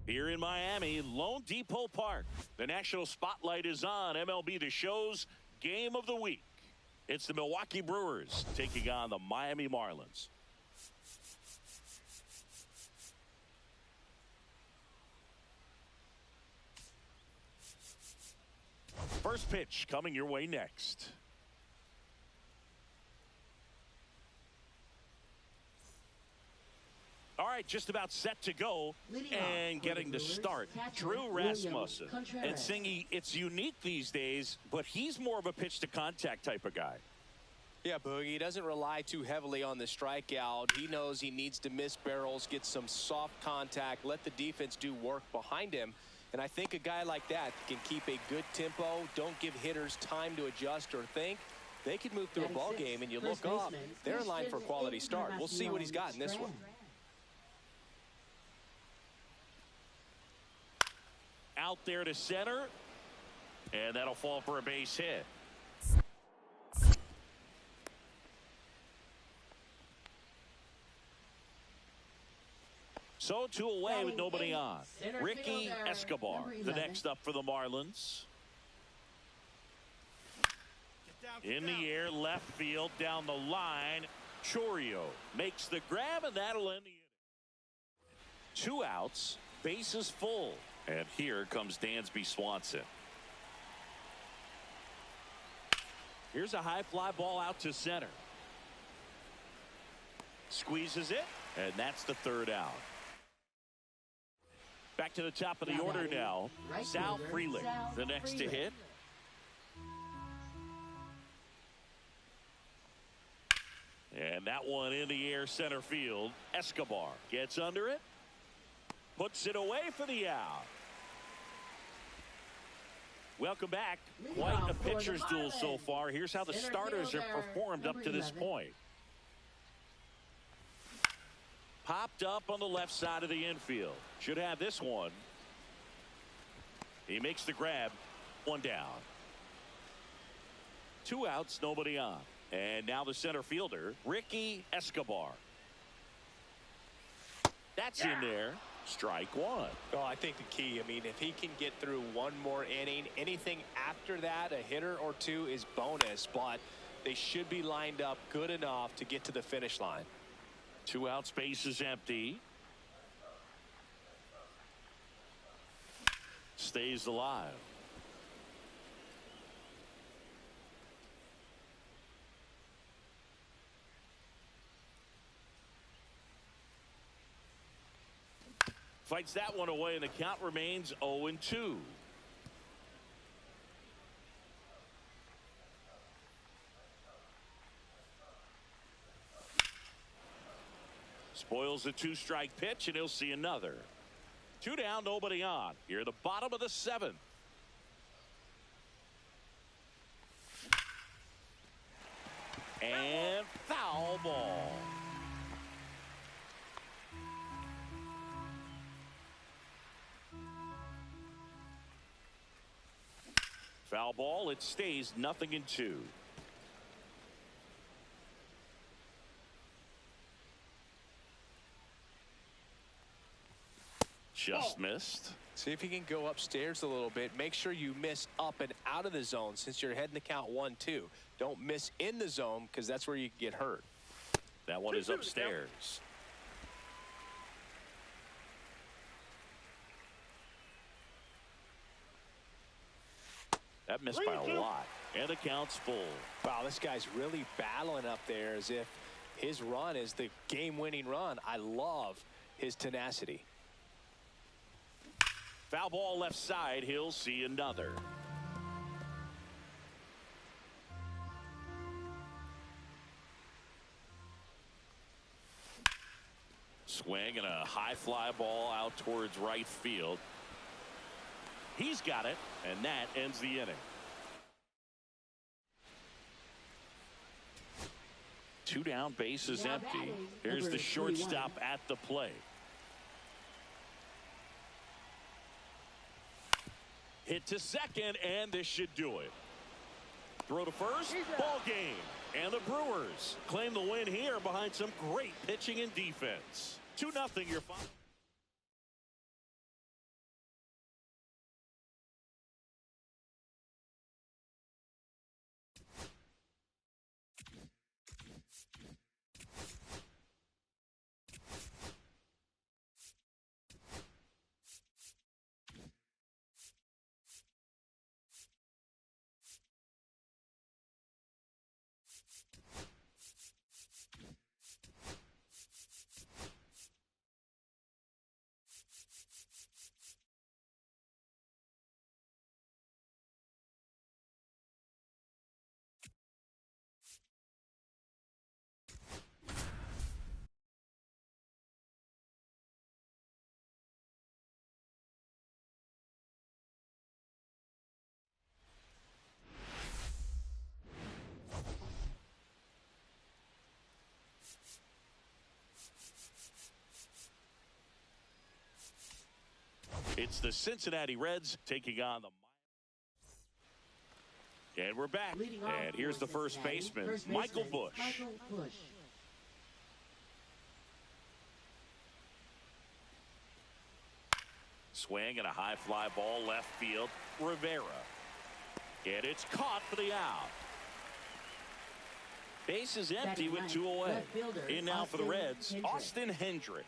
Here in Miami, Lone Depot Park. The national spotlight is on MLB The Show's Game of the Week. It's the Milwaukee Brewers taking on the Miami Marlins. First pitch coming your way next. All right, just about set to go and getting the start. Drew Rasmussen. And Singy, it's unique these days, but he's more of a pitch to contact type of guy. Yeah, Boogie, he doesn't rely too heavily on the strikeout. He knows he needs to miss barrels, get some soft contact, let the defense do work behind him. And I think a guy like that can keep a good tempo, don't give hitters time to adjust or think. They can move through a ball game, and you look up, they're in line for a quality start. We'll see what he's got in this one. Out there to center, and that'll fall for a base hit. So 2 away with nobody on. Ricky Escobar, the next up for the Marlins. In the air, left field, down the line. Chourio makes the grab, and that'll end the inning. 2 outs, bases full. And here comes Dansby Swanson. Here's a high fly ball out to center. Squeezes it, and that's the 3rd out. Back to the top of the order now. Sal Frelick, the next to hit. And that one in the air center field. Escobar gets under it. Puts it away for the out. Welcome back. Quite a pitcher's duel so far. Here's how the starters have performed up to this point. Popped up on the left side of the infield. Should have this one. He makes the grab. 1 down. 2 outs, nobody on. And now the center fielder, Ricky Escobar. That's in there. Strike 1. Oh, I think the key, I mean, if he can get through 1 more inning, anything after that, a hitter or 2 is bonus, but they should be lined up good enough to get to the finish line. 2 outs, base is empty. Stays alive. Fights that one away, and the count remains 0-2. Spoils the 2-strike pitch, and he'll see another. 2 down, nobody on. Here at the bottom of the 7th. And foul ball. Foul ball. It stays 0-2. Just missed. See if you can go upstairs a little bit. Make sure you miss up and out of the zone since you're heading to count 1-2. Don't miss in the zone because that's where you can get hurt. That one is upstairs. That missed by a lot. And the count's full. Wow, this guy's really battling up there as if his run is the game-winning run. I love his tenacity. Foul ball left side. He'll see another. Swing and a high fly ball out towards right field. He's got it, and that ends the inning. 2 down, base is empty. Here's the shortstop at the plate. Hit to second, and this should do it. Throw to first, ball game. And the Brewers claim the win here behind some great pitching and defense. 2-0 your final. It's the Cincinnati Reds taking on the... And we're back. And here's the first baseman, Michael Busch. Swing and a high fly ball left field. Rivera. And it's caught for the out. Base is empty with 2 away. In now for the Reds, Austin Hendrick.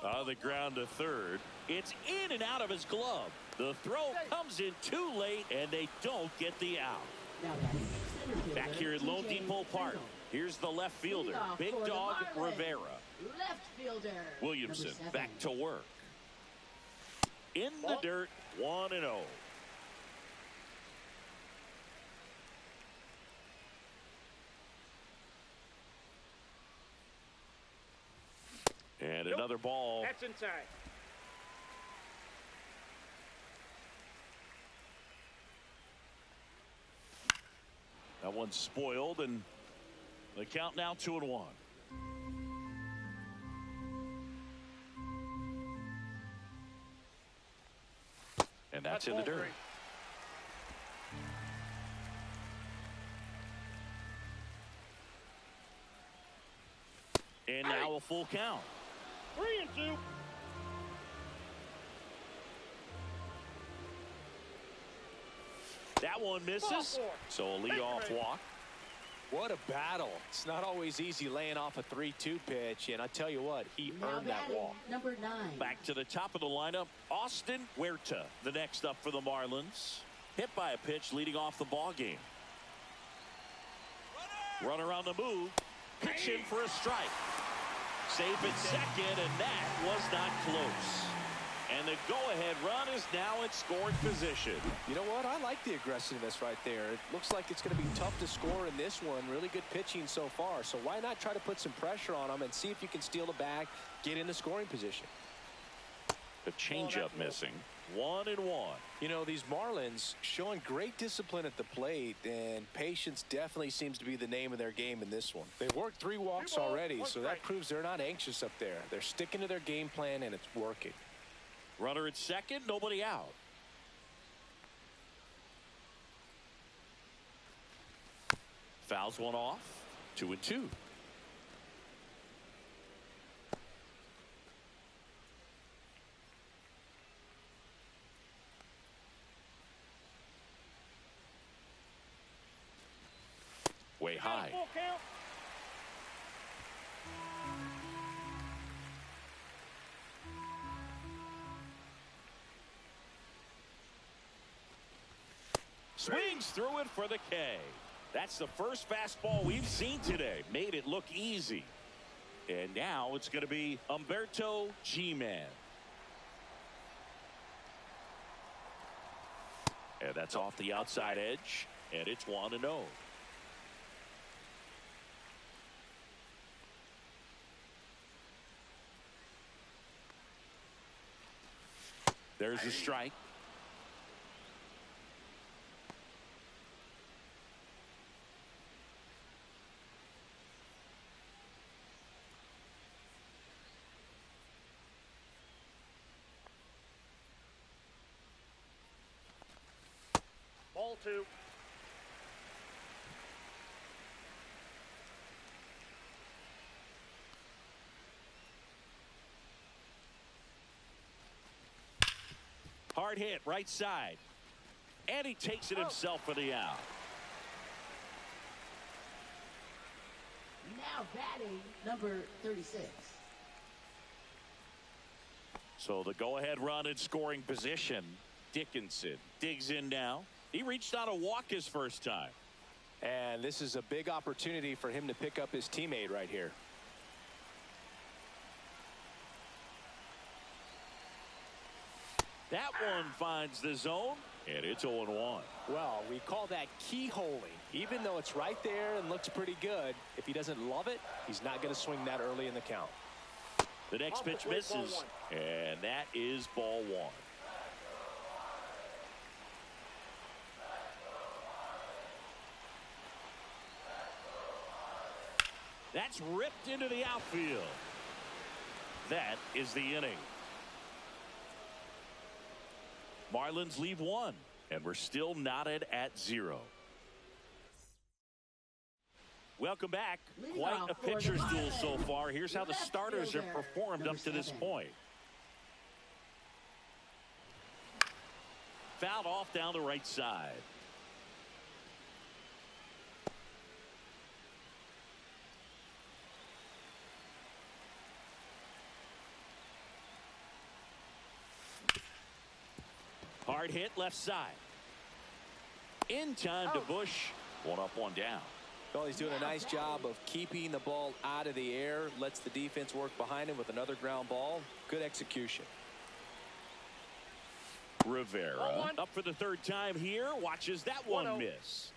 On the ground to third. It's in and out of his glove. The throw comes in too late, and they don't get the out. Back here at Lone Depot Park, here's the left fielder, Big Dog Rivera. Left fielder Williamson back to work. In the dirt, 1-0. And another ball. That's inside. That one's spoiled, and the count now 2-1. And that's in the dirt. And now a full count. 3-2. That one misses. So a leadoff walk. What a battle. It's not always easy laying off a 3-2 pitch, and I tell you what, he earned that walk. Number 9. Back to the top of the lineup, Austin Huerta, the next up for the Marlins. Hit by a pitch leading off the ball game. Runner on the move. Pitch in for a strike. Safe at second, and that was not close. And the go-ahead run is now in scoring position. You know what? I like the aggressiveness right there. It looks like it's going to be tough to score in this one. Really good pitching so far. So why not try to put some pressure on him and see if you can steal the bag, get into scoring position. The changeup missing. 1-1. You know, these Marlins showing great discipline at the plate, and patience definitely seems to be the name of their game in this one. They've worked 3 walks already, so that proves they're not anxious up there. They're sticking to their game plan, and it's working. Runner at second, nobody out. Fouls one off. 2-2. Way high. Swings through it for the K. That's the first fastball we've seen today. Made it look easy. And now it's going to be Humberto G-Man. And that's off the outside edge. And it's 1-0. There's a strike. Ball 2. Hard hit, right side. And he takes it himself for the out. Now batting, number 36. So the go-ahead run in scoring position. Dickinson digs in now. He reached out a walk his first time. And this is a big opportunity for him to pick up his teammate right here. That one finds the zone, and it's 0-1. Well, we call that keyholing. Even though it's right there and looks pretty good, if he doesn't love it, he's not going to swing that early in the count. The next pitch misses, and that is ball 1. That's ripped into the outfield. That is the inning. Marlins leave one, and we're still knotted at 0. Welcome back. Quite a pitcher's duel so far. Here's how the starters have performed up to this point. Fouled off down the right side. Hard hit left side. In time to Bush. One up, one down. Well, he's doing a nice job of keeping the ball out of the air. Lets the defense work behind him with another ground ball. Good execution. Rivera up for the third time here. Watches that one miss.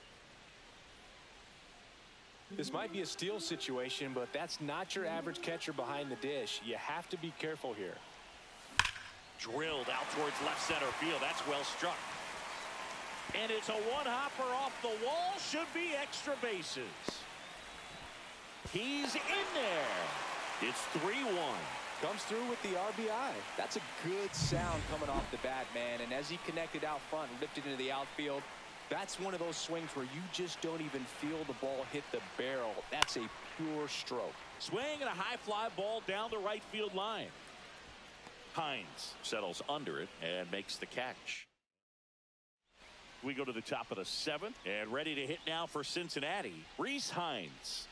This might be a steal situation, but that's not your average catcher behind the dish. You have to be careful here. Drilled out towards left center field. That's well struck. And it's a one-hopper off the wall. Should be extra bases. He's in there. It's 3-1. Comes through with the RBI. That's a good sound coming off the bat, man. And as he connected out front and ripped it into the outfield, that's one of those swings where you just don't even feel the ball hit the barrel. That's a pure stroke. Swing and a high fly ball down the right field line. Hines settles under it and makes the catch. We go to the top of the 7th and ready to hit now for Cincinnati. Rhys Hines.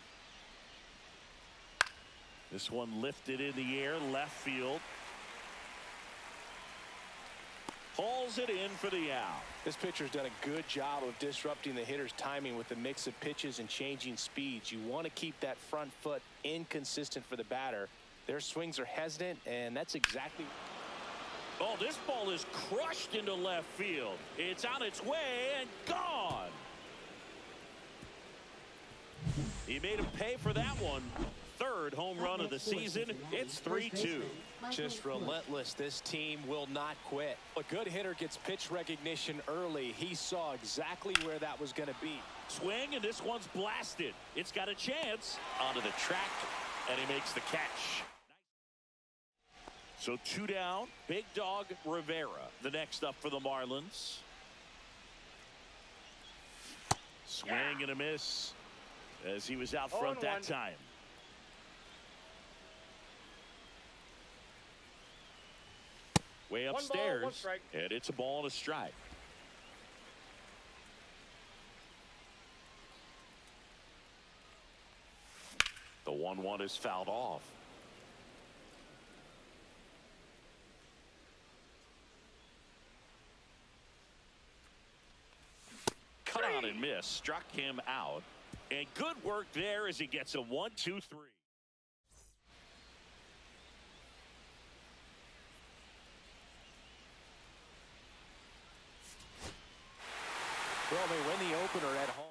This one lifted in the air, left field. Hauls it in for the out. This pitcher's done a good job of disrupting the hitter's timing with the mix of pitches and changing speeds. You want to keep that front foot inconsistent for the batter. Their swings are hesitant, and that's exactly. Oh, this ball is crushed into left field. It's on its way and gone. He made him pay for that one. Third home run of the season. It's 3-2. Just relentless. This team will not quit. A good hitter gets pitch recognition early. He saw exactly where that was going to be. Swing, and this one's blasted. It's got a chance. Onto the track, and he makes the catch. So 2 down. Big dog Rivera, the next up for the Marlins. Swing and a miss as he was out front that time. Way upstairs, 1 ball, 1 strike. And it's a ball and a strike. The 1-1 is fouled off. Cut on and miss. Struck him out. And good work there as he gets a 1-2-3. Well, they win the opener at home.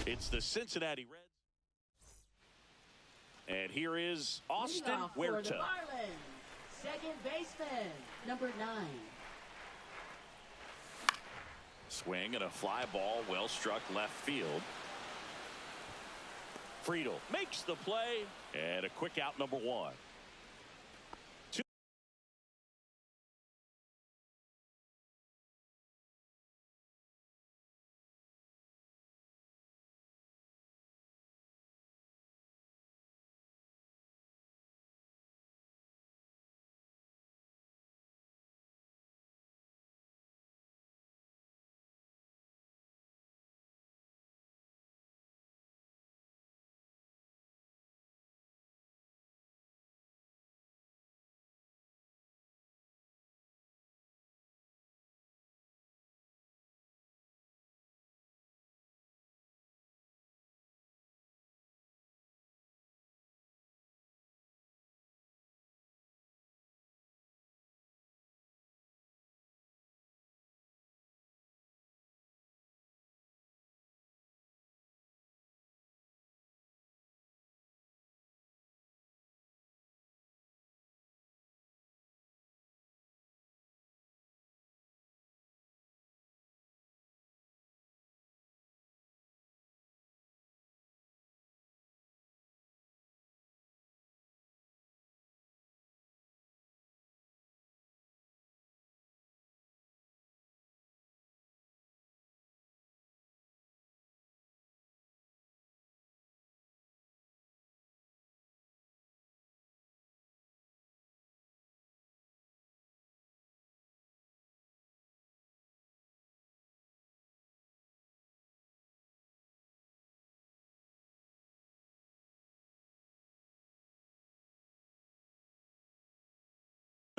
It's the Cincinnati Reds. And here is Austin Huerta. For the Marlins, second baseman, number 9. Swing and a fly ball, well struck left field. Friedel makes the play, and a quick out, number 1.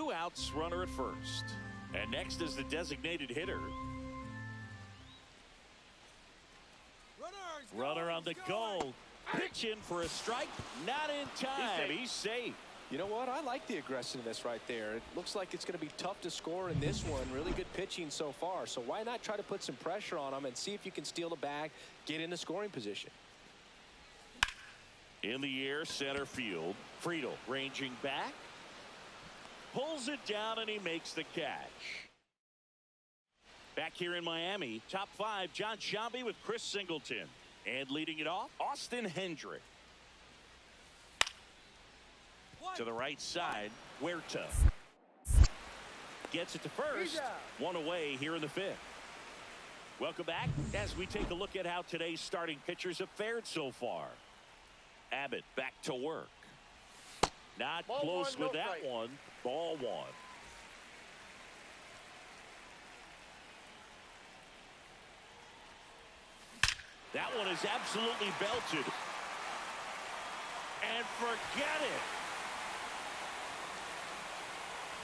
2 outs, runner at first. And next is the designated hitter. Runner on the go. Pitch in for a strike. Not in time. He's safe. You know what? I like the aggressiveness right there. It looks like it's going to be tough to score in this one. Really good pitching so far. So why not try to put some pressure on him and see if you can steal the bag, get into scoring position. In the air, center field. Friedel ranging back. Pulls it down and he makes the catch. Back here in Miami, top 5, John Sciambi with Chris Singleton. And leading it off, Austin Hendrick. To the right side, Huerta. Gets it to first. 1 away here in the 5th. Welcome back as we take a look at how today's starting pitchers have fared so far. Abbott back to work. Not Ball close one, with no that strike. one. Ball 1. That one is absolutely belted. And forget it.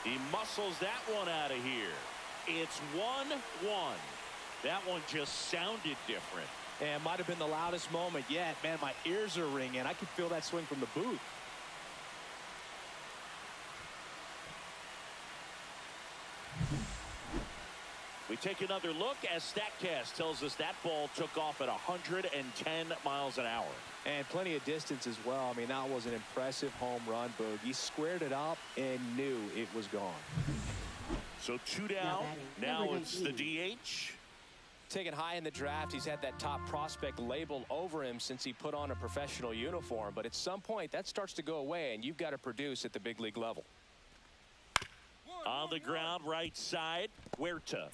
He muscles that one out of here. It's 1-1. That one just sounded different. And might have been the loudest moment yet. Man, my ears are ringing. I can feel that swing from the booth. We take another look as StatCast tells us that ball took off at 110 miles an hour. And plenty of distance as well. I mean, that was an impressive home run, Boog. He squared it up and knew it was gone. So 2 down. Now it's the DH. Taken high in the draft, he's had that top prospect label over him since he put on a professional uniform. But at some point, that starts to go away, and you've got to produce at the big league level. On the ground, right side, Huerta.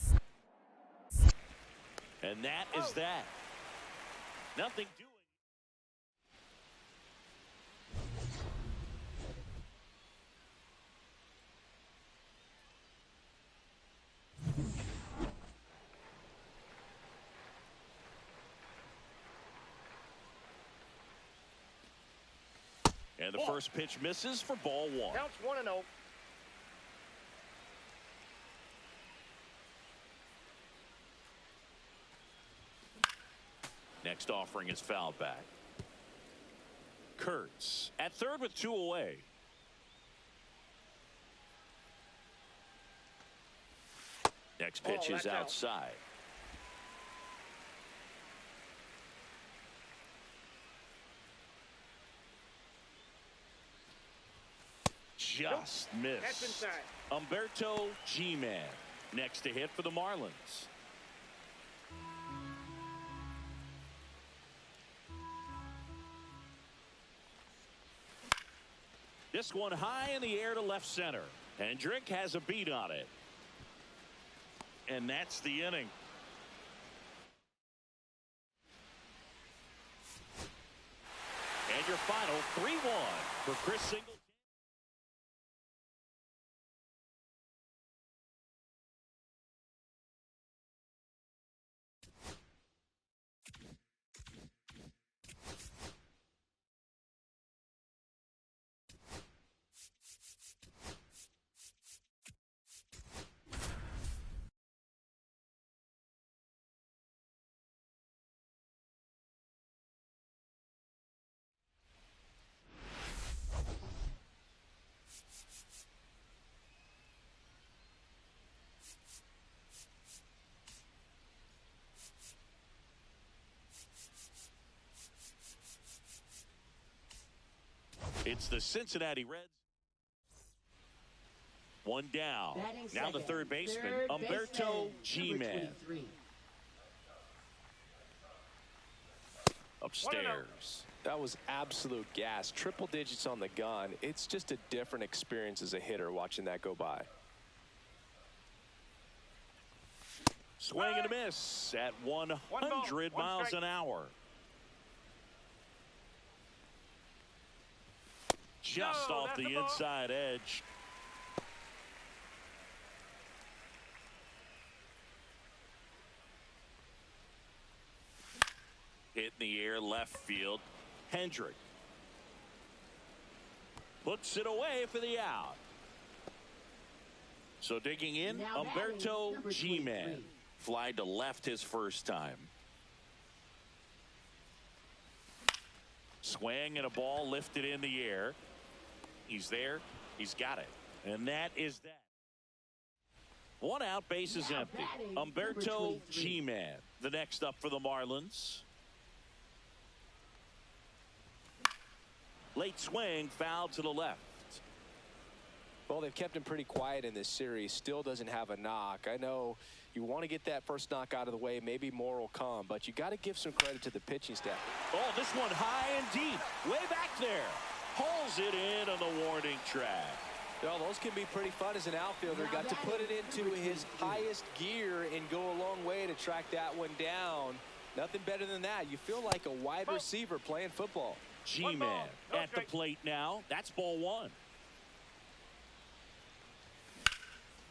And that is that. Nothing doing. And the first pitch misses for ball 1. Counts 1-0. Next offering is fouled back. Kurtz at third with 2 away. Next pitch is outside. Just missed. That's inside. Humberto G-Man next to hit for the Marlins. This one high in the air to left center. Hendrick has a beat on it. And that's the inning. And your final 3-1 for Chris Singleton. It's the Cincinnati Reds. 1 down. Now the third baseman, Humberto G-Man. Upstairs. That was absolute gas. Triple digits on the gun. It's just a different experience as a hitter watching that go by. Swing and a miss at 100 miles an hour. Just off the inside edge. Hit in the air left field. Hendrick puts it away for the out. So digging in, Now batting, Umberto number G-Man. 23. Fly to left his first time. Swing and a ball lifted in the air. He's there. He's got it. And that is that. One out, base is Now empty. batting, Umberto number 23. G-Man, the next up for the Marlins. Late swing, foul to the left. Well, they've kept him pretty quiet in this series. Still doesn't have a knock. I know you want to get that first knock out of the way. Maybe more will come, but you got to give some credit to the pitching staff. Oh, this one high and deep, way back there. Pulls it in on the warning track. Well, those can be pretty fun as an outfielder. Now Got to put it batting, into number his 22. highest gear and go a long way to track that one down. Nothing better than that. You feel like a wide receiver playing football. G-Man No at the strike. plate now. That's ball one.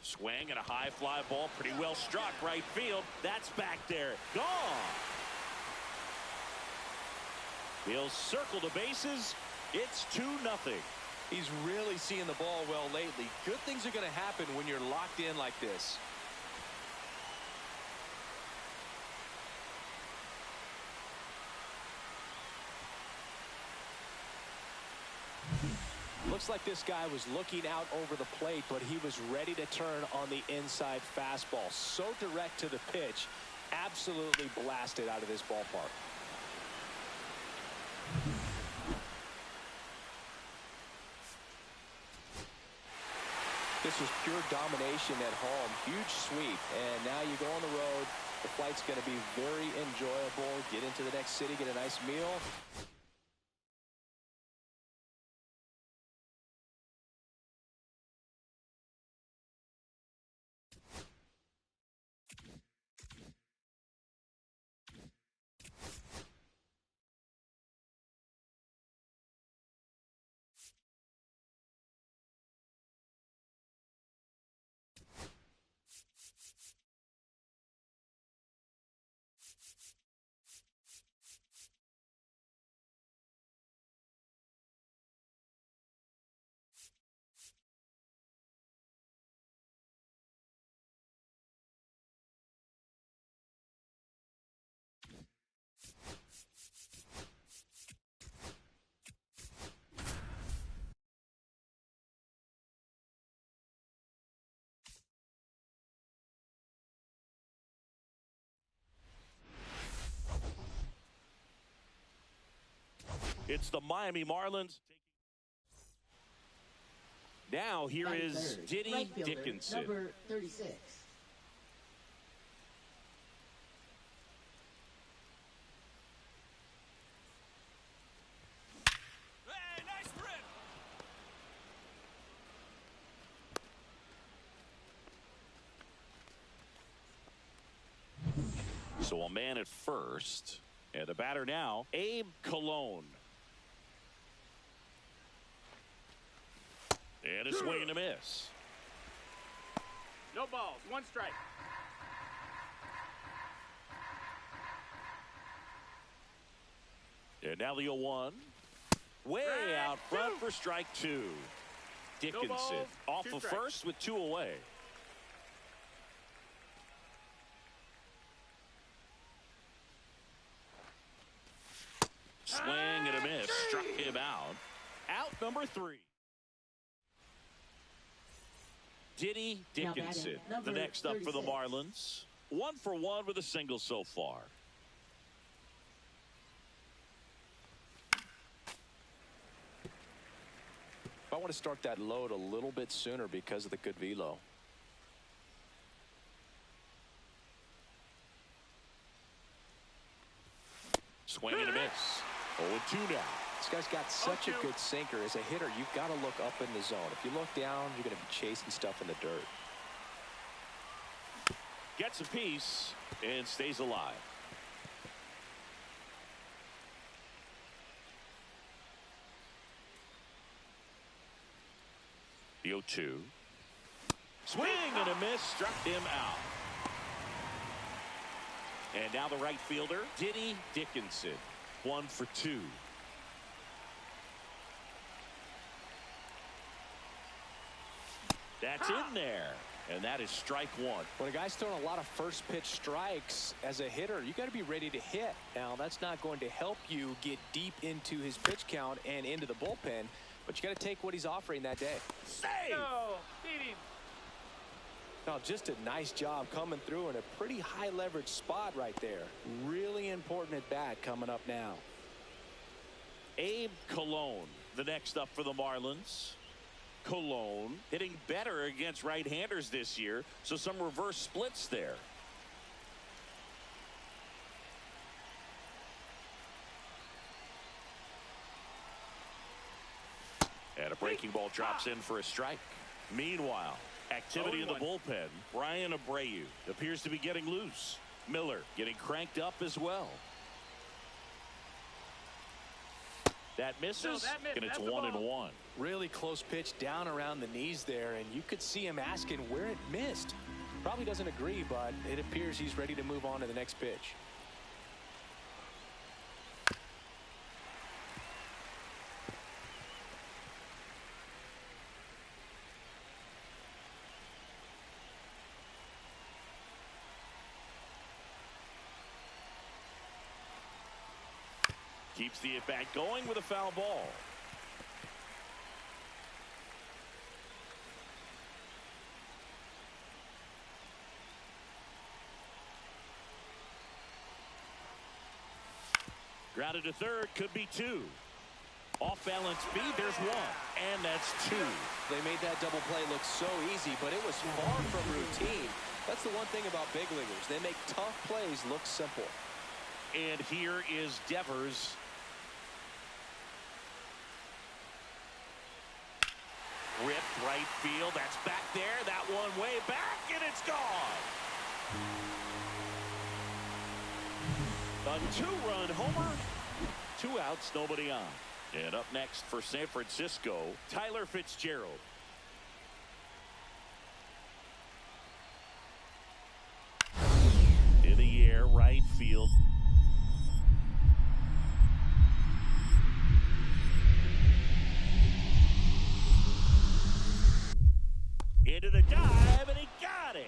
Swing and a high fly ball, pretty well struck right field. That's back there, gone. He'll circle the bases. It's 2-0. He's really seeing the ball well lately. Good things are going to happen when you're locked in like this. Looks like this guy was looking out over the plate, but he was ready to turn on the inside fastball. So direct to the pitch. Absolutely blasted out of this ballpark. This was pure domination at home. Huge sweep. And now you go on the road. The flight's going to be very enjoyable. Get into the next city, get a nice meal. It's the Miami Marlins. Now here Batting is third, Diddy right fielder, Dickinson. number 36. Hey, nice rip. So a man at first. And the batter now, Abe Cologne. And a swing and a miss. No balls. 1 strike. And now the 0-1. Way out front for strike 2. Dickinson balls, off 2 of strikes. first with 2 away. Swing and a miss. Struck him out. Out number 3. Diddy Now batting, Dickinson, number the next up for the 36. Marlins. 1 for 1 with a single so far. I want to start that load a little bit sooner because of the good velo. Swing and a miss. 0-2 now. This guy's got such a good sinker. As a hitter, you've got to look up in the zone. If you look down, you're going to be chasing stuff in the dirt. Gets a piece and stays alive. The 0-2. Swing and a miss. Struck him out. And now the right fielder, Diddy Dickinson. 1 for 2. That's in there. And that is strike one. When a guy's throwing a lot of first pitch strikes as a hitter, you got to be ready to hit. Now, that's not going to help you get deep into his pitch count and into the bullpen, but you got to take what he's offering that day. Save! No, beat him. Now, just a nice job coming through in a pretty high leverage spot right there. Really important at bat coming up now. Abe Cologne, the next up for the Marlins. Cologne hitting better against right-handers this year, so some reverse splits there. And a breaking ball drops in for a strike. Meanwhile, activity in the bullpen. Brian Abreu appears to be getting loose. Miller getting cranked up as well. That misses, and it's 1-1. Really close pitch down around the knees there, and you could see him asking where it missed. Probably doesn't agree, but it appears he's ready to move on to the next pitch. Keeps the at-bat going with a foul ball. Grounded to third, could be two. Off balance speed, there's one, and that's two. They made that double play look so easy, but it was far from routine. That's the one thing about big leaguers. They make tough plays look simple. And here is Devers. Ripped right field. That's back there. That one way back, and it's gone. A two-run homer. 2 outs, nobody on. And up next for San Francisco, Tyler Fitzgerald. In the air, right field. Into the dive, and he got it.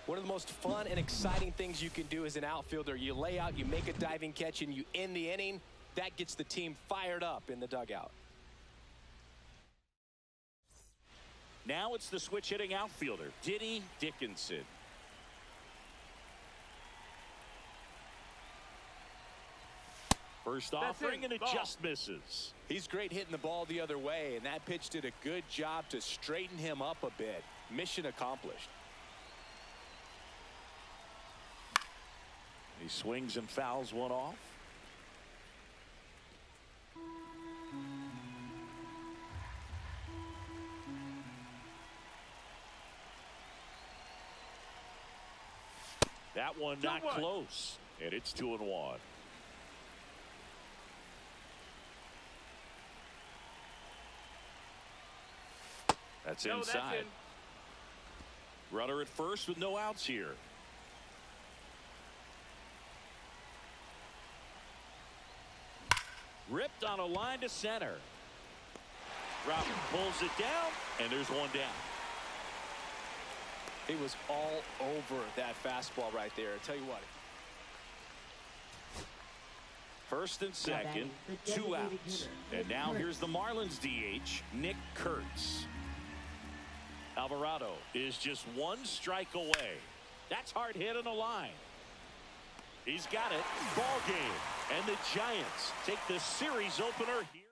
One of the most fun and exciting things you can do as an outfielder, you lay out, you make a diving catch, and you end the inning. That gets the team fired up in the dugout. Now it's the switch hitting outfielder, Diddy Dickinson. First offering, and it just misses. He's great hitting the ball the other way, and that pitch did a good job to straighten him up a bit. Mission accomplished. He swings and fouls one off. That one not close, and it's 2-1. That's inside. Runner at first with no outs here. Ripped on a line to center. Robert pulls it down, and there's one down. He was all over that fastball right there. I tell you what. First and second, 2 outs. And now here's the Marlins DH, Nick Kurtz. Alvarado is just 1 strike away. That's hard hit on the line. He's got it. Ball game. And the Giants take the series opener here.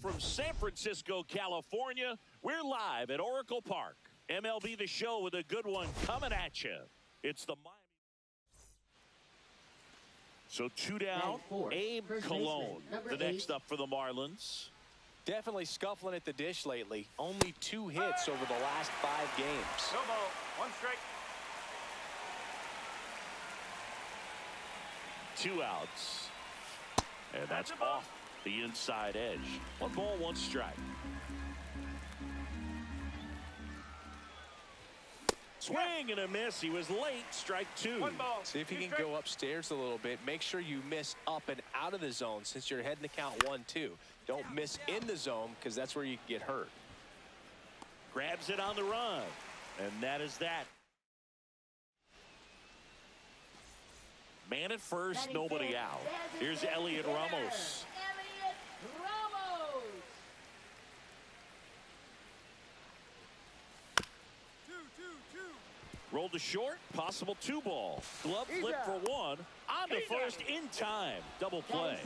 from San Francisco, California. We're live at Oracle Park. MLB The Show with a good one coming at you. It's the Miami. So 2 down, Abe Cologne, the next up for the Marlins. Definitely scuffling at the dish lately. Only 2 hits over the last 5 games. No ball. 1 strike. 2 outs. And that's off the inside edge. 1 ball, 1 strike. Swing and a miss. He was late. Strike 2. 1 ball. See if he 2 can strike. go upstairs a little bit. Make sure you miss up and out of the zone since you're heading to count 1-2. Don't miss in the zone because that's where you can get hurt. Grabs it on the run. And that is that. Man at first, nobody out. Here's Elliot Ramos. Elliot Ramos. Rolled to short, possible 2 ball. Glove flip for 1. On to first in time. Double play.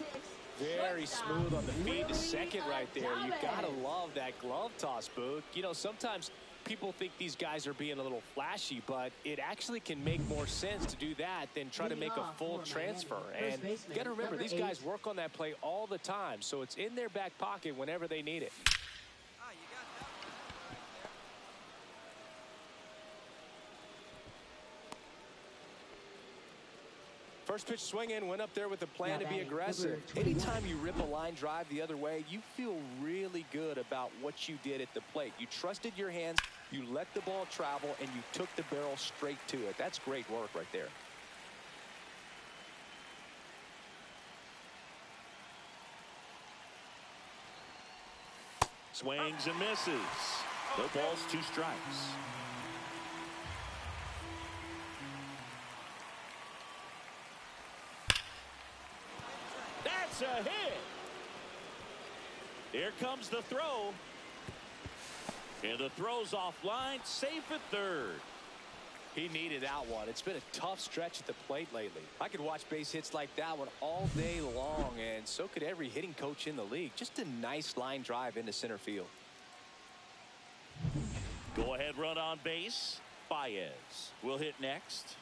Very smooth on the feed to second right there. You gotta love that glove toss, Boog. You know, sometimes people think these guys are being a little flashy, but it actually can make more sense to do that than try to make a full transfer. And you got to remember, these guys work on that play all the time, so it's in their back pocket whenever they need it. First pitch swing in, went up there with a plan to be aggressive. Anytime you rip a line drive the other way, you feel really good about what you did at the plate. You trusted your hands, you let the ball travel, and you took the barrel straight to it. That's great work right there. Swings and misses. No balls, 2 strikes. That's a hit. Here comes the throw. And the throw's offline, safe at third. He needed that one. It's been a tough stretch at the plate lately. I could watch base hits like that one all day long, and so could every hitting coach in the league. Just a nice line drive into center field. Go ahead run on base. Baez will hit next.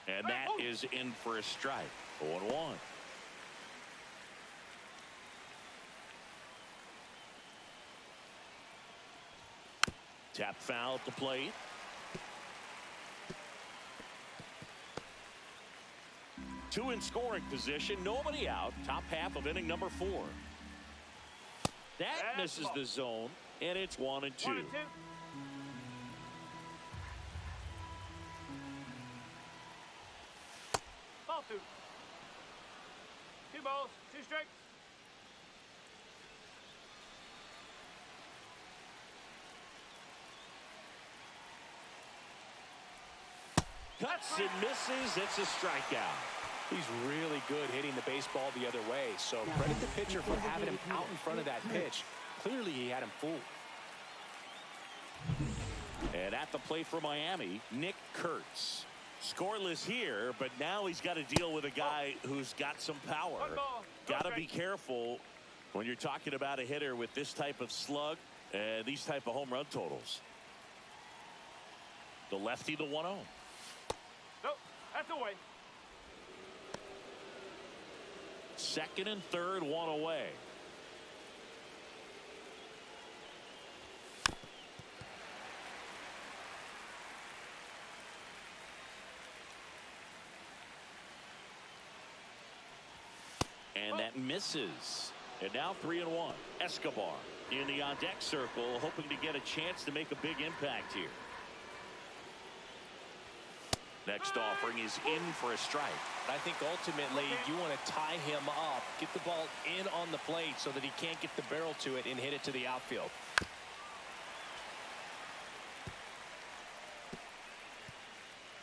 And that is in for a strike. 0-1. Tap foul at the plate. Two in scoring position, nobody out. Top half of inning number 4. That misses the zone, and it's 1-2. 1-2. Ball 2. 2 balls, 2 strikes. Cuts and misses. It's a strikeout. He's really good hitting the baseball the other way, so credit the pitcher for having him out in front of that pitch. Clearly he had him fooled. And at the plate for Miami, Nick Kurtz. Scoreless here, but now he's got to deal with a guy who's got some power. Got to be careful when you're talking about a hitter with this type of slug and these type of home run totals. The lefty, the 1-0. Nope, that's away. Second and third, 1 away. And that misses. And now 3-1. Escobar in the on-deck circle, hoping to get a chance to make a big impact here. Next offering is in for a strike. I think ultimately you want to tie him up, get the ball in on the plate so that he can't get the barrel to it and hit it to the outfield.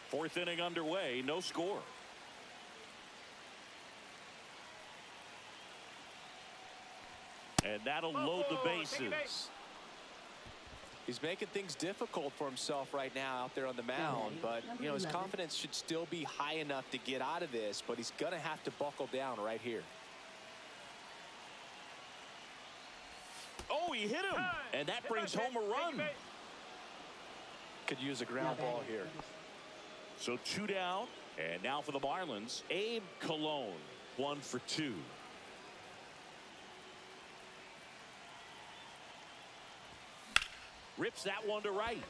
Fourth inning underway, no score. And that'll load the bases. He's making things difficult for himself right now out there on the mound, but you know his confidence should still be high enough to get out of this, but he's gonna have to buckle down right here. he hit him, and that brings home a run. Could use a ground ball here. So 2 down, and now for the Marlins, Abe Cologne, 1 for 2. Rips that one to right.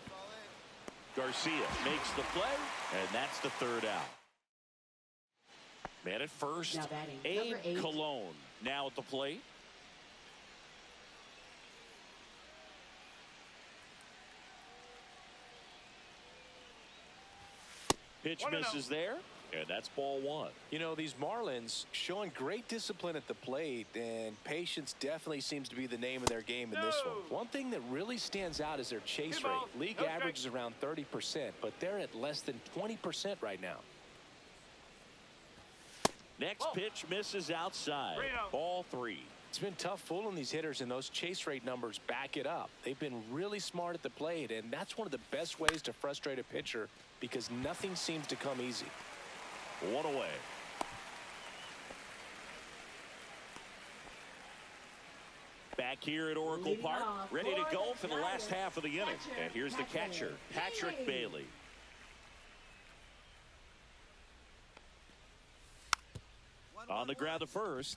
Garcia makes the play, and that's the 3rd out. Man at first, Abe Cologne now at the plate. Pitch misses there, and that's ball 1. You know, these Marlins showing great discipline at the plate, and patience definitely seems to be the name of their game in this one. One thing that really stands out is their chase rate. League average is around 30%, but they're at less than 20% right now. Next pitch misses outside. Ball 3. It's been tough fooling these hitters, and those chase rate numbers back it up. They've been really smart at the plate, and that's one of the best ways to frustrate a pitcher because nothing seems to come easy. 1 away. Back here at Oracle Park, ready to go for the last half of the inning. And here's the catcher, Patrick Bailey. On the ground to first.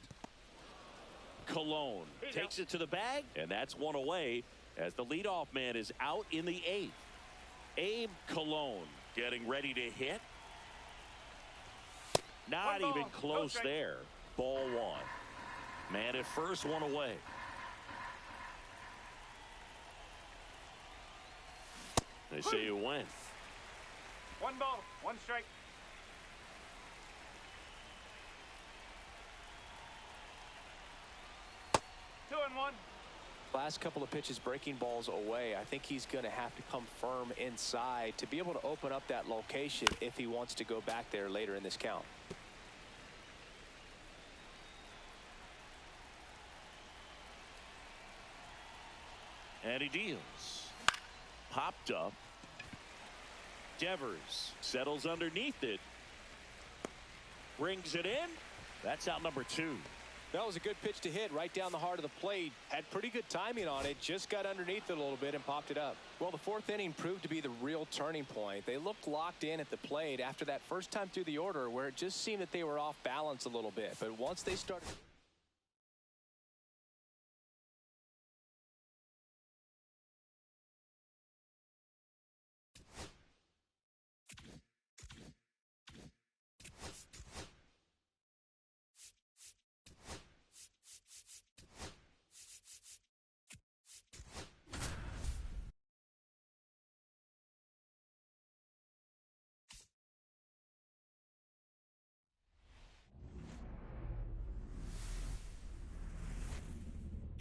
Cologne takes it to the bag, and that's 1 away as the leadoff man is out in the 8th. Abe Cologne getting ready to hit. Not even close there. Ball 1. Man at first, 1 away. They say it went. 1 ball, 1 strike. Two and 1. Last couple of pitches breaking balls away. I think he's going to have to come firm inside to be able to open up that location if he wants to go back there later in this count. And he deals. Popped up. Devers settles underneath it. Brings it in. That's out number 2. That was a good pitch to hit right down the heart of the plate. Had pretty good timing on it. Just got underneath it a little bit and popped it up. Well, the 4th inning proved to be the real turning point. They looked locked in at the plate after that first time through the order where it just seemed that they were off balance a little bit. But once they started...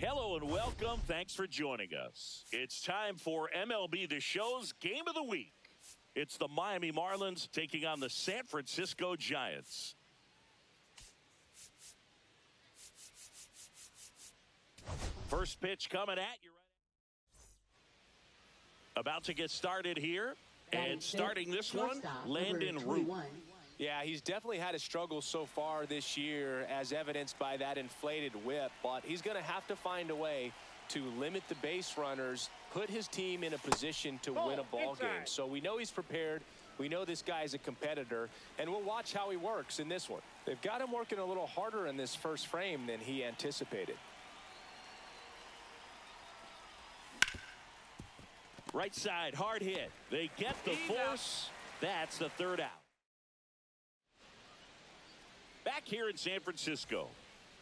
Hello and welcome. Thanks for joining us. It's time for MLB The Show's Game of the Week. It's the Miami Marlins taking on the San Francisco Giants. First pitch coming at you. About to get started here. And starting this one, Landon Root. Yeah, he's definitely had a struggle so far this year as evidenced by that inflated whip, but he's going to have to find a way to limit the base runners, put his team in a position to win a ball game. So we know he's prepared. We know this guy is a competitor, and we'll watch how he works in this one. They've got him working a little harder in this first frame than he anticipated. Right side, hard hit. They get the force. That's the 3rd out. Back here in San Francisco.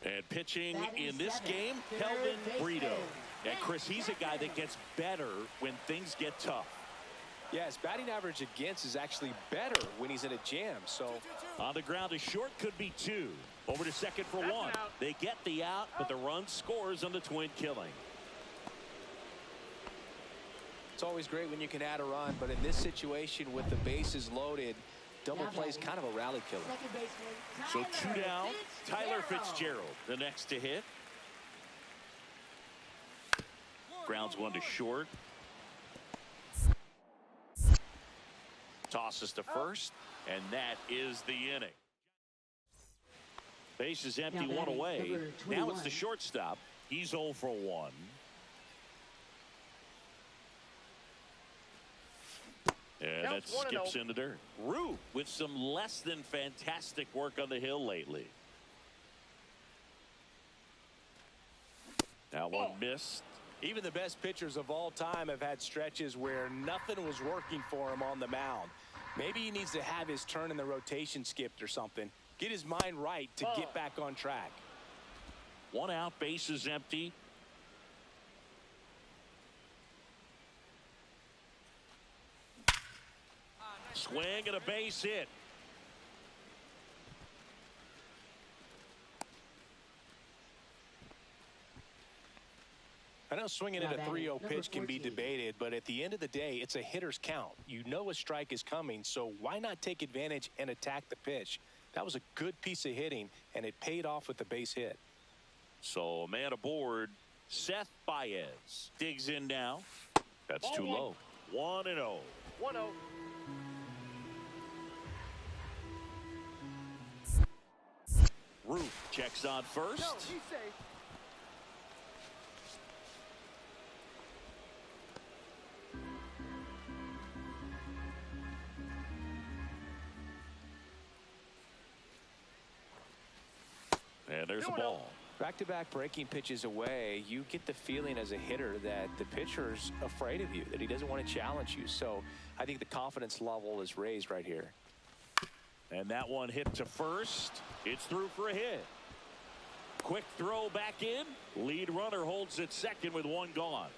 And pitching in this game, Kelvin Brito. And Chris, he's a guy that gets better when things get tough. Yeah, his batting average against is actually better when he's in a jam. So on the ground, a short could be 2. Over to second for 1. They get the out, but the run scores on the twin killing. It's always great when you can add a run, but in this situation with the bases loaded, double play is kind of a rally killer. So 2 down. Tyler Fitzgerald, the next to hit. Grounds 1 to short. Tosses to first, and that is the inning. Base is empty, 1 away. Now it's the shortstop. He's 0 for 1. And that skips in the dirt. Root with some less than fantastic work on the hill lately. That one missed. Even the best pitchers of all time have had stretches where nothing was working for him on the mound. Maybe he needs to have his turn in the rotation skipped or something. Get his mind right to get back on track. 1 out, base is empty. Swing and a base hit. I know swinging at a 3-0 pitch can be debated, but at the end of the day, it's a hitter's count. You know a strike is coming, so why not take advantage and attack the pitch? That was a good piece of hitting, and it paid off with the base hit. So a man aboard, Seth Baez. Digs in now. That's too low. 1-0. 1-0. Root checks on first. No, he's safe. And there's a ball. Back-to-back breaking pitches away, you get the feeling as a hitter that the pitcher's afraid of you, that he doesn't want to challenge you. So I think the confidence level is raised right here. And that one hit to first. It's through for a hit. Quick throw back in. Lead runner holds at second with 1 gone.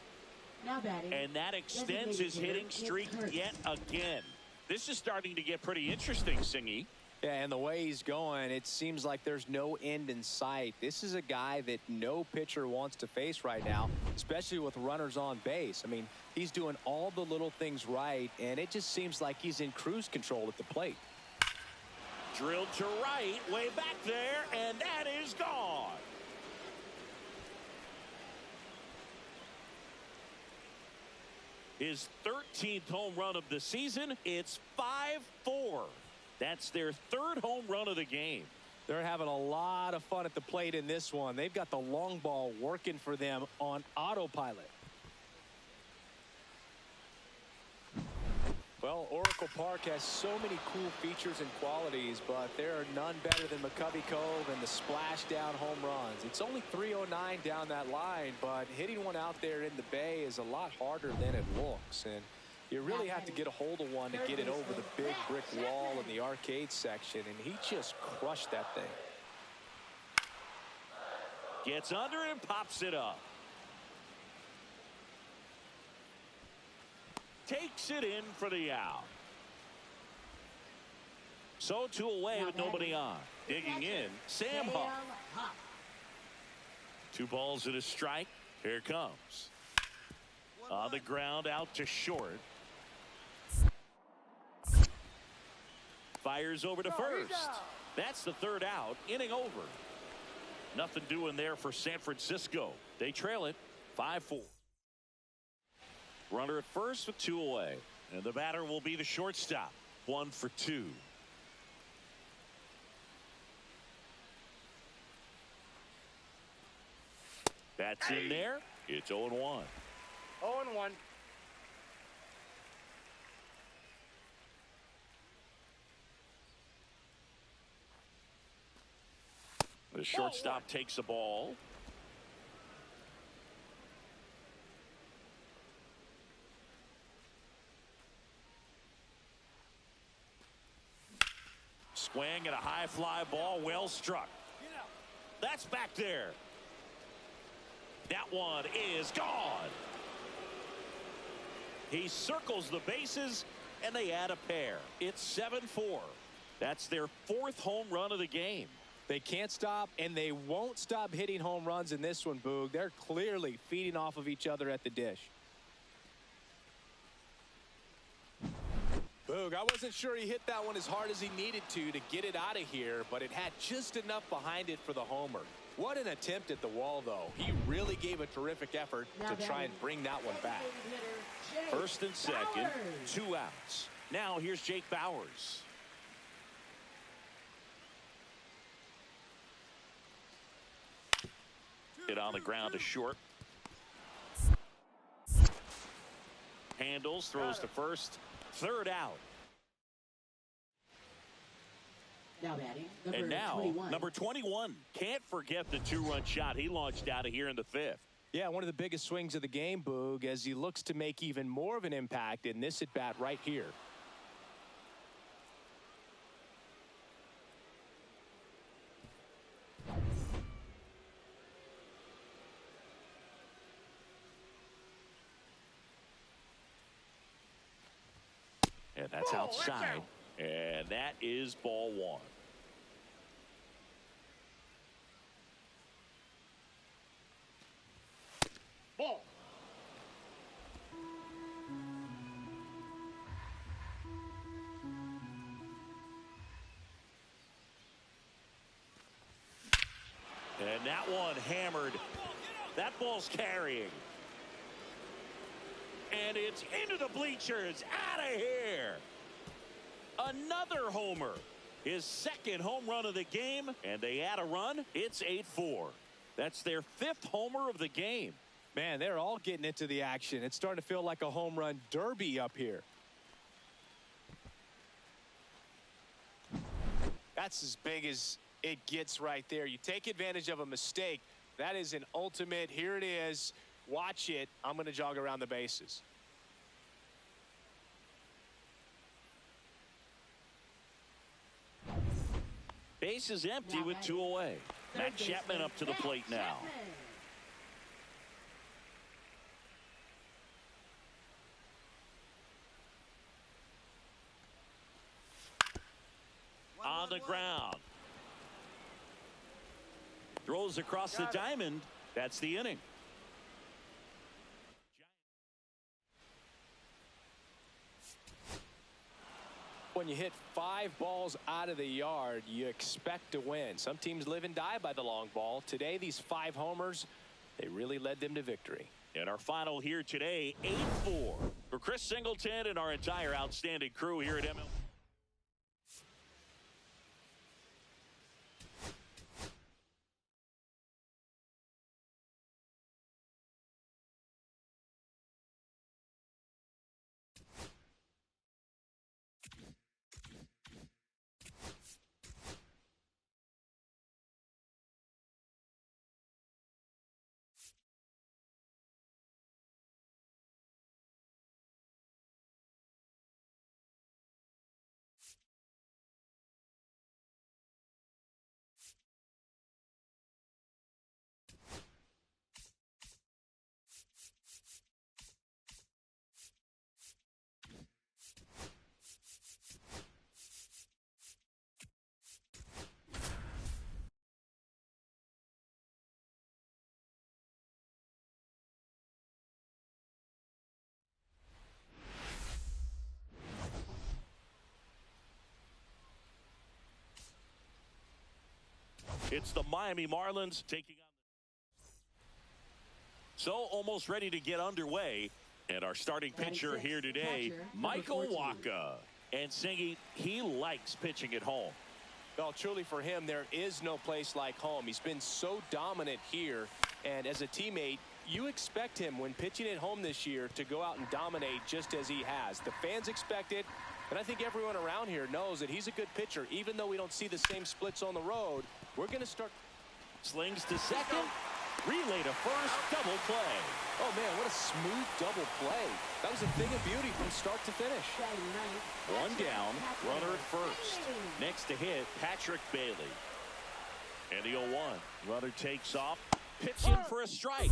Now batting. And that extends his hitting streak yet again. This is starting to get pretty interesting, Singy. Yeah, and the way he's going, it seems like there's no end in sight. This is a guy that no pitcher wants to face right now, especially with runners on base. I mean, he's doing all the little things right, and it just seems like he's in cruise control at the plate. Drilled to right, way back there, and that is gone. His 13th home run of the season. It's 5-4. That's their 3rd home run of the game. They're having a lot of fun at the plate in this one. They've got the long ball working for them on autopilot. Well, Oracle Park has so many cool features and qualities, but there are none better than McCovey Cove and the splash down home runs. It's only 309 down that line, but hitting one out there in the bay is a lot harder than it looks. And you really have to get a hold of one to get it over the big brick wall in the arcade section, and he just crushed that thing. Gets under and pops it up. Takes it in for the out. So 2 away with nobody on. Digging in, Sam Huff. 2 balls and a strike. Here it comes. On the ground, out to short. Fires over to first. That's the 3rd out. Inning over. Nothing doing there for San Francisco. They trail it 5-4. Runner at first with 2 away. And the batter will be the shortstop. 1 for 2. That's in there. It's 0-1. 0-1. The shortstop takes the ball. Swing and a high fly ball, well struck. That's back there. That one is gone. He circles the bases and they add a pair. It's 7-4. That's their 4th home run of the game. They can't stop, and they won't stop hitting home runs in this one, Boog. They're clearly feeding off of each other at the dish. Boog, I wasn't sure he hit that one as hard as he needed to get it out of here, but it had just enough behind it for the homer. What an attempt at the wall, though. He really gave a terrific effort to try and bring that one back. First and second, 2 outs. Now here's Jake Bauers. Hit on the ground to short. Handles, throws to first. Third out. Now batting, And now, 21. number 21. Can't forget the two-run shot he launched out of here in the fifth. Yeah, one of the biggest swings of the game, Boog, as he looks to make even more of an impact in this at-bat right here. And that's outside. And that is ball one. Ball. And that one hammered. That ball's carrying. And it's into the bleachers. Out of here. Another homer. His second home run of the game. And they add a run. It's 8-4. That's their fifth homer of the game. Man, they're all getting into the action. It's starting to feel like a home run derby up here. That's as big as it gets right there. You take advantage of a mistake. That is an ultimate. Here it is. Watch it. I'm going to jog around the bases. Base is empty with two away. Matt Chapman up to the plate now. On the ground. Throws across the diamond. That's the inning. When you hit 5 balls out of the yard, you expect to win. Some teams live and die by the long ball. Today, these 5 homers, they really led them to victory. And our final here today, 8-4. For Chris Singleton and our entire outstanding crew here at ML. It's the Miami Marlins taking on. So almost ready to get underway. And our starting pitcher here today, Michael Wacha. And Singy, he likes pitching at home. Well, truly for him, there is no place like home. He's been so dominant here. And as a teammate, you expect him when pitching at home this year to go out and dominate just as he has. The fans expect it. And I think everyone around here knows that he's a good pitcher. Even though we don't see the same splits on the road, we're going to start. Slings to second. Relay to first. Double play. Oh, man, what a smooth double play. That was a thing of beauty from start to finish. One down. Runner at first. Next to hit, Patrick Bailey. And the 0-1. Runner takes off. Pitching for a strike.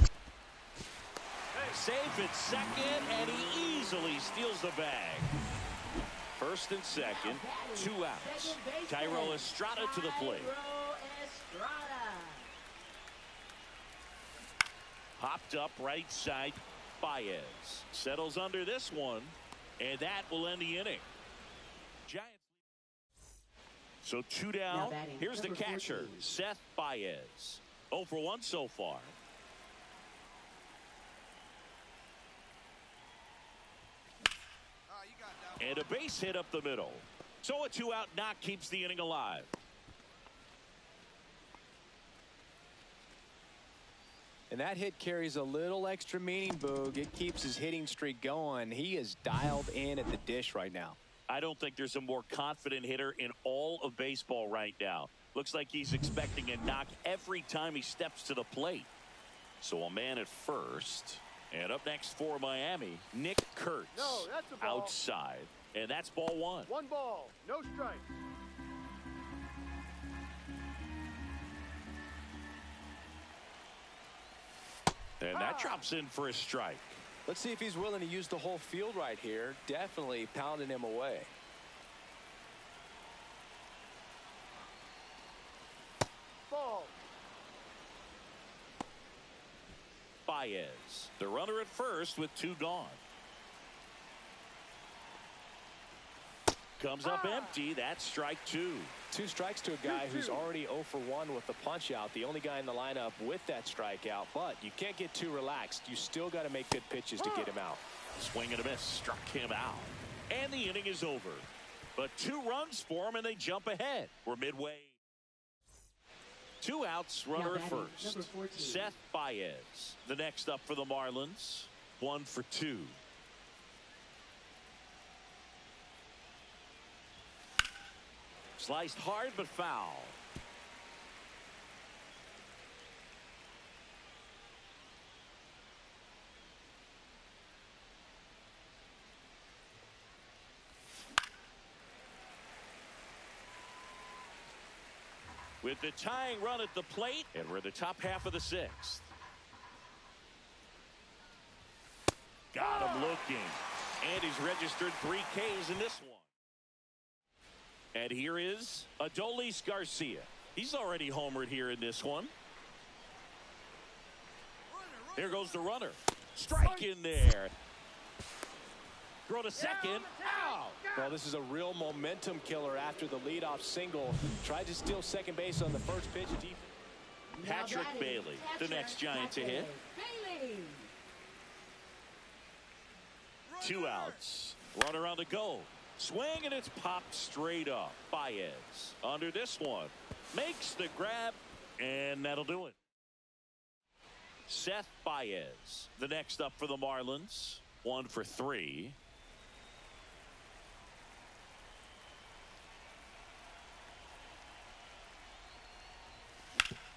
Safe at second, and he easily steals the bag. First and second, 2 outs. Tyro Estrada to the plate. Popped up right side. Baez settles under this one, and that will end the inning. Giants. So 2 down. Here's the catcher, Seth Baez. 0 for 1 so far. And a base hit up the middle. So a 2-out knock keeps the inning alive. And that hit carries a little extra meaning, Boog. It keeps his hitting streak going. He is dialed in at the dish right now. I don't think there's a more confident hitter in all of baseball right now. Looks like he's expecting a knock every time he steps to the plate. So a man at first. And up next for Miami, Nick Kurtz. No, that's a ball. Outside. And that's ball one. One ball, no strikes. And that drops in for a strike. Let's see if he's willing to use the whole field right here. Definitely pounding him away. Ball. Baez, the runner at first with two gone. Comes up empty. That's strike two. 2 strikes to a guy who's already 0 for 1 with the punch out. The only guy in the lineup with that strikeout. But you can't get too relaxed. You still got to make good pitches to get him out. Swing and a miss. Struck him out. And the inning is over. But 2 runs for him and they jump ahead. We're midway. 2 outs. Runner at first. Seth Baez. The next up for the Marlins. 1 for 2. Sliced hard but foul. With the tying run at the plate, and we're the top half of the 6th. Got him looking. And he's registered 3 Ks in this one. And here is Adolis Garcia. He's already homered here in this one. There goes the runner. Strike in there. Throw to second. Out. Well, this is a real momentum killer after the leadoff single. Tried to steal second base on the first pitch. Patrick Bailey, the next Giant to hit. 2 outs. Runner on the go. Swing, and it's popped straight up. Baez under this one. Makes the grab, and that'll do it. Seth Baez, the next up for the Marlins. 1 for 3.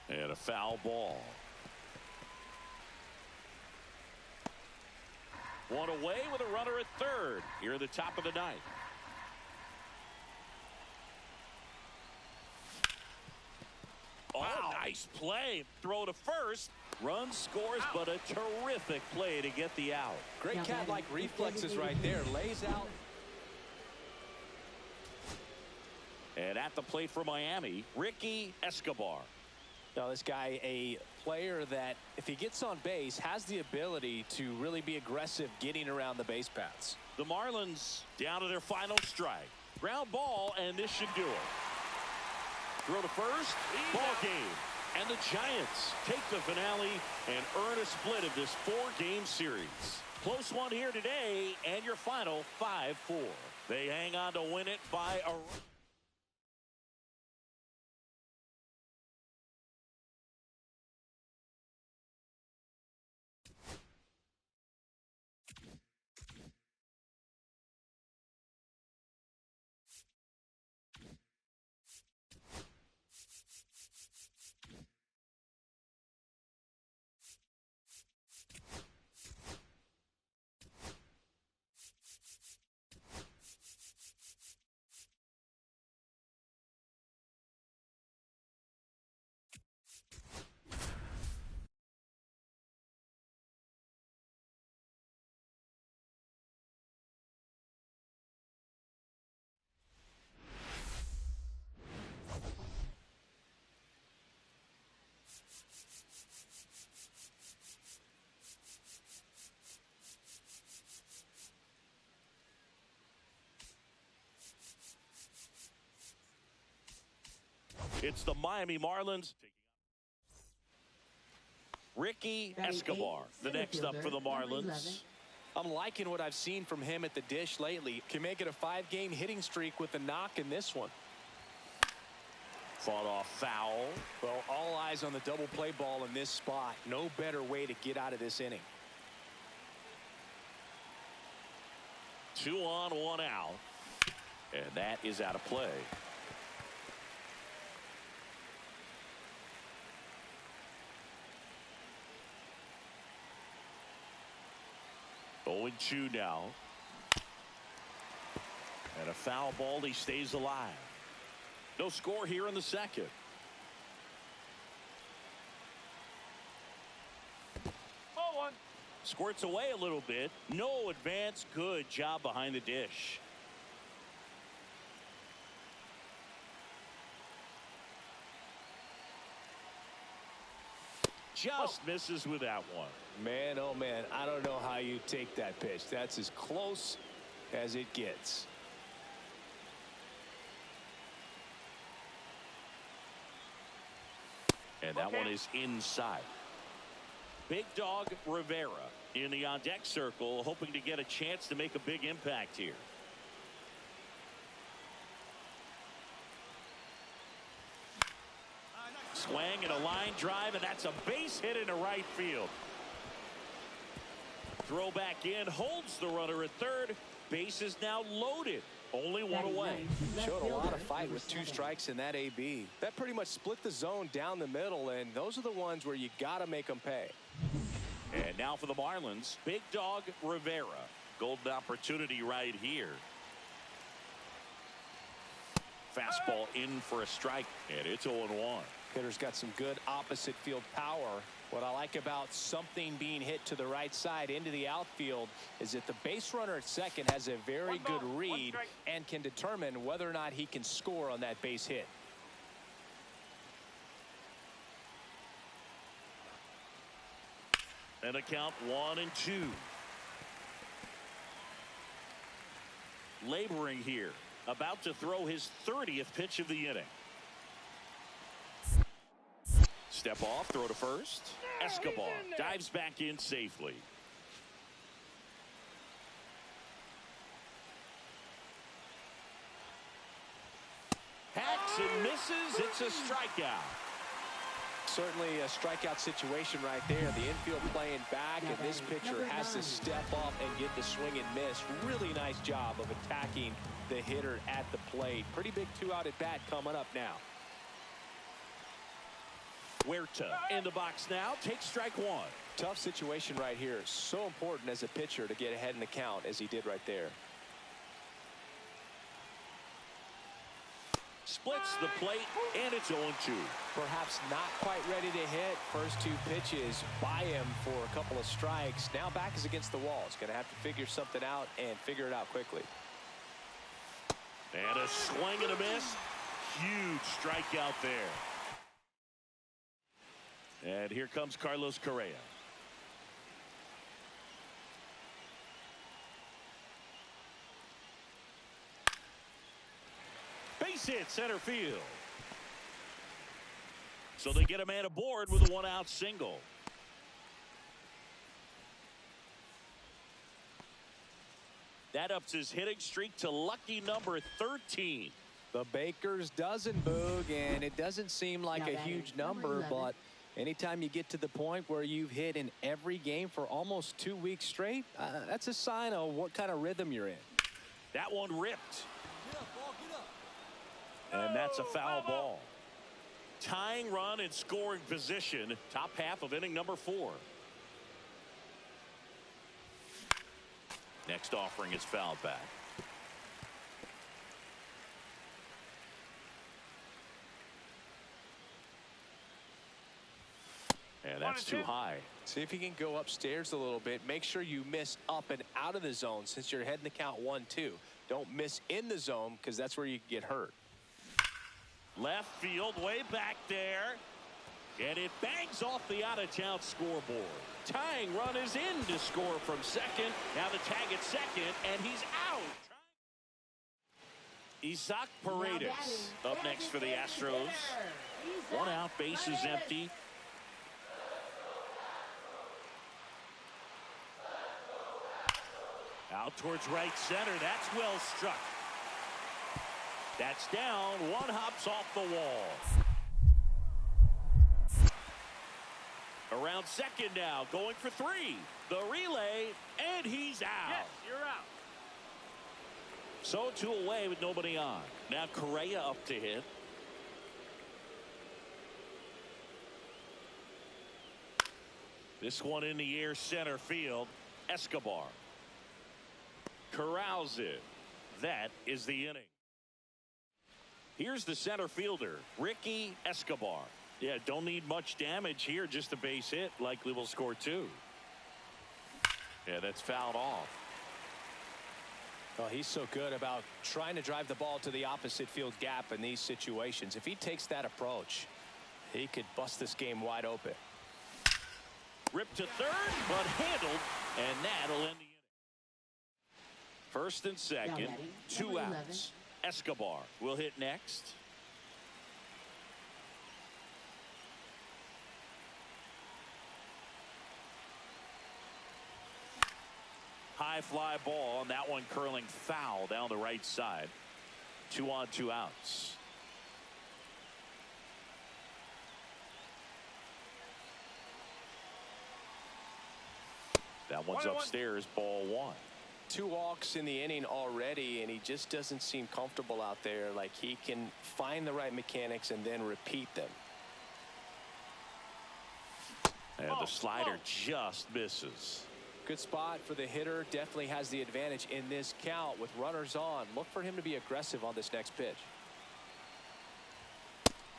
And a foul ball. 1 away with a runner at third. Here at the top of the 9th. Oh, nice play. Throw to first. Run scores, but a terrific play to get the out. Great cat-like reflexes right there. Lays out. And at the plate for Miami, Ricky Escobar. Now, this guy, a player that, if he gets on base, has the ability to really be aggressive getting around the base paths. The Marlins down to their final strike. Ground ball, and this should do it. Throw to first. Ball game. And the Giants take the finale and earn a split of this 4-game series. Close one here today, and your final 5-4. They hang on to win it by a run. It's the Miami Marlins. Ricky Escobar, the next up for the Marlins. I'm liking what I've seen from him at the dish lately. Can make it a 5-game hitting streak with a knock in this one. Fought off foul. Well, all eyes on the double play ball in this spot. No better way to get out of this inning. 2 on, 1 out. And that is out of play. Going 2 now. And a foul ball. He stays alive. No score here in the second. Ball 1. Squirts away a little bit. No advance. Good job behind the dish. Just misses with that one. Man, oh man, I don't know how you take that pitch. That's as close as it gets. And that one is inside. Big Dog Rivera in the on-deck circle, hoping to get a chance to make a big impact here. Swing and a line drive, and that's a base hit into right field. Throw back in, holds the runner at third. Base is now loaded. Only one away. Showed a lot of fight with 2 strikes in that AB. That pretty much split the zone down the middle, and those are the ones where you got to make them pay. And now for the Marlins, Big Dog Rivera. Golden opportunity right here. Fastball in for a strike, and it's 0-1. Hitter's got some good opposite field power. What I like about something being hit to the right side into the outfield is that the base runner at second has a very good read and can determine whether or not he can score on that base hit. And a count 1-2. Laboring here, about to throw his 30th pitch of the inning. Step off, throw to first. Escobar dives back in safely. Hacks and misses. It's a strikeout. Certainly a strikeout situation right there. The infield playing back, and this pitcher has to step off and get the swing and miss. Really nice job of attacking the hitter at the plate. Pretty big 2-out at bat coming up now. Huerta in the box now. Takes strike 1. Tough situation right here. So important as a pitcher to get ahead in the count as he did right there. Splits the plate, and it's 0-2. Perhaps not quite ready to hit. First 2 pitches by him for a couple of strikes. Now back is against the wall. He's going to have to figure something out and figure it out quickly. And a swing and a miss. Huge strikeout there. And here comes Carlos Correa. Base hit center field. So they get a man aboard with a 1-out single. That ups his hitting streak to lucky number 13. The Baker's dozen, Boog, and it doesn't seem like a huge number, but anytime you get to the point where you've hit in every game for almost 2 weeks straight, that's a sign of what kind of rhythm you're in. That one ripped. And that's a foul ball. Tying run in scoring position. Top half of inning number 4. Next offering is fouled back. And that's too high. See if you can go upstairs a little bit. Make sure you miss up and out of the zone since you're heading the count 1-2. Don't miss in the zone because that's where you get hurt. Left field, way back there. And it bangs off the out-of-town scoreboard. Tying run is in to score from second. Now the tag at second, and he's out. Isaac Paredes up next for the Astros. 1 out, base is empty. Out towards right center. That's well struck. That's down. One hops off the wall. Around second now, going for three. The relay, and he's out. Yes, you're out. So 2 away with nobody on. Now Correa up to hit. This one in the air, center field. Escobar corrals it. That is the inning. Here's the center fielder, Ricky Escobar. Yeah, don't need much damage here, just a base hit. Likely will score 2. Yeah, that's fouled off. Well, he's so good about trying to drive the ball to the opposite field gap in these situations. If he takes that approach, he could bust this game wide open. Ripped to third, but handled, and that'll end the inning. First and second, 2 outs. Escobar will hit next. High fly ball, and that one curling foul down the right side. 2 on, 2 outs. That one's upstairs, ball 1. 2 walks in the inning already, and he just doesn't seem comfortable out there. Like he can find the right mechanics and then repeat them. And the slider just misses. Good spot for the hitter. Definitely has the advantage in this count with runners on. Look for him to be aggressive on this next pitch.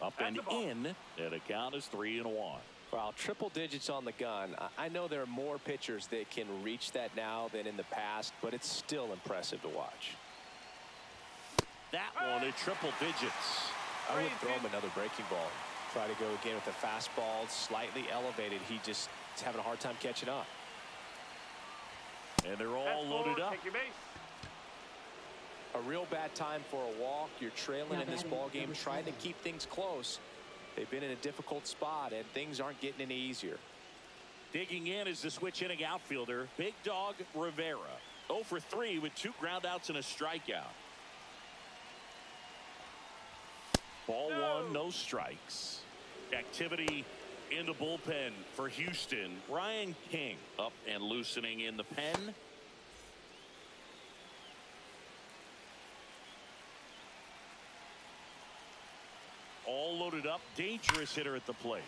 Up and in, and the count is 3-1. Wow, triple digits on the gun. I know there are more pitchers that can reach that now than in the past, but it's still impressive to watch. That one at triple digits. I would throw him another breaking ball. Try to go again with the fastball, slightly elevated. He just is having a hard time catching up. And they're all loaded up. Take your base. A real bad time for a walk. You're trailing in this ball game, trying to keep things close. They've been in a difficult spot, and things aren't getting any easier. Digging in is the switch hitting outfielder, Big Dog Rivera. 0 for 3 with 2 groundouts and a strikeout. Ball 1, no strikes. Activity in the bullpen for Houston. Ryan King up and loosening in the pen. All loaded up. Dangerous hitter at the plate.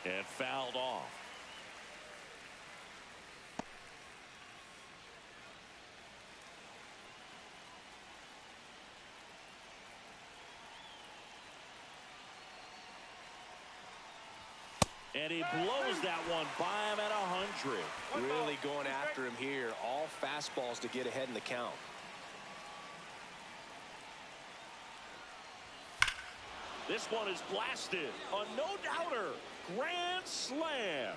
And fouled off. And he blows that one by him at 100. Really going after him here. All fastballs to get ahead in the count. This one is blasted. A no-doubter. Grand slam.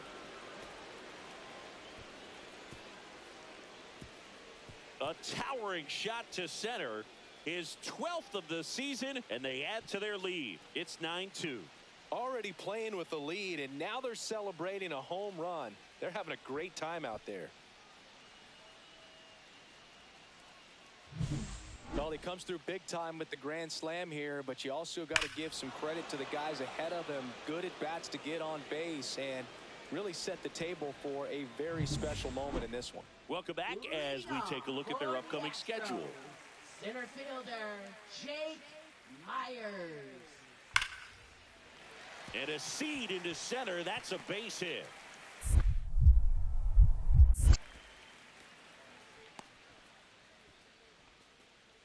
A towering shot to center. His 12th of the season, and they add to their lead. It's 9-2. Already playing with the lead, and now they're celebrating a home run. They're having a great time out there. Well, he comes through big time with the grand slam here, but you also got to give some credit to the guys ahead of him. Good at bats to get on base and really set the table for a very special moment in this one. Welcome back as we take a look at their upcoming schedule. Center fielder, Jake Myers. And a seed into center. That's a base hit.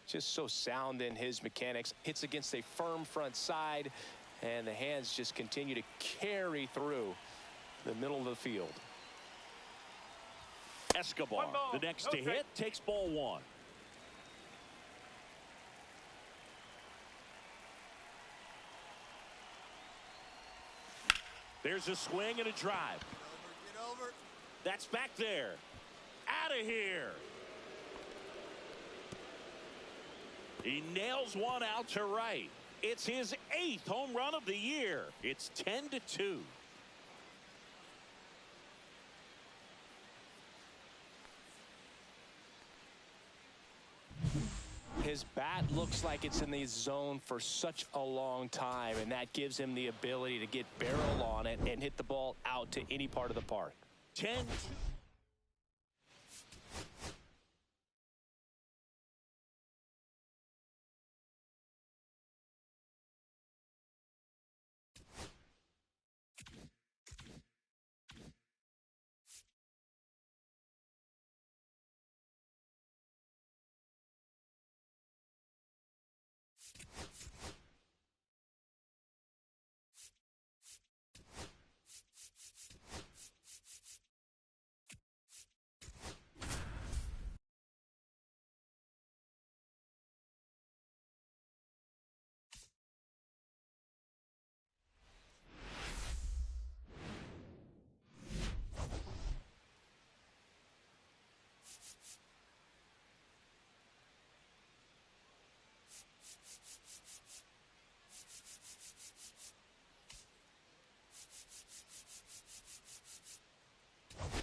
Just so sound in his mechanics. Hits against a firm front side, and the hands just continue to carry through the middle of the field. Escobar, the next to hit, takes ball 1. There's a swing and a drive. Get over. That's back there. Out of here. He nails one out to right. It's his 8th home run of the year. It's 10-2. His bat looks like it's in the zone for such a long time, and that gives him the ability to get barrel on it and hit the ball out to any part of the park. 10-2.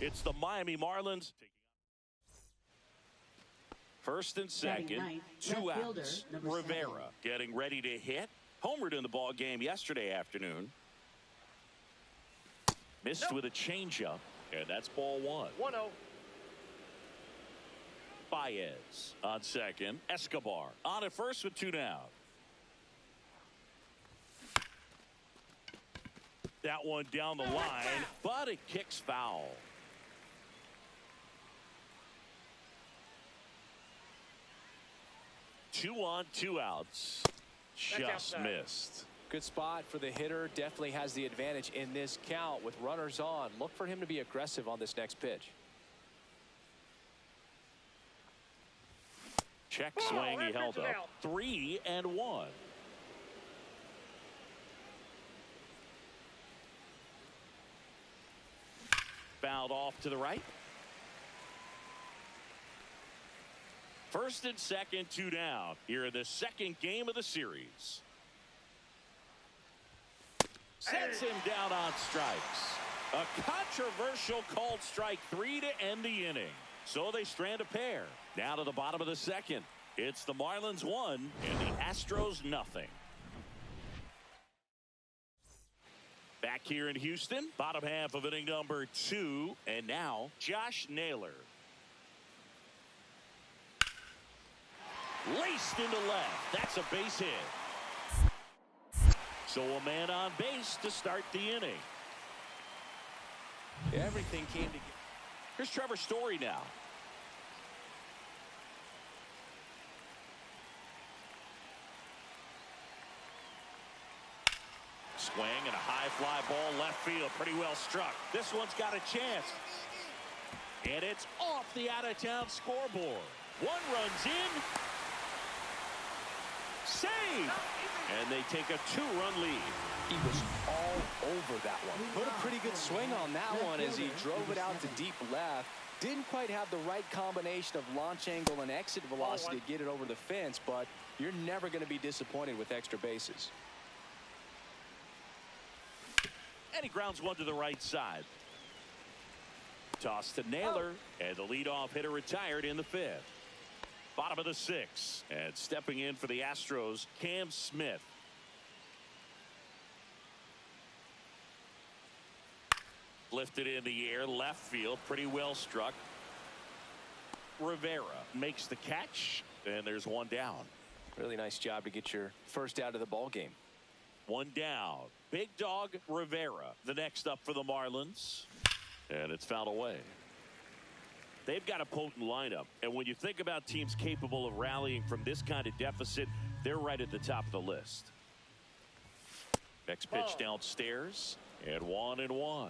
It's the Miami Marlins. First and second, 2 outs. Rivera getting ready to hit. Homered in the ball game yesterday afternoon. Missed with a changeup, and that's ball 1. 1-0. Baez on second. Escobar on at first with 2 down. That one down the line, but it kicks foul. 2 on, 2 outs. Just missed. Good spot for the hitter. Definitely has the advantage in this count with runners on. Look for him to be aggressive on this next pitch. Check swing, he held up. 3-1. Fouled off to the right. First and second, 2 down here in the second game of the series. Sets him down on strikes. A controversial called strike 3 to end the inning. So they strand a pair. Now to the bottom of the second. It's the Marlins 1 and the Astros nothing. Back here in Houston, bottom half of inning number 2. And now Josh Naylor. Laced into left. That's a base hit. So a man on base to start the inning. Everything came together. Here's Trevor Story now. Swing and a high fly ball left field. Pretty well struck. This one's got a chance. And it's off the out-of-town scoreboard. 1 runs in. Saved. And they take a 2-run lead. He was all over that one. Put a pretty good swing on that one as he drove it out to deep left. Didn't quite have the right combination of launch angle and exit velocity to get it over the fence, but you're never going to be disappointed with extra bases. And he grounds one to the right side. Toss to Naylor, and the leadoff hitter retired in the 5th. Bottom of the 6th, and stepping in for the Astros, Cam Smith. Lifted in the air, left field, pretty well struck. Rivera makes the catch, and there's 1 down. Really nice job to get your first out of the ball game. 1 down. Big dog Rivera, the next up for the Marlins, and it's fouled away. They've got a potent lineup, and when you think about teams capable of rallying from this kind of deficit, they're right at the top of the list. Next pitch downstairs, and 1-1.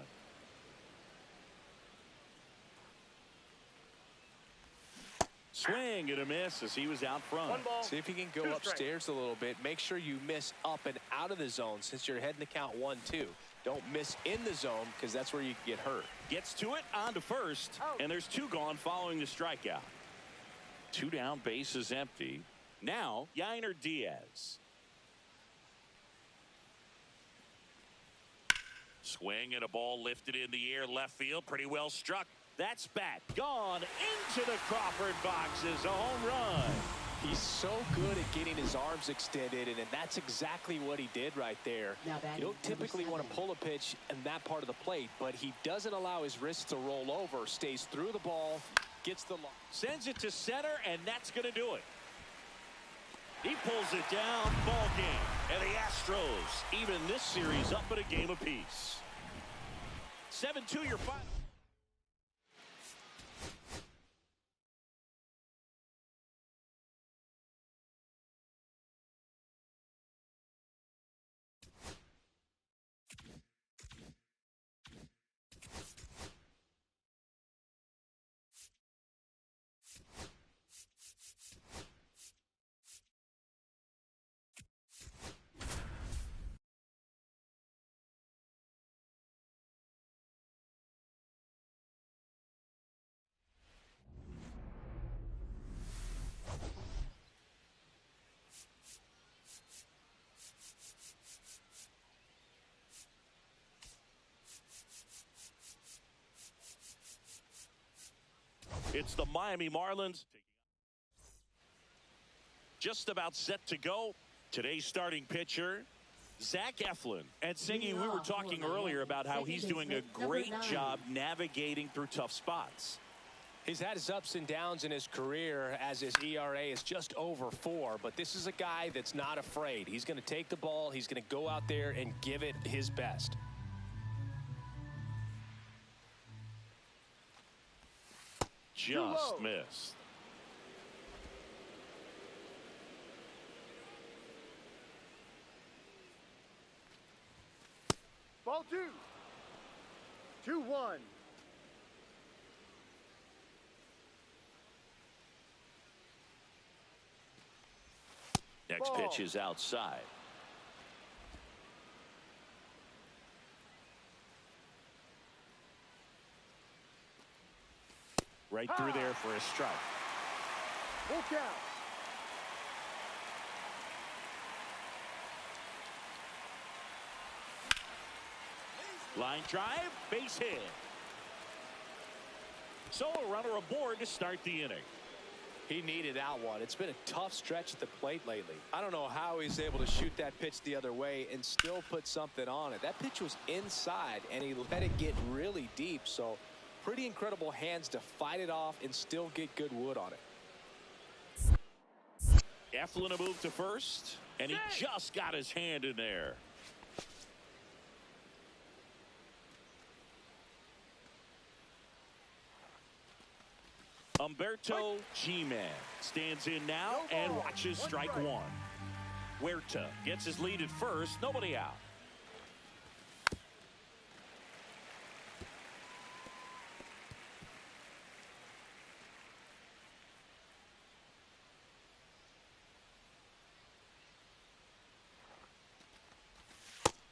Swing and a miss as he was out front. See if you can go upstairs a little bit. Make sure you miss up and out of the zone since you're heading to count 1-2. Don't miss in the zone because that's where you can get hurt. Gets to it on to first, and there's 2 gone following the strikeout. 2 down, base is empty. Now, Yainer Diaz. Swing and a ball lifted in the air, left field, pretty well struck. That's bat gone into the Crawford boxes, a home run. He's so good at getting his arms extended, and that's exactly what he did right there. You don't typically want to pull a pitch in that part of the plate, but he doesn't allow his wrists to roll over, stays through the ball, gets the line. Sends it to center, and that's going to do it. He pulls it down, ball game. And the Astros even this series up at a game apiece. 7-2 your final. It's the Miami Marlins. Just about set to go. Today's starting pitcher, Zach Eflin. And Singy, we were talking earlier about how he's doing a great job navigating through tough spots. He's had his ups and downs in his career as his ERA is just over 4. But this is a guy that's not afraid. He's going to take the ball. He's going to go out there and give it his best. Just missed. Ball 2. 2-1. Next pitch is outside. Right through there for a strike. Full count. Line drive, base hit. So a runner aboard to start the inning. He needed that one. It's been a tough stretch at the plate lately. I don't know how he's able to shoot that pitch the other way and still put something on it. That pitch was inside, and he let it get really deep. So pretty incredible hands to fight it off and still get good wood on it. Eflin a move to first, and he just got his hand in there. Humberto G-Man stands in now and watches strike 1. Huerta gets his lead at first, nobody out.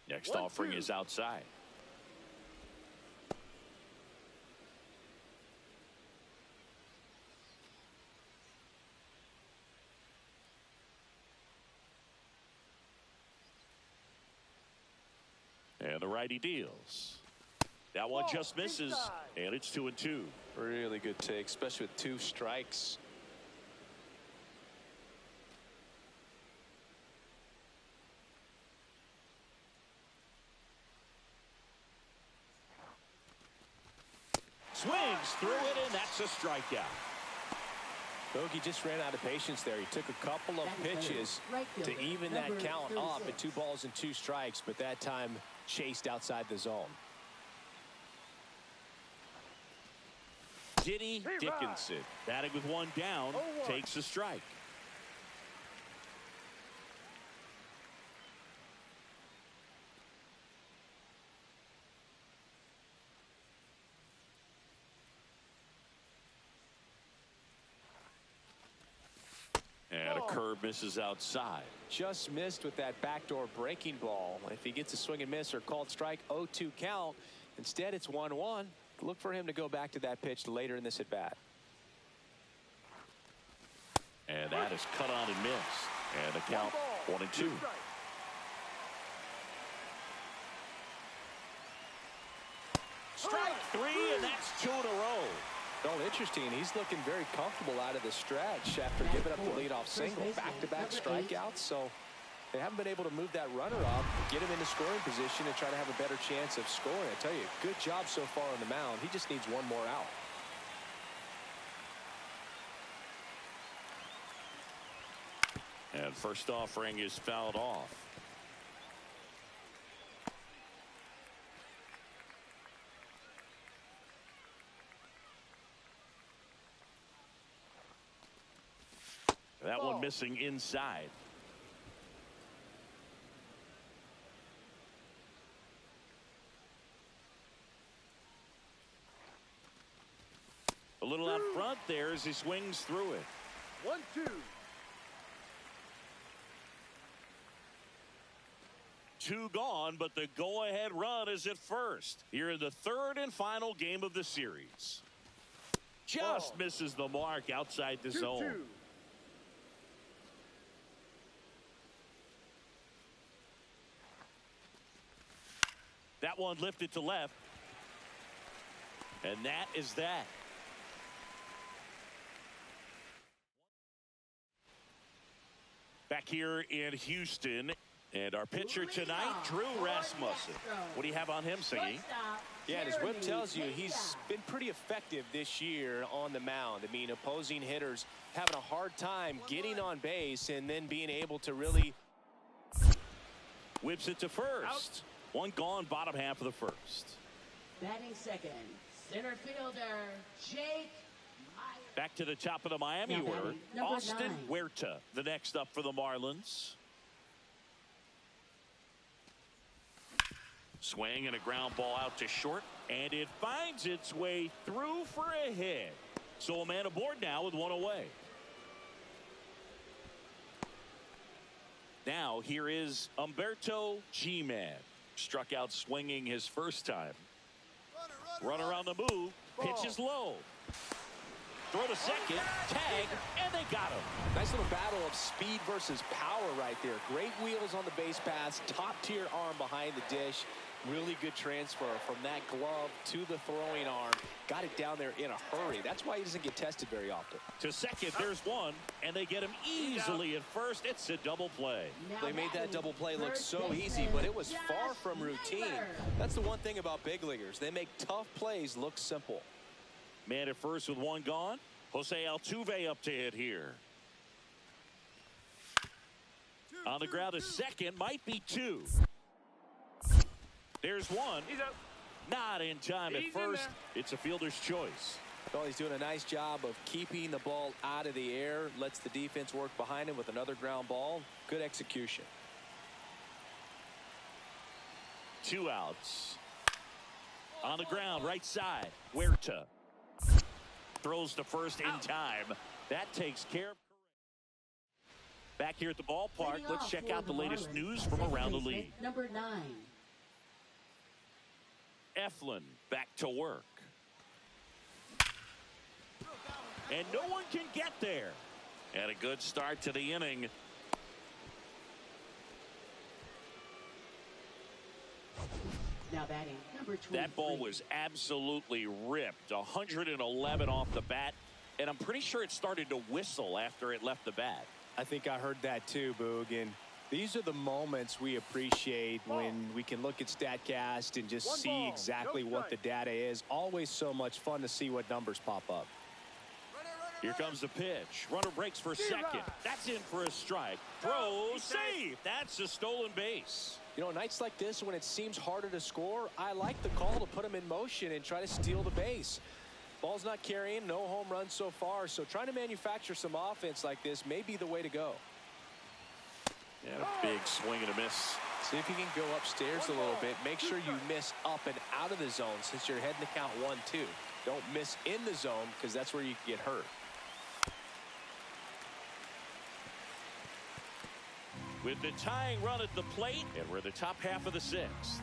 Next offering is outside. And the righty deals. That one just misses, and it's 2-2. Really good take, especially with 2 strikes. Swings through it, and that's a strikeout. Bogey just ran out of patience there. He took a couple of pitches to even that count up at 2 balls and 2 strikes, but that time chased outside the zone. Diddy Dickinson, batting with 1 down, takes a strike. And a curve misses outside. Just missed with that backdoor breaking ball. If he gets a swing and miss or called strike, 0-2 count. Instead, it's 1-1. Look for him to go back to that pitch later in this at bat. And that is cut on and missed. And the count 1-2. Strike 3, and that's 2 in a row. Well, interesting. He's looking very comfortable out of the stretch after giving up the leadoff single. Back-to-back strikeouts, so they haven't been able to move that runner up, get him into scoring position, and try to have a better chance of scoring. I tell you, good job so far on the mound. He just needs one more out. And first offering is fouled off. That one missing inside. A little out front there as he swings through it. 1-2. 2 gone, but the go-ahead run is at first. Here in the third and final game of the series. Just misses the mark outside the zone. That one lifted to left. And that is that. Back here in Houston. And our pitcher tonight, Drew Rasmussen. What do you have on him, Siggy? Yeah, and his whip tells you he's been pretty effective this year on the mound. I mean, opposing hitters having a hard time getting on base and then being able to really... Whips it to first. One gone, bottom half of the first. Batting second, center fielder, Jake. Back to the top of the Miami order. Austin Huerta, the next up for the Marlins. Swing and a ground ball out to short, and it finds its way through for a hit. So a man aboard now with one away. Now here is Humberto G-Man. Struck out swinging his first time. Runner on the move. Pitch is low. Throw to second. Tag. And they got him. Nice little battle of speed versus power right there. Great wheels on the base pass. Top tier arm behind the dish. Really good transfer from that glove to the throwing arm. Got it down there in a hurry. That's why he doesn't get tested very often. To second, there's one, and they get him easily at first. It's a double play. They made that double play look so easy, but it was far from routine. That's the one thing about big leaguers. They make tough plays look simple. Man at first with one gone. Jose Altuve up to hit here. On the ground, a second, might be two. There's one. Not in time at first. It's a fielder's choice. Well, he's doing a nice job of keeping the ball out of the air. Lets the defense work behind him with another ground ball. Good execution. 2 outs. On the ground, right side. Huerta throws to first in time. That takes care of. Back here at the ballpark, let's check out the latest news from around the league. Number 9. Eflin back to work. And no one can get there. And a good start to the inning. Now batting number 23. That ball was absolutely ripped. 111 off the bat. And I'm pretty sure it started to whistle after it left the bat. I think I heard that too, Boog. And these are the moments we appreciate when we can look at StatCast and just see exactly what the data is. Always so much fun to see what numbers pop up. Here comes the pitch. Runner breaks for second. That's in for a strike. Throw, save. That's a stolen base. You know, nights like this when it seems harder to score, I like the call to put him in motion and try to steal the base. Ball's not carrying, no home runs so far, so trying to manufacture some offense like this may be the way to go. And a big swing and a miss. See if you can go upstairs a little bit. Make sure you miss up and out of the zone since you're heading to count 1-2. Don't miss in the zone because that's where you can get hurt. With the tying run at the plate, and we're the top half of the 6th.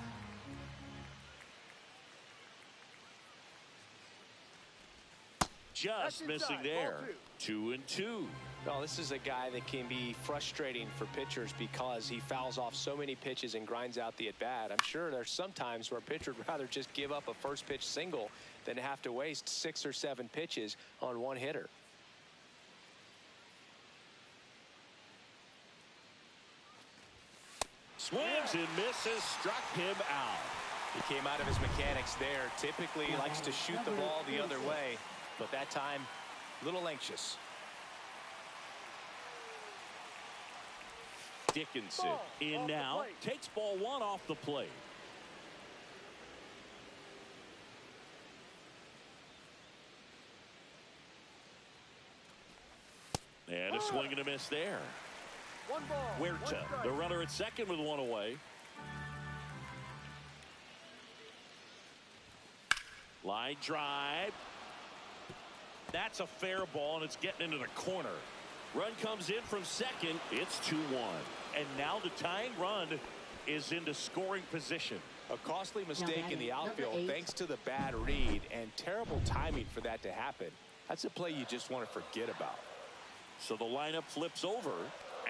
just missing there. 2-2. Well, this is a guy that can be frustrating for pitchers because he fouls off so many pitches and grinds out the at-bat. I'm sure there's some times where a pitcher would rather just give up a first pitch single than have to waste 6 or 7 pitches on one hitter. Swings and misses, struck him out. He came out of his mechanics there. Typically likes to shoot the ball the other way, but that time a little anxious. Dickinson in now, takes ball 1 off the plate. And a swing and a miss there. Huerta, the runner at second with 1 away. Line drive. That's a fair ball, and it's getting into the corner. Run comes in from second. It's 2-1. And now the tying run is into scoring position. A costly mistake in the outfield thanks to the bad read and terrible timing for that to happen. That's a play you just want to forget about. So the lineup flips over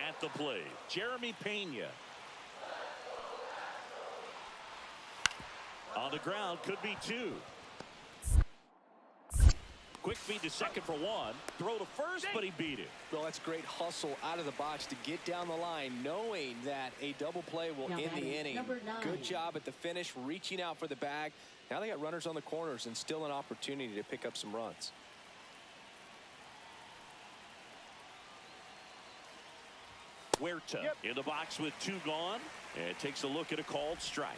at the plate. Jeremy Pena. On the ground, could be 2. Quick feed to second for 1. Throw to first, but he beat it. Well, that's great hustle out of the box to get down the line, knowing that a double play will end the inning. Good job at the finish, reaching out for the bag. Now they got runners on the corners and still an opportunity to pick up some runs. Huerta in the box with 2 gone, and takes a look at a called strike.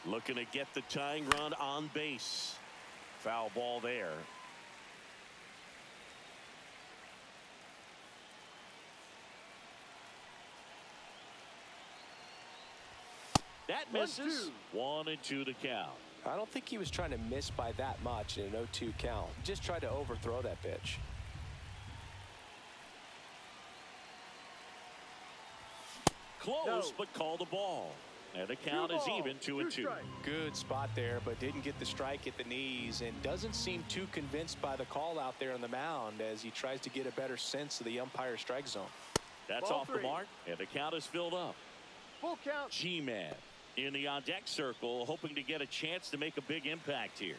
Looking to get the tying run on base. Foul ball there. That misses. 1-2 to count. I don't think he was trying to miss by that much in an 0-2 count. He just tried to overthrow that pitch. Close, but called the ball. And the count is even 2-2. Good spot there, but didn't get the strike at the knees and doesn't seem too convinced by the call out there on the mound as he tries to get a better sense of the umpire strike zone. That's off the mark, and the count is filled up. Full count. G-Man in the on-deck circle, hoping to get a chance to make a big impact here.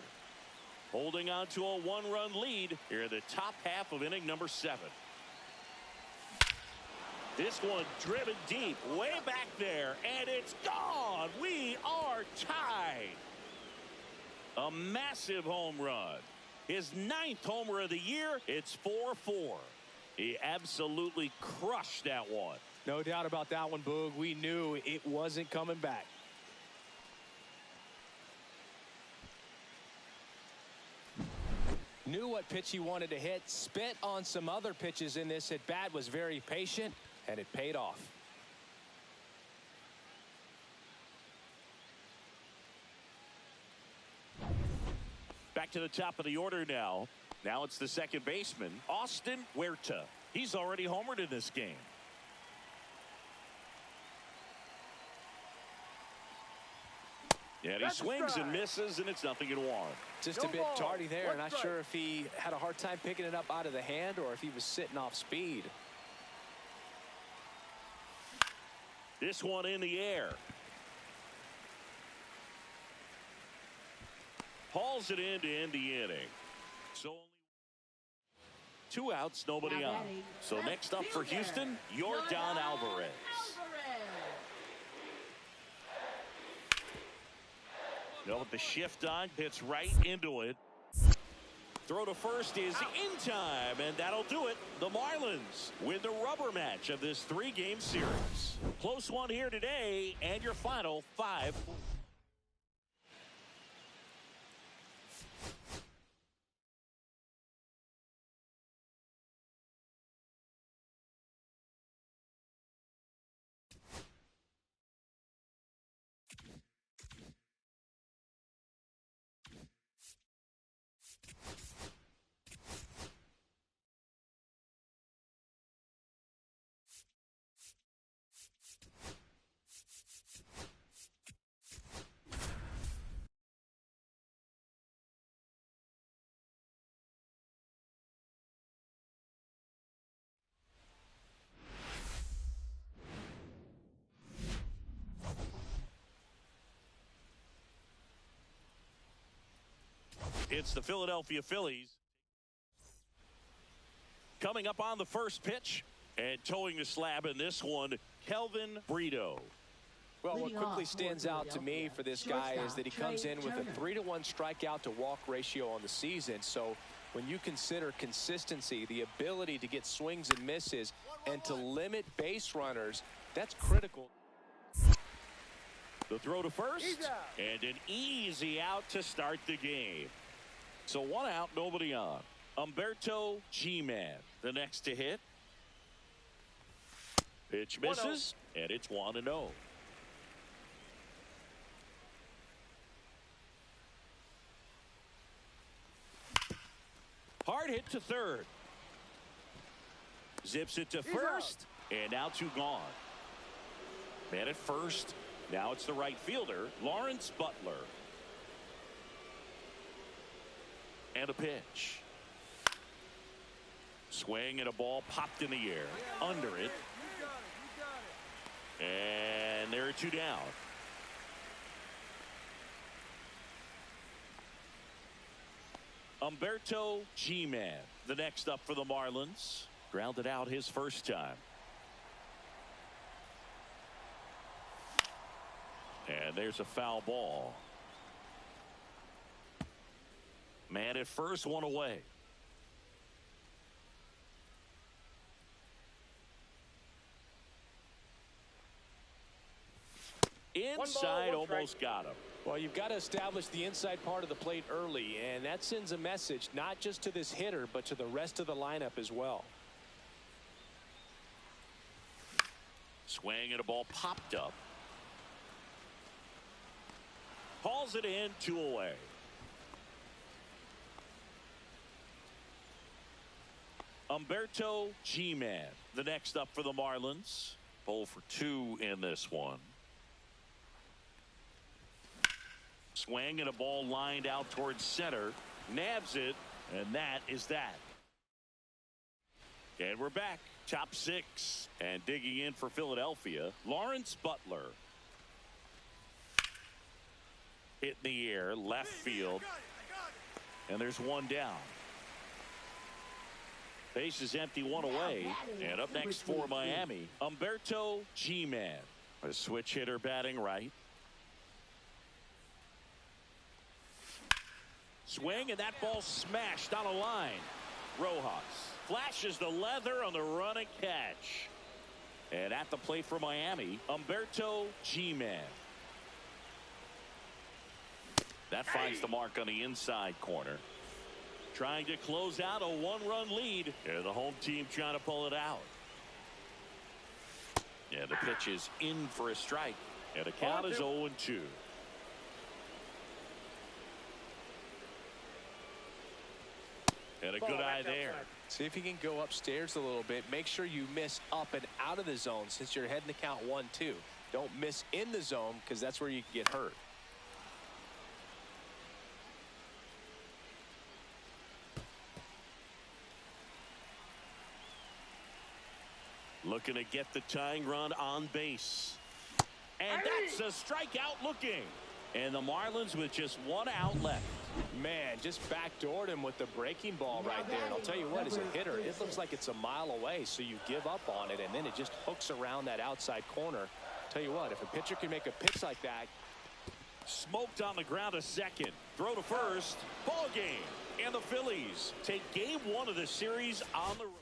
Holding on to a 1-run lead here in the top half of inning number 7. This one driven deep, way back there, and it's gone. We are tied. A massive home run. His 9th homer of the year. It's 4-4. He absolutely crushed that one. No doubt about that one, Boog. We knew it wasn't coming back. Knew what pitch he wanted to hit. Spit on some other pitches in this at bat. Was very patient, and it paid off. Back to the top of the order now. Now it's the second baseman, Austin Huerta. He's already homered in this game. And he swings and misses, and it's 0-1. Just a bit tardy there. Not sure if he had a hard time picking it up out of the hand or if he was sitting off speed. This one in the air. Hauls it in to end the inning. So only 2 outs, nobody on. So next up for Houston, Yordan Alvarez. With the shift on, hits right into it. Throw to first is in time, and that'll do it. The Marlins win the rubber match of this 3-game series. Close one here today, and your final 5. It's the Philadelphia Phillies. Coming up on the first pitch and towing the slab in this one, Kelvin Brito. Well, what quickly stands out to me for this guy is that he comes in with a 3-to-1 strikeout to walk ratio on the season. So when you consider consistency, the ability to get swings and misses, and to limit base runners, that's critical. The throw to first, and an easy out to start the game. So 1 out, nobody on. Humberto G-Man, the next to hit. Pitch misses, and it's 1-0. Hard hit to third. Zips it to first, and now 2 gone. Man at first. Now it's the right fielder, Lawrence Butler. And a pitch. Swing and a ball popped in the air. Under it. And there are 2 down. Humberto G-Man, the next up for the Marlins. Grounded out his first time. And there's a foul ball. Man at first, 1 away. Inside, almost got him. Well, you've got to establish the inside part of the plate early, and that sends a message not just to this hitter, but to the rest of the lineup as well. Swing and a ball popped up. Hauls it in, 2 away. Humberto G-Man, the next up for the Marlins. 0 for 2 in this one. Swing and a ball lined out towards center. Nabs it, and that is that. And we're back. Top 6. And digging in for Philadelphia, Lawrence Butler. Hit in the air, left field. And there's 1 down. Base is empty, 1 away. And up next for Miami, Humberto G-Man. A switch hitter batting right. Swing, and that ball smashed on a line. Rojas flashes the leather on the run and catch. And at the plate for Miami, Humberto G-Man. That finds the mark on the inside corner. Trying to close out a 1-run lead. And the home team trying to pull it out. And the pitch is in for a strike. And the count is 0-2. And a good eye there. See if you can go upstairs a little bit. Make sure you miss up and out of the zone since you're heading to count 1-2. Don't miss in the zone because that's where you can get hurt. Looking to get the tying run on base. And that's a strikeout looking. And the Marlins with just 1 out left. Man, just backdoored him with the breaking ball right there. And I'll tell you what, as a hitter, it looks like it's a mile away. So you give up on it, and then it just hooks around that outside corner. Tell you what, if a pitcher can make a pitch like that. Smoked on the ground a second. Throw to first. Ball game. And the Phillies take game 1 of the series on the road.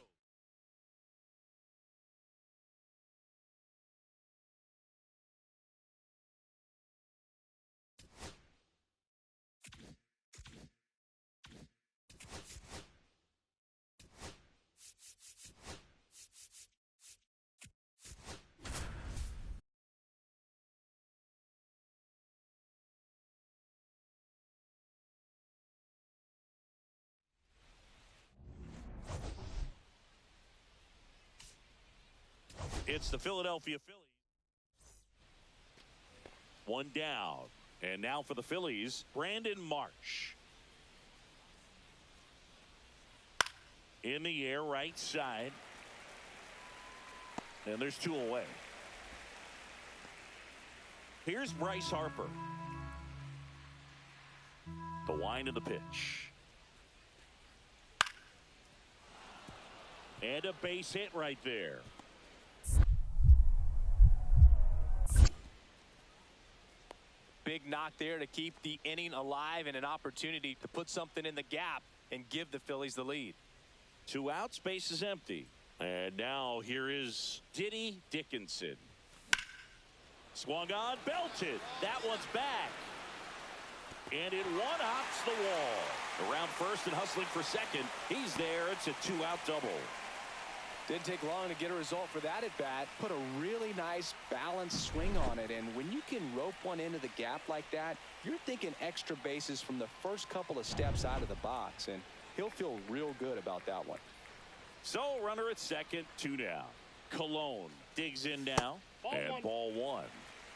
It's the Philadelphia Phillies. 1 down. And now for the Phillies, Brandon Marsh. In the air, right side. And there's 2 away. Here's Bryce Harper. The wind of the pitch. And a base hit right there. Big knock there to keep the inning alive and an opportunity to put something in the gap and give the Phillies the lead. 2 outs, base is empty. And now here is Diddy Dickinson. Swung on, belted. That one's back. And it one-hops the wall. Around first and hustling for second. He's there. It's a 2-out double. Didn't take long to get a result for that at bat. Put a really nice balanced swing on it. And when you can rope one into the gap like that, you're thinking extra bases from the first couple of steps out of the box. And he'll feel real good about that one. So runner at second, 2 down. Cologne digs in now. Ball 1.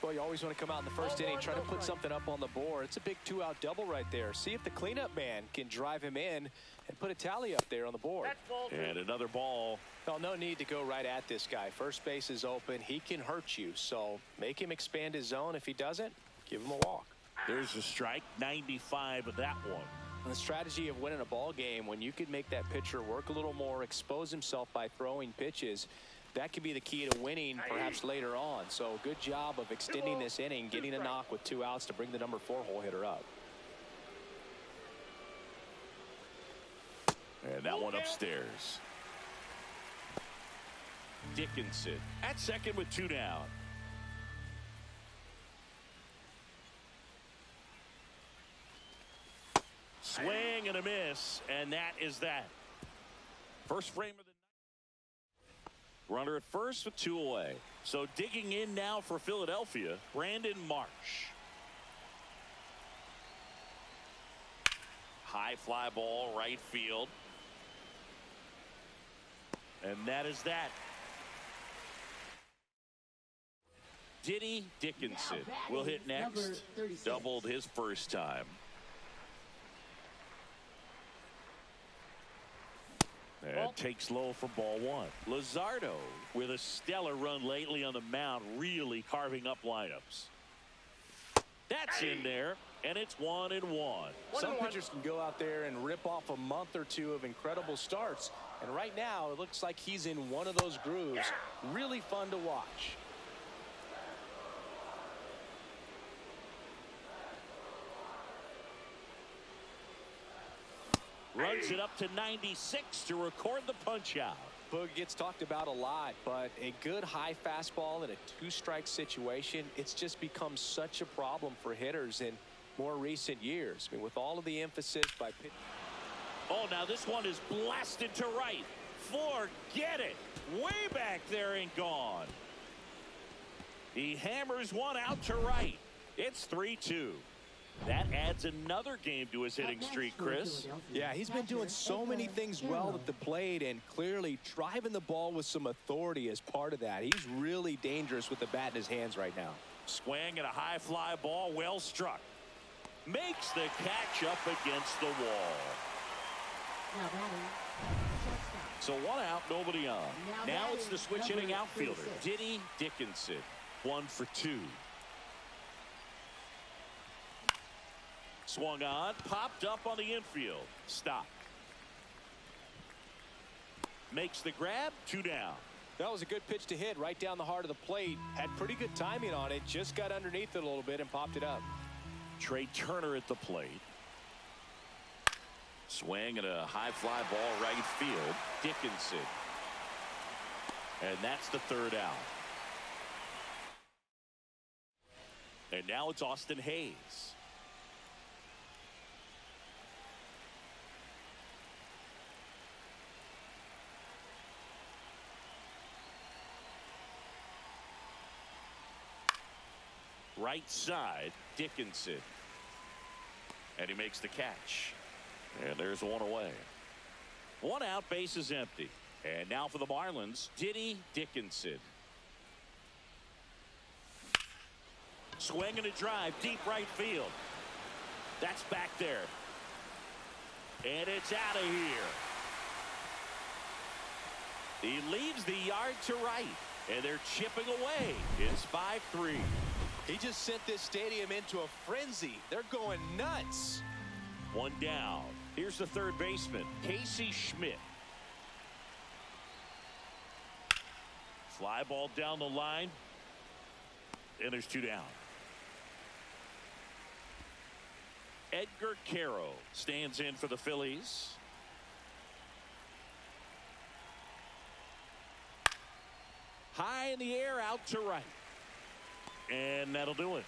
Well, you always want to come out in the first inning, try to put something up on the board. It's a big 2-out double right there. See if the cleanup man can drive him in and put a tally up there on the board. And another ball. Well, no need to go right at this guy. First base is open. He can hurt you. So make him expand his zone. If he doesn't, give him a walk. There's a strike. 95 of that one. And the strategy of winning a ball game, when you could make that pitcher work a little more, expose himself by throwing pitches, that could be the key to winning perhaps later on. So good job of extending this inning, getting a knock with 2 outs to bring the number 4 hole hitter up. And that one upstairs. Dickinson at second with 2 down. Swing and a miss, and that is that. First frame of the night. Runner at first with 2 away. So digging in now for Philadelphia, Brandon Marsh. High fly ball, right field. And that is that. Diddy Dickinson will hit next. Doubled his first time. And takes low for ball 1. Luzardo with a stellar run lately on the mound, really carving up lineups. That's in there, and it's 1-1. Some pitchers can go out there and rip off a month or 2 of incredible starts. And right now, it looks like he's in one of those grooves. Really fun to watch. Runs it up to 96 to record the punch out. Boog gets talked about a lot, but a good high fastball in a 2-strike situation, it's just become such a problem for hitters in more recent years. I mean, with all of the emphasis by pitch. Oh, now this one is blasted to right. Forget it. Way back there and gone. He hammers one out to right. It's 3-2. That adds another game to his hitting streak, Chris. Yeah, he's been doing so many things well at the plate and clearly driving the ball with some authority as part of that. He's really dangerous with the bat in his hands right now. Swing and a high fly ball, well struck. Makes the catch up against the wall. So 1 out, nobody on. Now it's the switch hitting outfielder, Diddy Dickinson. 1 for 2. Swung on, popped up on the infield. Stop. Makes the grab, 2 down. That was a good pitch to hit right down the heart of the plate. Had pretty good timing on it. Just got underneath it a little bit and popped it up. Trey Turner at the plate. Swing and a high fly ball right field. Dickinson. And that's the 3rd out. And now it's Austin Hayes. Right side, Dickinson. And he makes the catch. And there's 1 away. 1 out, base is empty. And now for the Marlins, Diddy Dickinson. Swing and a drive, deep right field. That's back there. And it's out of here. He leaves the yard to right. And they're chipping away. It's 5-3. He just sent this stadium into a frenzy. They're going nuts. One down. Here's the third baseman, Casey Schmidt. Fly ball down the line. And there's two down. Edgar Caro stands in for the Phillies. High in the air, out to right. And that'll do it.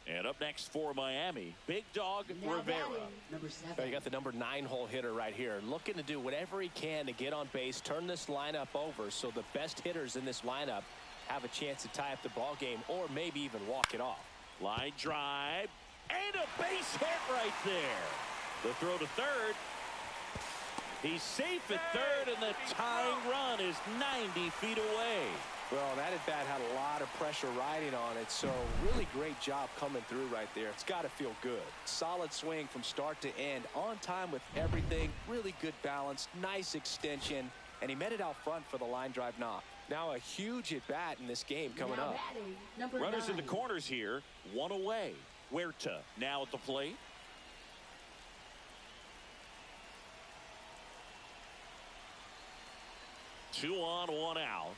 And up next for Miami, Big Dog Rivera. Number 7. You got the number 9 hole hitter right here, looking to do whatever he can to get on base, turn this lineup over so the best hitters in this lineup have a chance to tie up the ball game or maybe even walk it off. Line drive and a base hit right there. The throw to third. He's safe at third, and the tying run is 90 feet away. Well, that at bat had a lot of pressure riding on it, so really great job coming through right there. It's got to feel good. Solid swing from start to end, on time with everything, really good balance, nice extension, and he met it out front for the line drive knock. Now a huge at bat in this game coming up. Runners in the corners here, one away. Huerta now at the plate. Two on, one out.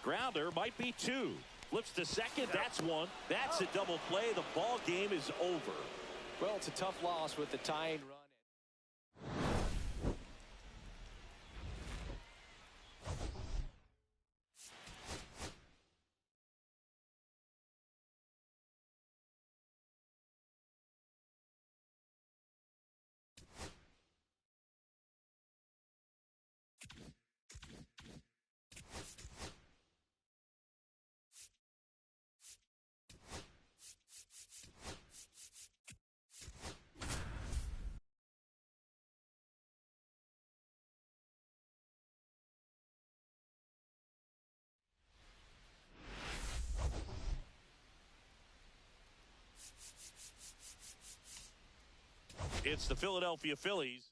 Grounder might be two. Flips to second. That's one. That's a double play. The ball game is over. Well, it's a tough loss with the tying run. It's the Philadelphia Phillies.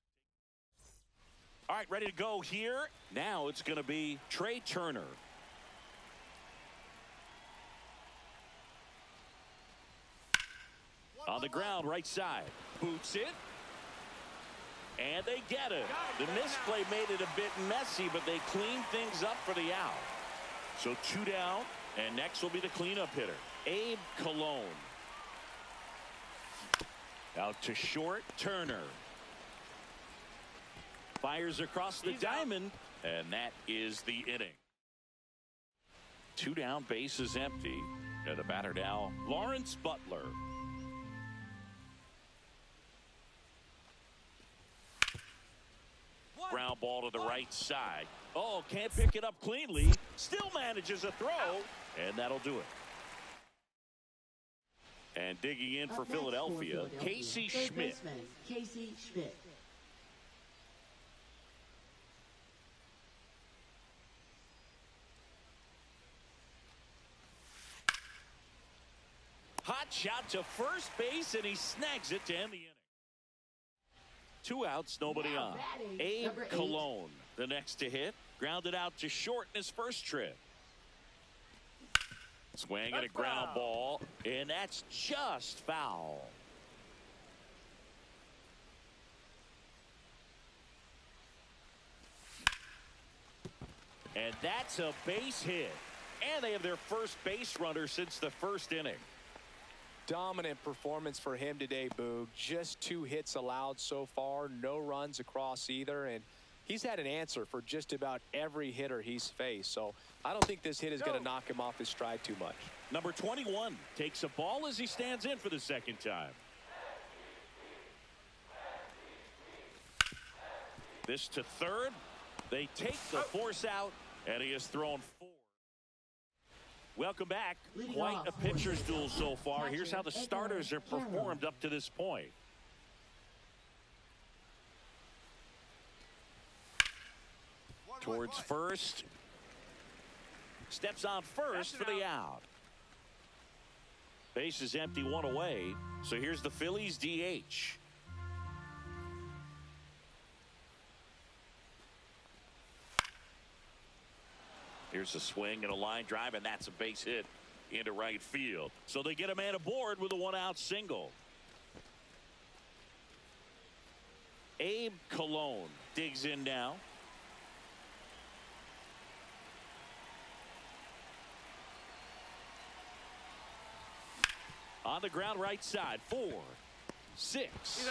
All right, ready to go here. Now it's going to be Trey Turner. On the ground, right side. Boots it. And they get it. The misplay made it a bit messy, but they cleaned things up for the out. So two down, and next will be the cleanup hitter, Abe Cologne. Out to short, Turner. Fires across the diamond, and that is the inning. Two down, base is empty. And the batter now, Lawrence Butler. Ground ball to the right side. Oh, can't pick it up cleanly. Still manages a throw, and that'll do it. And digging in for Philadelphia, Casey Schmidt. Casey Schmidt. Hot shot to first base, and he snags it to end the inning. Two outs, nobody on. Abe Cologne, the next to hit. Grounded out to short in his first trip. Swing and a ground ball, and that's just foul. And that's a base hit. And they have their first base runner since the first inning. Dominant performance for him today, Boog. Just 2 hits allowed so far, no runs across either, and he's had an answer for just about every hitter he's faced. So I don't think this hit is going to knock him off his stride too much. Number 21 takes a ball as he stands in for the second time. This to third. They take the force out, and he has thrown 4. Welcome back. Quite a pitcher's duel so far. Here's how the starters have performed up to this point. Towards first. Steps on first for the out. Base is empty, 1 away. So here's the Phillies DH. Here's a swing and a line drive, and that's a base hit. into right field. So they get a man aboard with a one-out single. Abe Cologne digs in now. On the ground right side. 4, 6,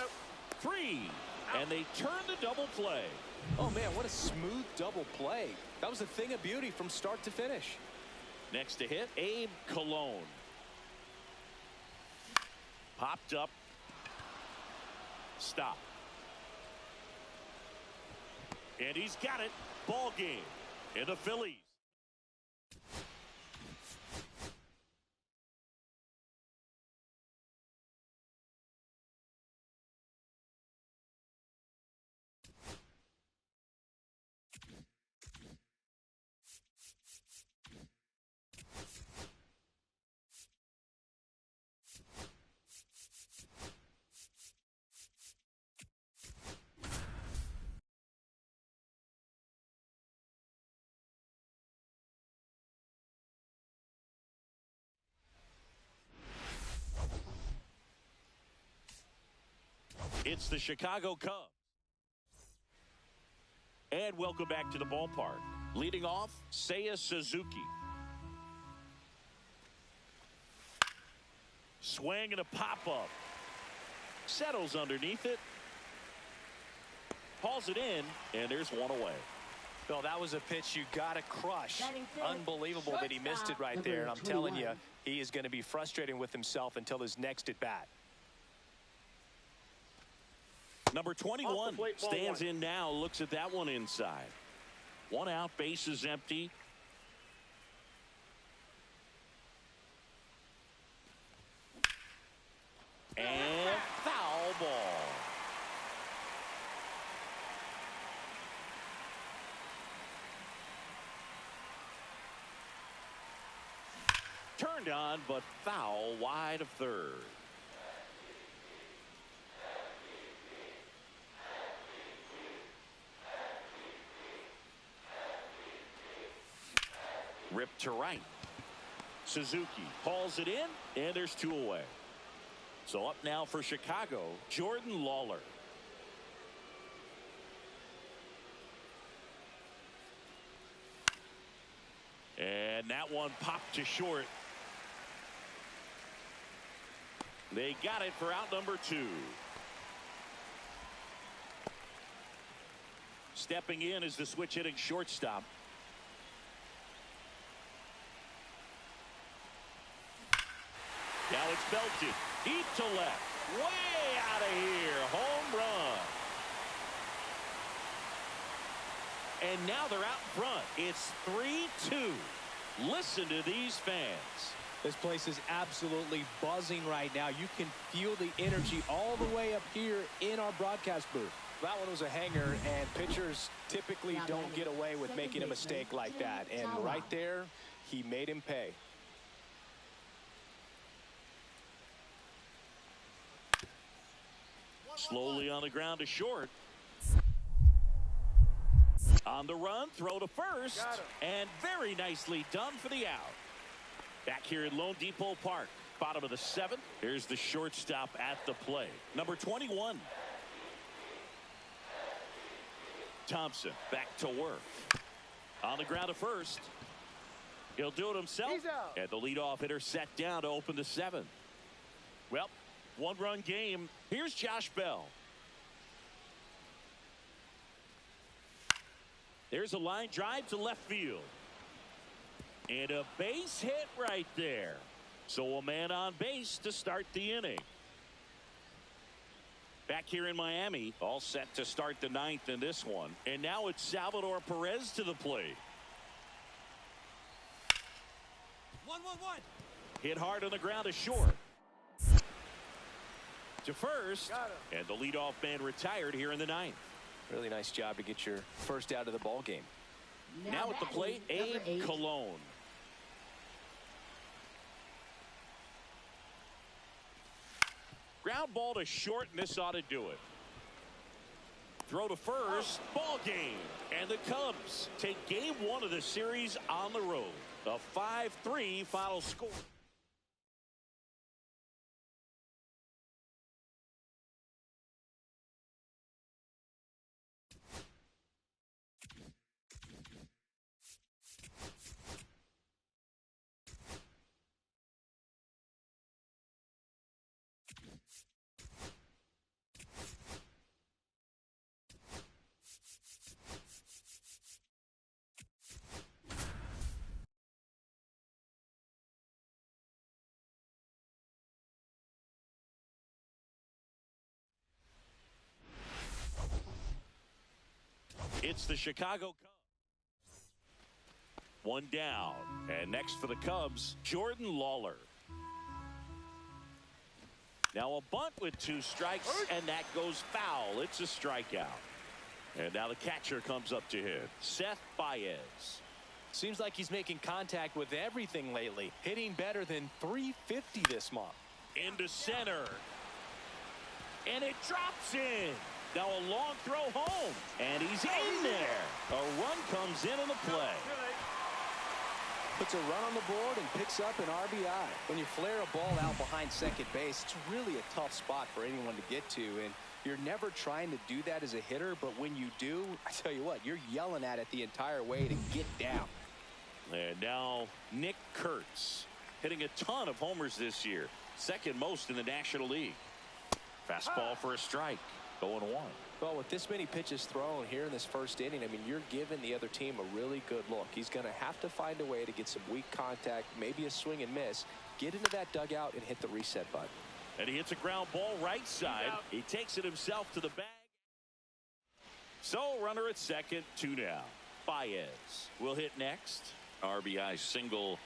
3. And they turn the double play. Oh, man, what a smooth double play. That was a thing of beauty from start to finish. Next to hit, Abe Cologne. Popped up. Stop. And he's got it. Ball game in the Phillies. It's the Chicago Cubs. And welcome back to the ballpark. Leading off, Seiya Suzuki. Swing and a pop-up. Settles underneath it. Hauls it in, and there's one away. Bill, that was a pitch you got to crush. Unbelievable that he missed it right there. And I'm telling you, he is going to be frustrating with himself until his next at bat. Number 21 stands in now, looks at that one inside. One out, base is empty. And foul ball. Turned on, but foul wide of third. Ripped to right. Suzuki hauls it in, and there's 2 away. So up now for Chicago, Jordan Lawler. And that one popped to short. They got it for out number 2. Stepping in is the switch hitting shortstop. Now it's belted deep to left, way out of here, home run. And now they're out in front. It's 3-2. Listen to these fans. This place is absolutely buzzing right now. You can feel the energy all the way up here in our broadcast booth. That one was a hanger, and pitchers typically don't get away with making a mistake like that. And right there, he made him pay. Slowly on the ground to short. On the run, throw to first, and very nicely done for the out. Back here at Lone Depot Park, bottom of the 7th. Here's the shortstop at the play. Number 21. Thompson back to work. On the ground to first. He'll do it himself. And the leadoff hitter set down to open the 7th. Well, 1-run game. Here's Josh Bell. There's a line drive to left field. And a base hit right there. So a man on base to start the inning. Back here in Miami, all set to start the 9th in this one. And now it's Salvador Perez to the plate. 1-1-1. Hit hard on the ground to short. To first, and the leadoff man retired here in the 9th. Really nice job to get your first out of the ball game. Now at the plate, Abe Cologne. Ground ball to short, and this ought to do it. Throw to first, ball game. And the Cubs take game 1 of the series on the road. A 5-3 final score. It's the Chicago Cubs. One down. And next for the Cubs, Jordan Lawler. Now a bunt with 2 strikes, and that goes foul. It's a strikeout. And now the catcher comes up to hit. Seth Baez. Seems like he's making contact with everything lately. Hitting better than .350 this month. Into center. And it drops in. Now a long throw home. And he's in there. A run comes in on the play. Puts a run on the board and picks up an RBI. When you flare a ball out behind second base, it's really a tough spot for anyone to get to. And you're never trying to do that as a hitter. But when you do, I tell you what, you're yelling at it the entire way to get down. And now Nick Kurtz hitting a ton of homers this year. Second most in the National League. Fastball for a strike. 0-1. Well, with this many pitches thrown here in this first inning, I mean, you're giving the other team a really good look. He's going to have to find a way to get some weak contact, maybe a swing and miss, get into that dugout and hit the reset button. And he hits a ground ball right side. He takes it himself to the bag. So runner at second, 2 down. Baez will hit next. RBI single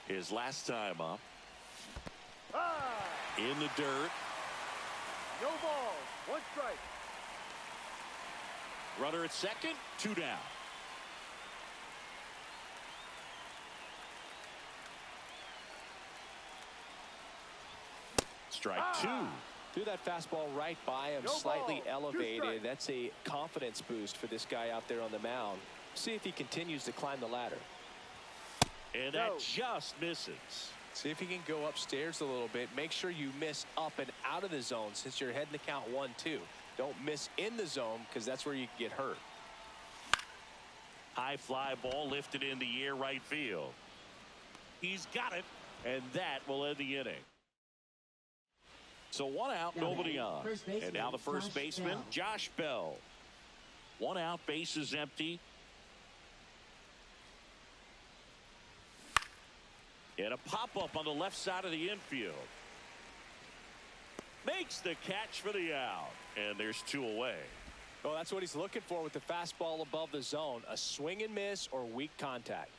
his last time up. In the dirt. No balls. 1 strike. Runner at second, 2 down. Strike 2. Threw that fastball right by him, slightly elevated. That's a confidence boost for this guy out there on the mound. See if he continues to climb the ladder. And that just misses. See if he can go upstairs a little bit. Make sure you miss up and out of the zone since you're heading to count 1-2. Don't miss in the zone because that's where you can get hurt. High fly ball lifted in the air right field. He's got it, and that will end the inning. So 1 out, nobody on. And now the first baseman, Josh Bell. 1 out, bases empty. And a pop-up on the left side of the infield. Makes the catch for the out. And there's 2 away. Well, that's what he's looking for with the fastball above the zone. A swing and miss or weak contact.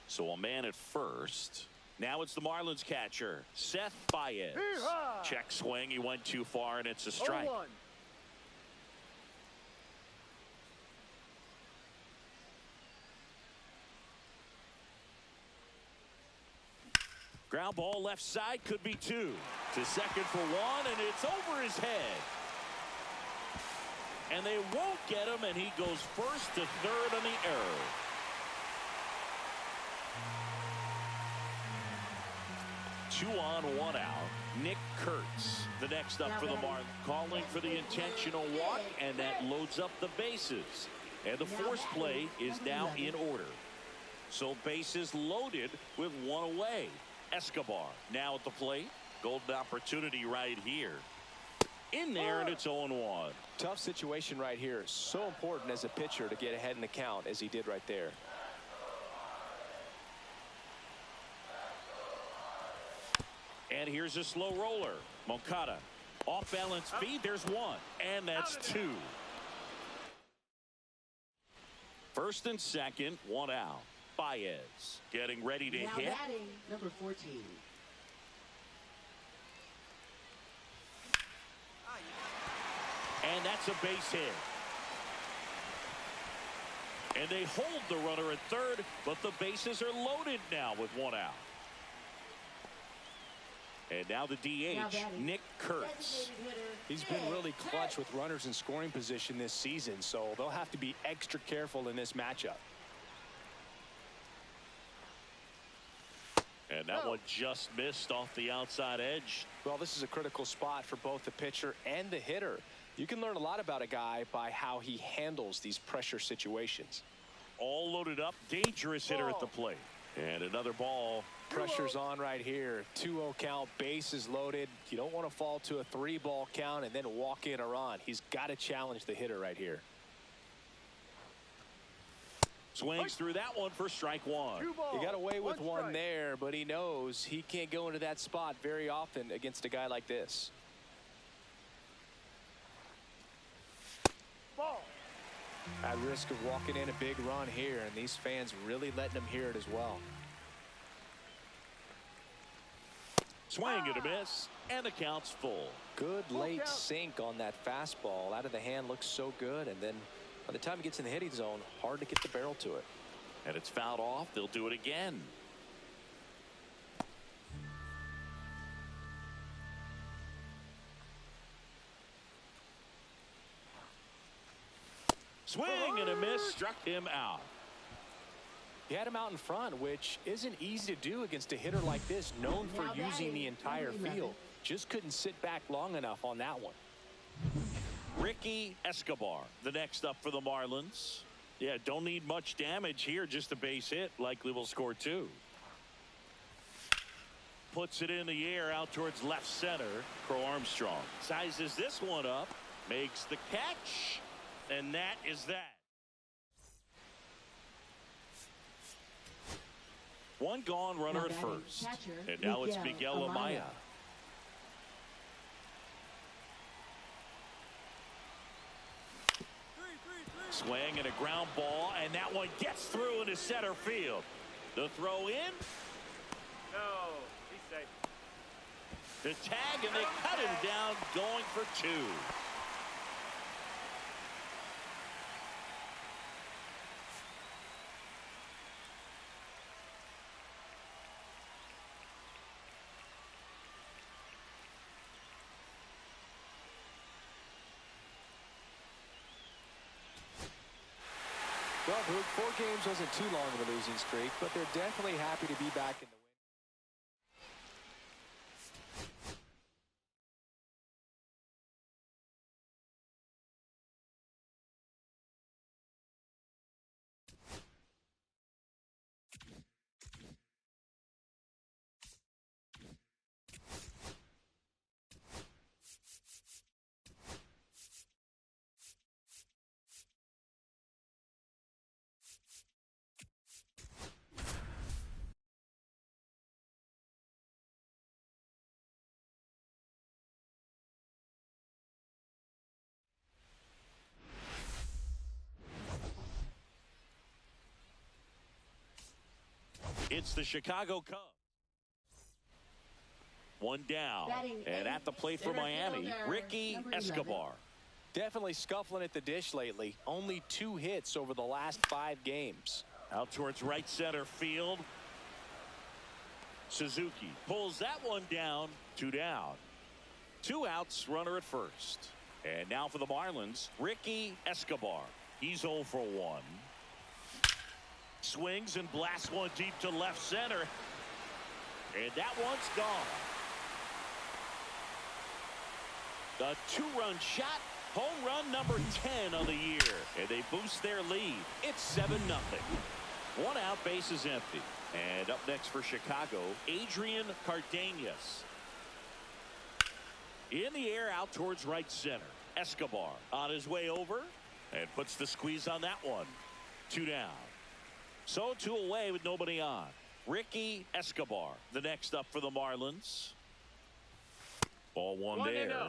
So a man at first. Now it's the Marlins catcher, Seth Baez. Check swing. He went too far, and it's a strike. 0-1. Ground ball left side, could be 2. To second for 1, and it's over his head. And they won't get him, and he goes first to third on the error. Two on, 1 out. Nick Kurtz, the next up for the Marlins, calling for the intentional walk, and that loads up the bases. And the force play is now in order. So bases loaded with 1 away. Escobar now at the plate. Golden opportunity right here. In there, and it's 0-1. Tough situation right here. So important as a pitcher to get ahead in the count as he did right there. And here's a slow roller. Moncada off balance feed. There's 1, and that's 2. First and second, 1 out. Baez getting ready to hit. Batting, number 14. And that's a base hit. And they hold the runner at third, but the bases are loaded now with 1 out. And now the DH, Nick Kurtz. He's been really clutch with runners in scoring position this season, so they'll have to be extra careful in this matchup. And that one just missed off the outside edge. Well, this is a critical spot for both the pitcher and the hitter. You can learn a lot about a guy by how he handles these pressure situations. All loaded up, dangerous hitter at the plate. And another ball. Pressure's on right here. 2-0 count, bases loaded. You don't want to fall to a 3-ball count and then walk in a run. He's got to challenge the hitter right here. Swings through that one for strike one. He got away with one there, but he knows he can't go into that spot very often against a guy like this. Ball. At risk of walking in a big run here, and these fans really letting him hear it as well. Swing and a miss, and the count's full. Good late sink on that fastball. Out of the hand looks so good, and then by the time he gets in the hitting zone, hard to get the barrel to it. And it's fouled off. They'll do it again. Swing and a miss, struck him out. He had him out in front, which isn't easy to do against a hitter like this, known for using the entire field. Just couldn't sit back long enough on that one. Ricky Escobar, the next up for the Marlins. Yeah, don't need much damage here, just a base hit. Likely will score two. Puts it in the air out towards left center. Crow Armstrong sizes this one up, makes the catch, and that is that. One gone, runner at first. And now it's Miguel Amaya. Swing and a ground ball, and that one gets through into center field. The throw in. No, he's safe. The tag, and they cut him down, going for two. Well, Boog, 4 games wasn't too long of a losing streak, but they're definitely happy to be back in the win. It's the Chicago Cubs. One down. And at the plate for Miami, Ricky Escobar. Definitely scuffling at the dish lately. Only 2 hits over the last 5 games. Out towards right center field. Suzuki pulls that one down. 2 down. 2 outs, runner at first. And now for the Marlins, Ricky Escobar. He's 0 for 1. Swings and blasts one deep to left center. And that one's gone. The 2-run shot. Home run number 10 of the year. And they boost their lead. It's 7-0. 1 out, bases empty. And up next for Chicago, Adrian Cardenas. In the air out towards right center. Escobar on his way over and puts the squeeze on that one. 2 down. So 2 away with nobody on. Ricky Escobar, the next up for the Marlins. Ball 1 there.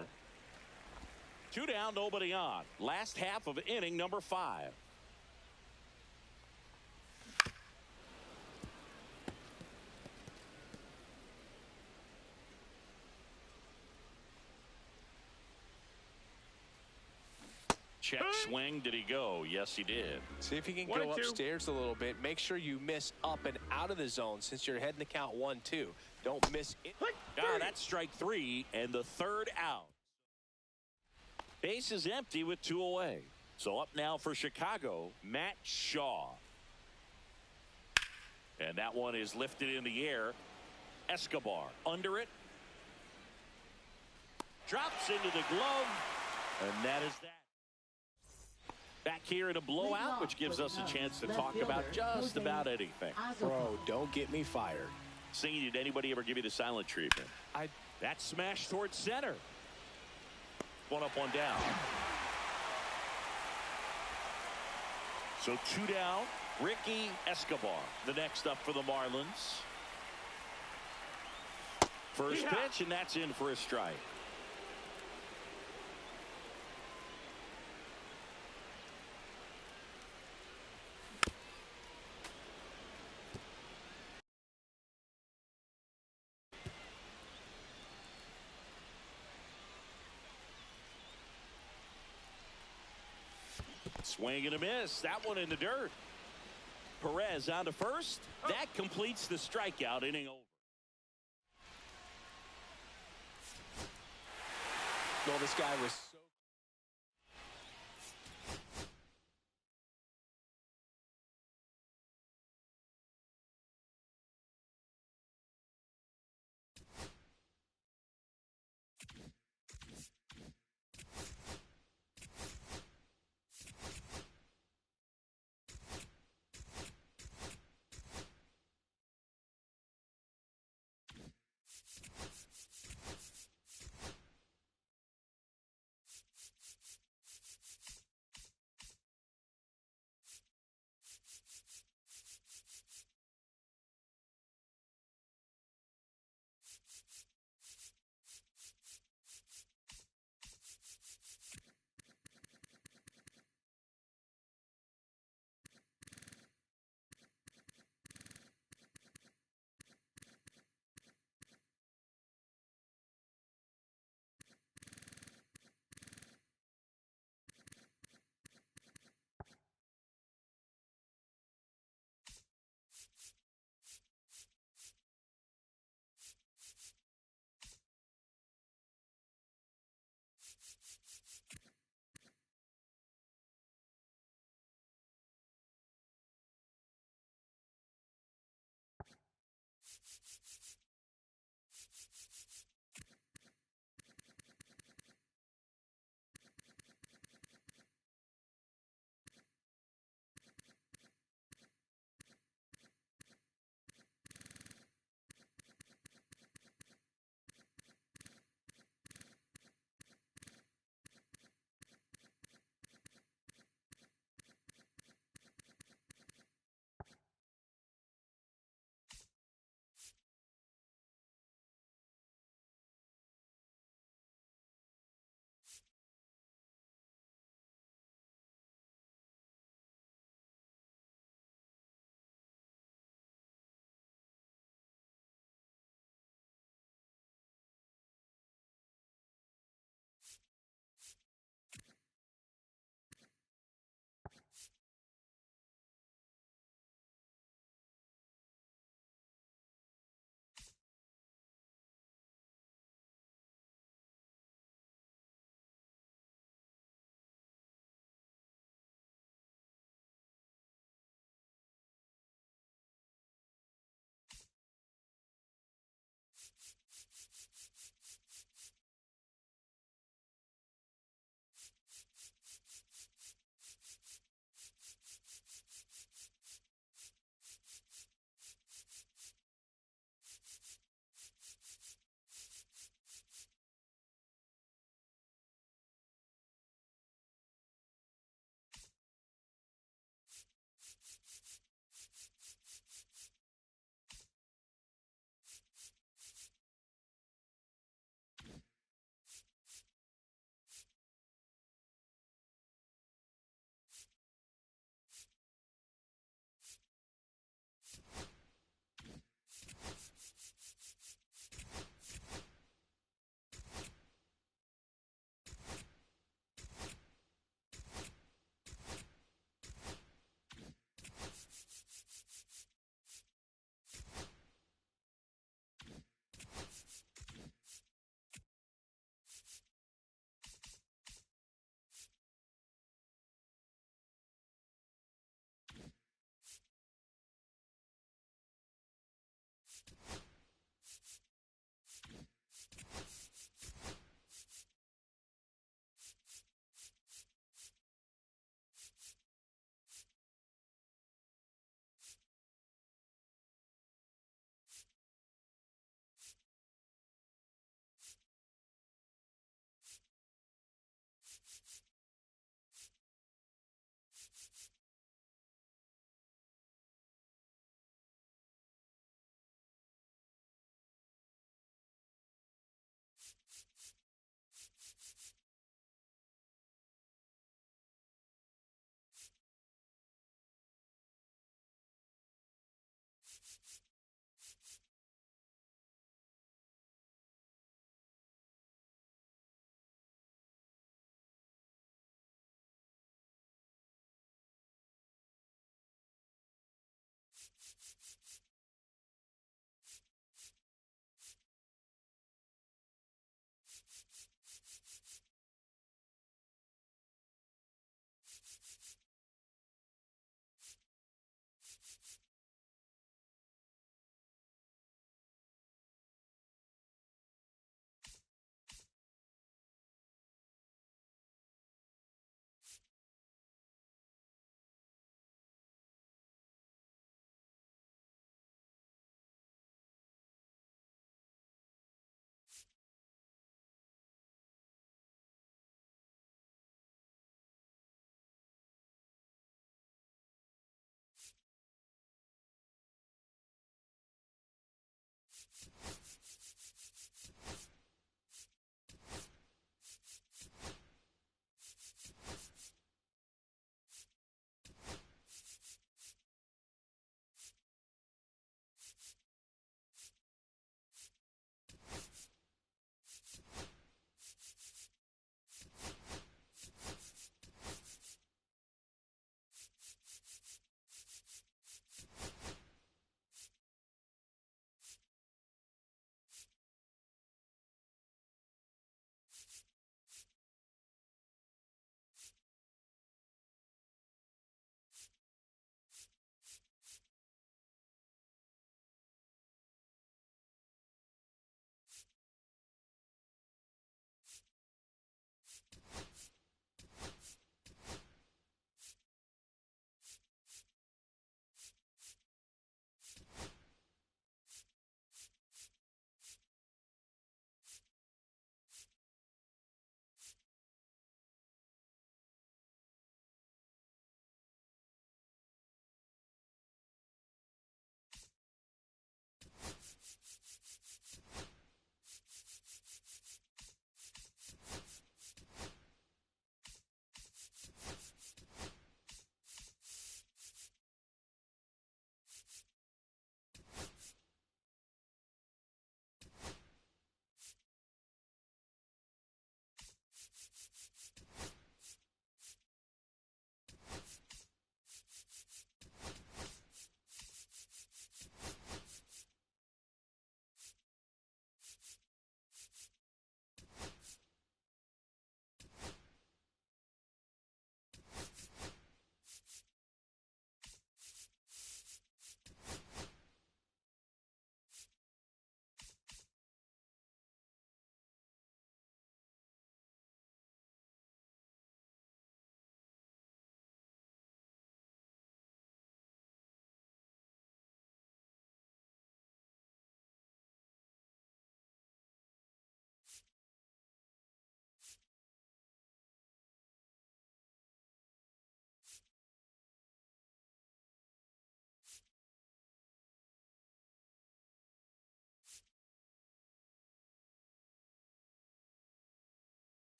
2 down, nobody on. Last half of inning number 5. Check swing. Did he go? Yes, he did. See if he can go upstairs a little bit. Make sure you miss up and out of the zone since you're heading to count 1-2. Don't miss it. That's strike 3 and the 3rd out. Base is empty with 2 away. So up now for Chicago, Matt Shaw. And that one is lifted in the air. Escobar under it. Drops into the glove. And that is that. Back here in a blowout, which gives us a chance to talk about just about anything. Bro, don't get me fired. Singing, did anybody ever give you the silent treatment? That smash towards center. One up, one down. So 2 down. Ricky Escobar, the next up for the Marlins. First pitch, and that's in for a strike. Swing and a miss. That one in the dirt. Perez on to first. That completes the strikeout inning over. No, this guy was so.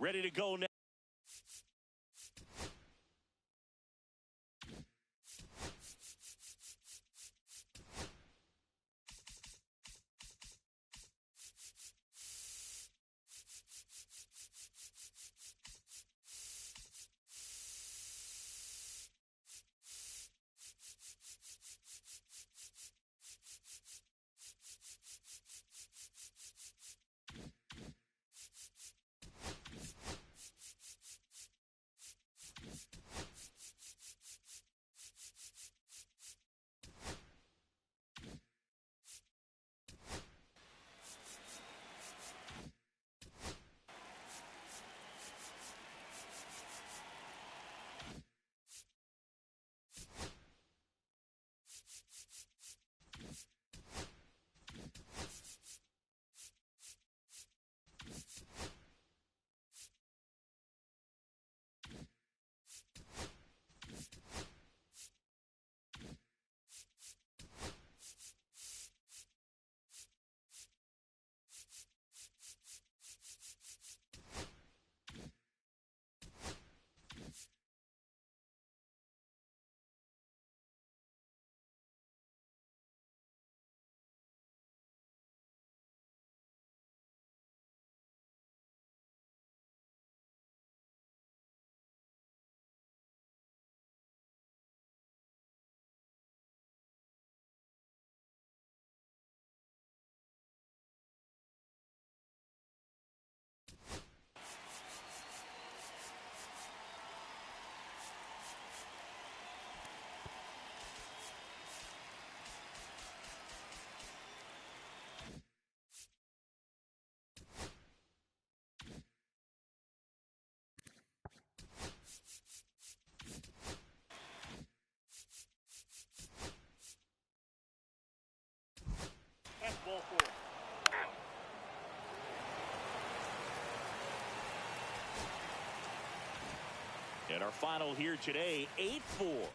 Ready to go now. And our final here today, 8-4.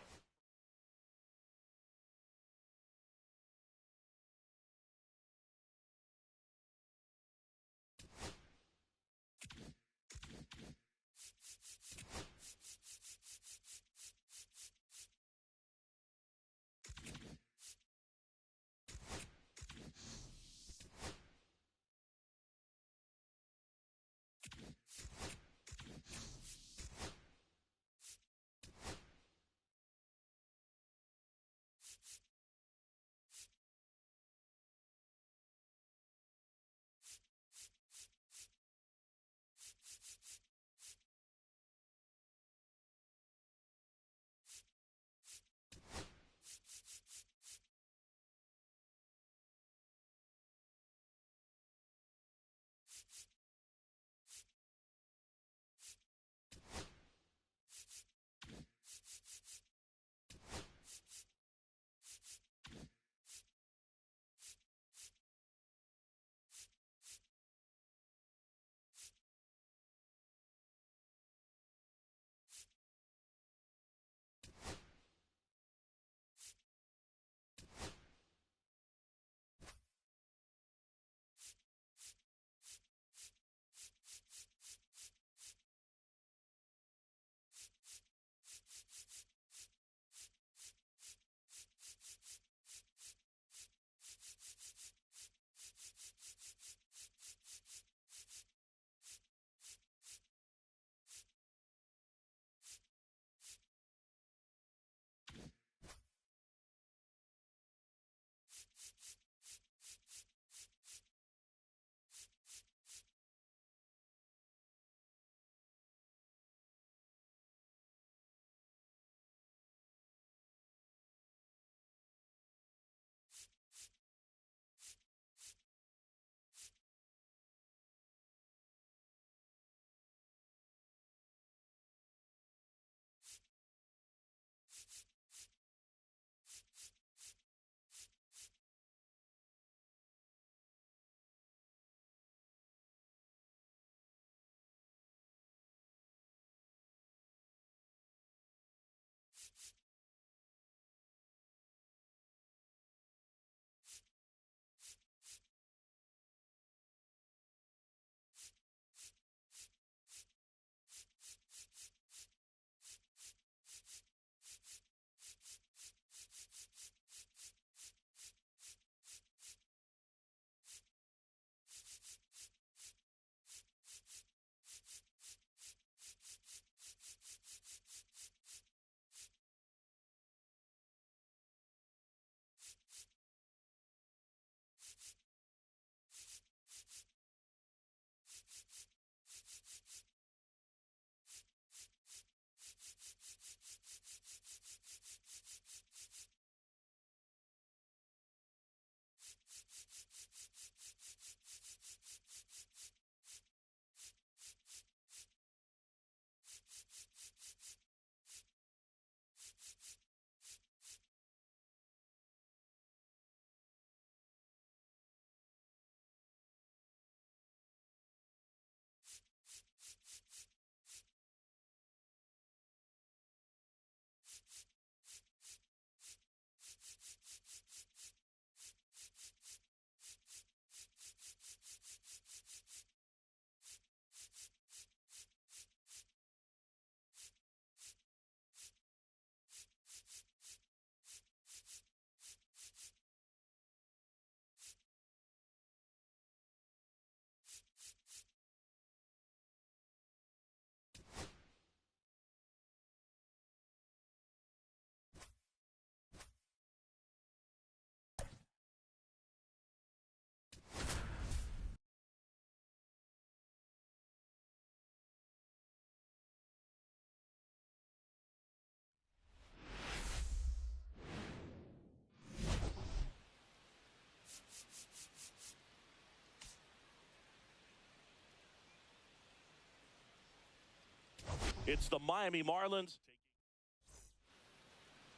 It's the Miami Marlins.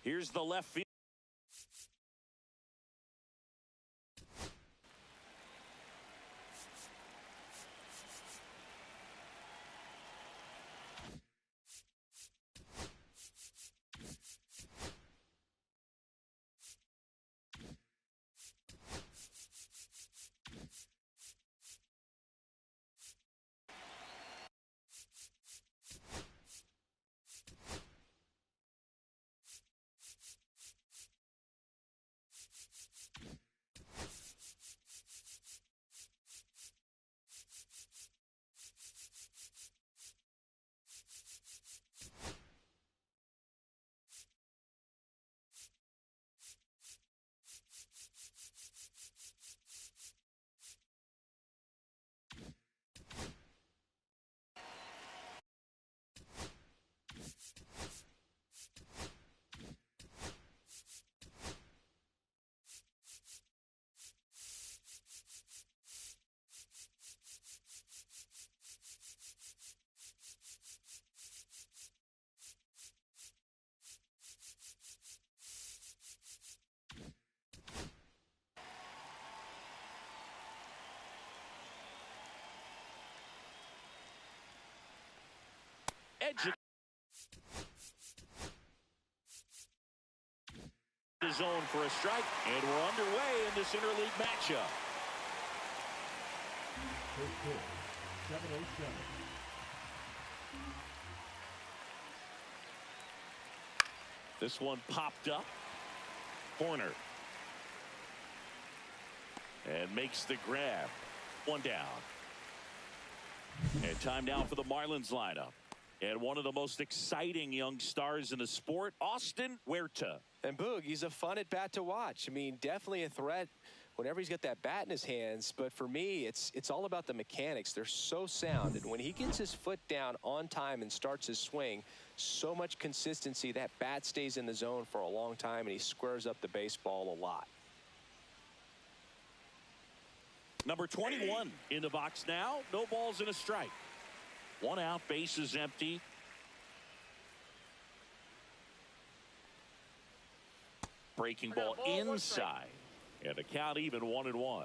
Here's the left field. Edge the zone for a strike, and we're underway in this interleague matchup. 707. This one popped up. Corner. And makes the grab. One down. And time now for the Marlins lineup. And one of the most exciting young stars in the sport, Austin Huerta. And Boog, he's a fun at bat to watch. I mean, definitely a threat whenever he's got that bat in his hands. But for me, it's all about the mechanics. They're so sound. And when he gets his foot down on time and starts his swing, so much consistency, that bat stays in the zone for a long time, and he squares up the baseball a lot. Number 21 in the box now. No balls and a strike. One out, base is empty. Breaking ball inside. And the count even 1-1.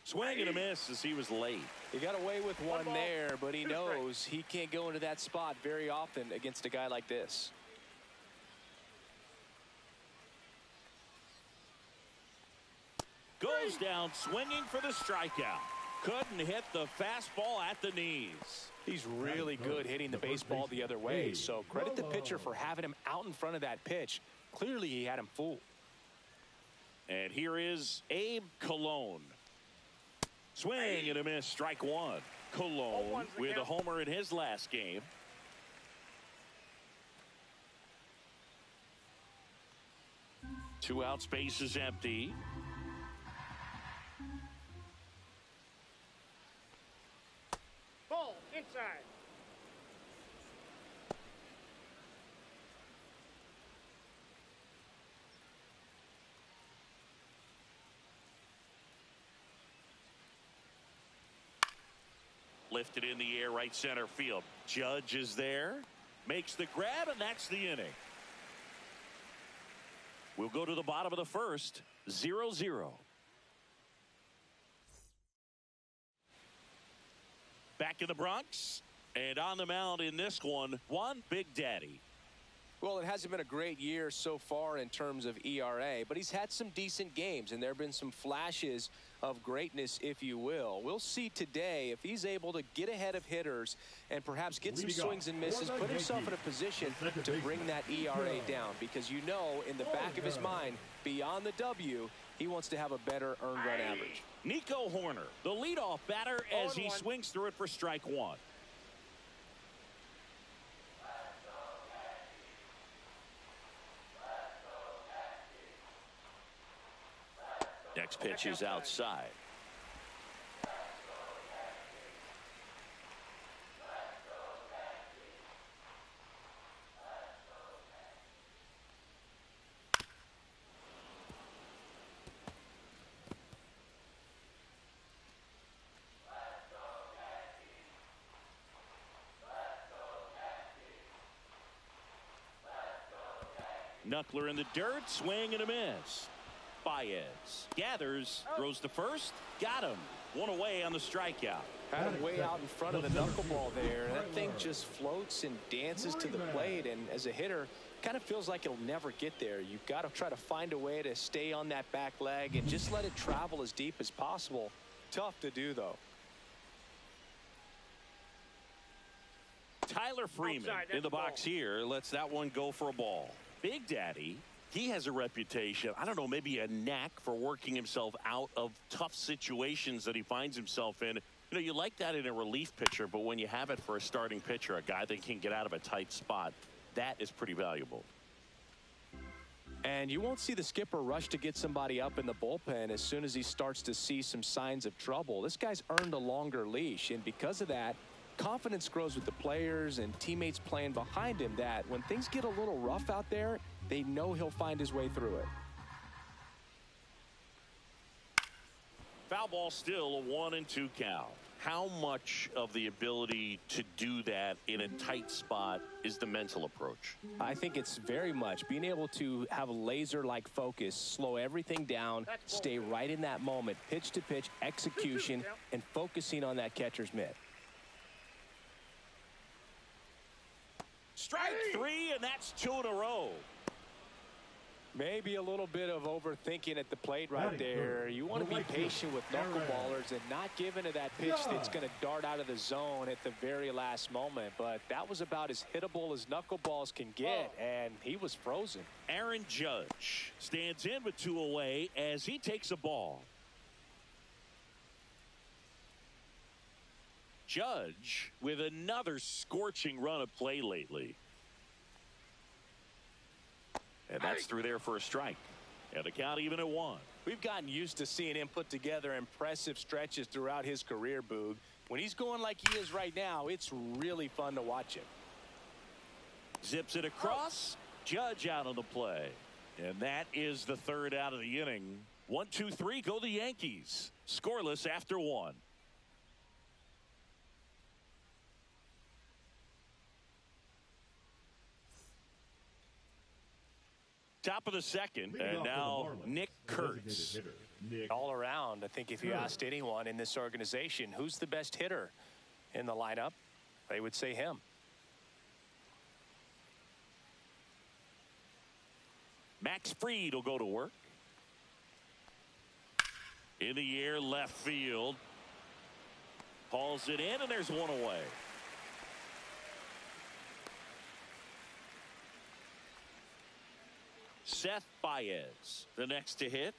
Swing and a miss as he was late. He got away with one there, but he knows he can't go into that spot very often against a guy like this. Goes down swinging for the strikeout. Couldn't hit the fastball at the knees. He's really good hitting the baseball the other way, so credit the pitcher for having him out in front of that pitch. Clearly he had him fooled. And here is Abe Cologne. Swing and a miss, strike one. Cologne with a homer in his last game. Two outs, base is empty. Ball inside. Lifted in the air, right center field. Judge is there, makes the grab, and that's the inning. We'll go to the bottom of the first, 0-0. Back in the Bronx, and on the mound in this one Big Daddy. Well, it hasn't been a great year so far in terms of ERA, but he's had some decent games, and there have been some flashes of greatness, if you will. We'll see today if he's able to get ahead of hitters and perhaps get some swings and misses, put himself in a position to bring that ERA down, because you know in the back of his mind, beyond the W, he wants to have a better earned run average. Nico Horner, the leadoff batter, as he swings through it for strike one. Next pitch is outside. Knuckler in the dirt, swing and a miss. Baez gathers, throws to first, got him. One away on the strikeout. Had him way out in front of the knuckleball there. That thing just floats and dances to the plate, and as a hitter, kind of feels like it'll never get there. You've got to try to find a way to stay on that back leg and just let it travel as deep as possible. Tough to do, though. Tyler Freeman in the box here lets that one go for a ball. Big Daddy, he has a reputation, I don't know, maybe a knack for working himself out of tough situations that he finds himself in. You know, you like that in a relief pitcher, but when you have it for a starting pitcher, a guy that can get out of a tight spot, that is pretty valuable. And you won't see the skipper rush to get somebody up in the bullpen as soon as he starts to see some signs of trouble. This guy's earned a longer leash, and because of that, confidence grows with the players and teammates playing behind him, that when things get a little rough out there, they know he'll find his way through it. Foul ball, still a 1-2 count. How much of the ability to do that in a tight spot is the mental approach? I think it's very much being able to have a laser-like focus, slow everything down, stay right in that moment, pitch to pitch execution, and focusing on that catcher's mitt. Strike 3, and that's 2 in a row. Maybe a little bit of overthinking at the plate right there. You want to be patient with knuckleballers and not give into that pitch that's going to dart out of the zone at the very last moment. But that was about as hittable as knuckleballs can get, and he was frozen. Aaron Judge stands in with 2 away as he takes a ball. Judge with another scorching run of play lately. And that's through there for a strike. And the count even at 1. We've gotten used to seeing him put together impressive stretches throughout his career, Boog. When he's going like he is right now, it's really fun to watch him. Zips it across. Judge out on the play. And that is the 3rd out of the inning. 1-2-3 go the Yankees. Scoreless after 1. Top of the 2nd, and now Nick Kurtz. All around, I think if you asked anyone in this organization who's the best hitter in the lineup, they would say him. Max Fried will go to work. In the air, left field. Hauls it in, and there's 1 away. Seth Baez, the next to hit.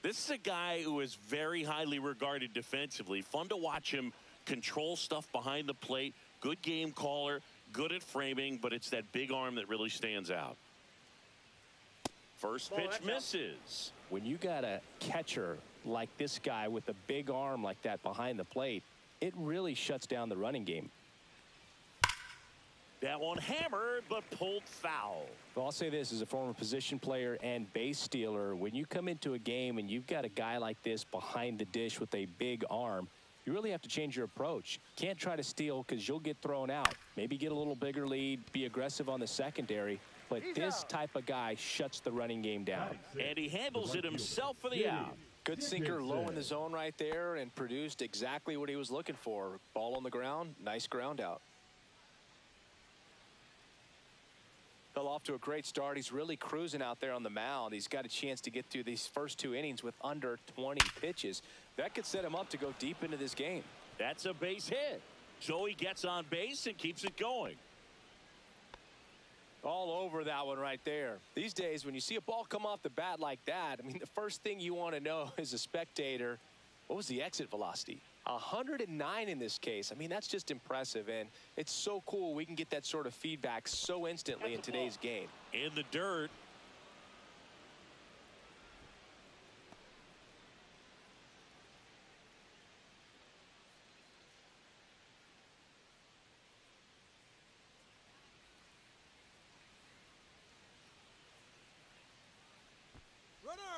This is a guy who is very highly regarded defensively. Fun to watch him control stuff behind the plate. Good game caller, good at framing, but it's that big arm that really stands out. First pitch misses. When you got a catcher like this guy with a big arm like that behind the plate, it really shuts down the running game. That one hammered, but pulled foul. Well, I'll say this as a former position player and base stealer. When you come into a game and you've got a guy like this behind the dish with a big arm, you really have to change your approach. Can't try to steal because you'll get thrown out. Maybe get a little bigger lead, be aggressive on the secondary. But this type of guy shuts the running game down. And he handles it himself for the out. Good sinker low in the zone right there and produced exactly what he was looking for. Ball on the ground, nice ground out. Fell off to a great start. He's really cruising out there on the mound. He's got a chance to get through these first 2 innings with under 20 pitches. That could set him up to go deep into this game. That's a base hit. So he gets on base and keeps it going. All over that one right there. These days, when you see a ball come off the bat like that, I mean, the first thing you want to know as a spectator, what was the exit velocity? 109 in this case. I mean, that's just impressive, and it's so cool we can get that sort of feedback so instantly in today's game. In the dirt.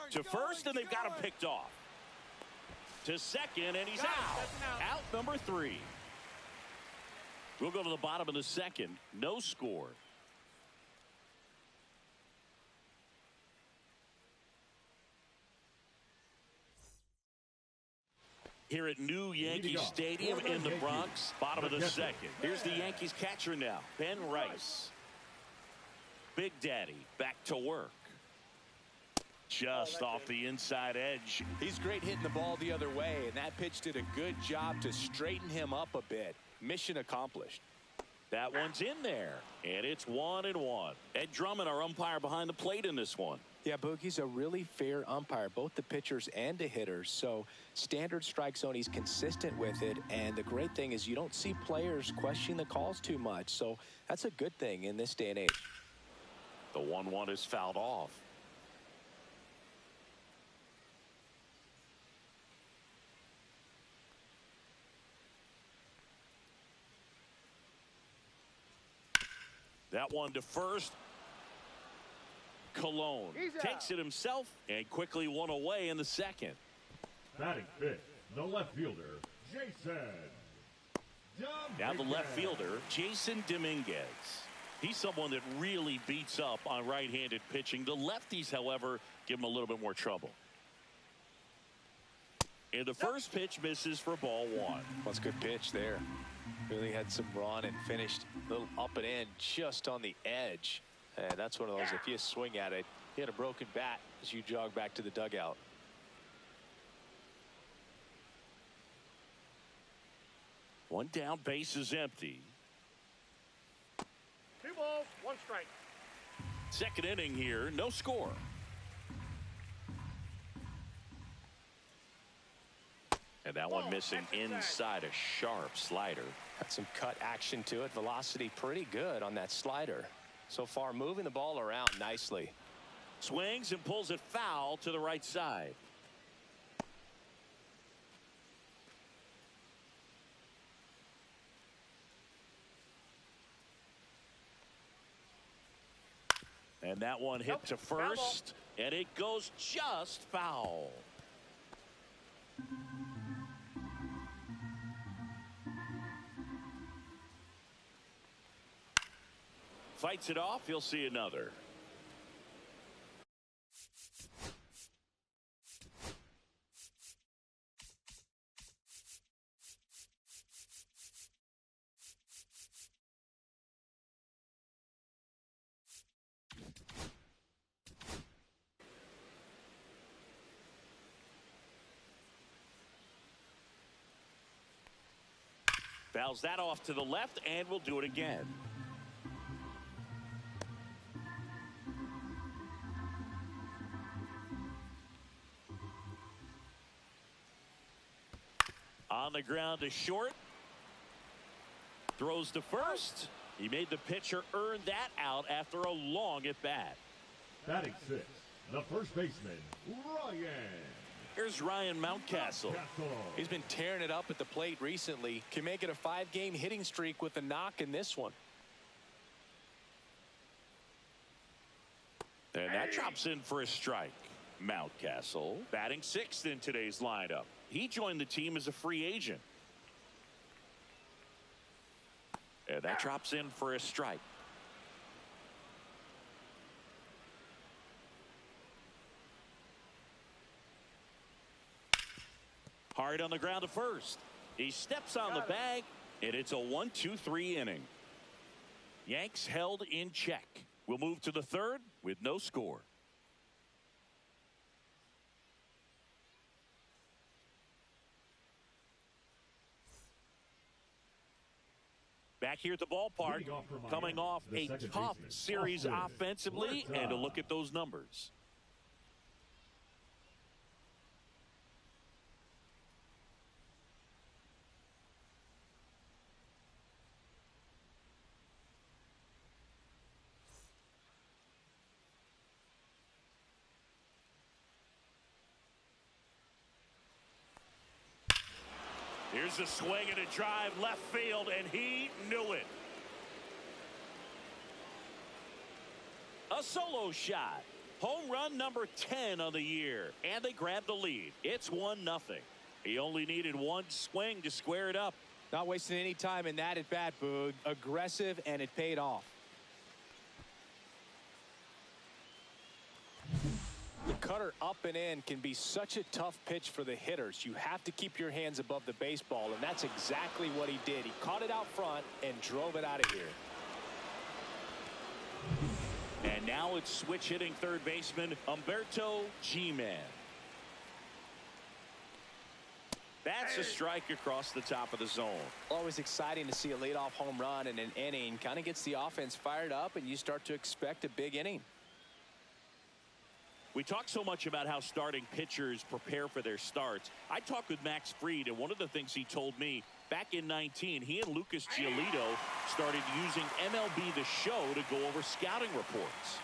To first, and they've got him picked off. To second, and he's out. Out number 3. We'll go to the bottom of the 2nd. No score. Here at New Yankee Stadium in the Bronx, bottom of the 2nd. Here's the Yankees catcher now, Ben Rice. Big Daddy back to work. Just off the inside edge. He's great hitting the ball the other way, and that pitch did a good job to straighten him up a bit. Mission accomplished. That one's in there, and it's 1-1. Ed Drummond, our umpire behind the plate in this one. Yeah, Boogie's a really fair umpire, both the pitchers and the hitters. So standard strike zone, he's consistent with it. And the great thing is you don't see players questioning the calls too much. So that's a good thing in this day and age. The 1-1 is fouled off. That one to first. Cologne takes it himself and quickly won away in the second. Batting fifth, the left fielder, Jason Dominguez. Now the left fielder, Jason Dominguez. He's someone that really beats up on right-handed pitching. The lefties, however, give him a little bit more trouble. And the first pitch misses for ball one. Well, it's a good pitch there. Really had some run and finished a little up and in just on the edge. And that's one of those, if you swing at it, you had a broken bat as you jog back to the dugout. One down, base is empty. 2 balls, 1 strike. Second inning here, no score. And that one missing inside a sharp slider. Got some cut action to it. Velocity pretty good on that slider. So far moving the ball around nicely. Swings and pulls it foul to the right side. And that one hit to first, and it goes just foul. Fights it off. He'll see another. Fouls that off to the left, and we'll do it again. On the ground to short. Throws to first. He made the pitcher earn that out after a long at bat. Batting sixth, the first baseman, Ryan. Here's Ryan Mountcastle. He's been tearing it up at the plate recently. Can make it a 5-game hitting streak with a knock in this one. And that drops in for a strike. Mountcastle batting sixth in today's lineup. He joined the team as a free agent. And that drops in for a strike. Hard on the ground to first. He steps on the bag, and it's a 1-2-3 inning. Yanks held in check. We'll move to the third with no score. Back here at the ballpark, coming off a tough series offensively, and a look at those numbers. Here's a swing and a drive left field, and he knew it. A solo shot. Home run number 10 on the year, and they grabbed the lead. It's 1-0. He only needed one swing to square it up. Not wasting any time in that at bat, Boog. Aggressive, and it paid off. The cutter up and in can be such a tough pitch for the hitters. You have to keep your hands above the baseball, and that's exactly what he did. He caught it out front and drove it out of here. And now it's switch hitting third baseman Humberto G-Man. That's a strike across the top of the zone. Always exciting to see a leadoff home run in an inning. Kind of gets the offense fired up, and you start to expect a big inning. We talk so much about how starting pitchers prepare for their starts. I talked with Max Fried, and one of the things he told me back in 19, he and Lucas Giolito started using MLB The Show to go over scouting reports.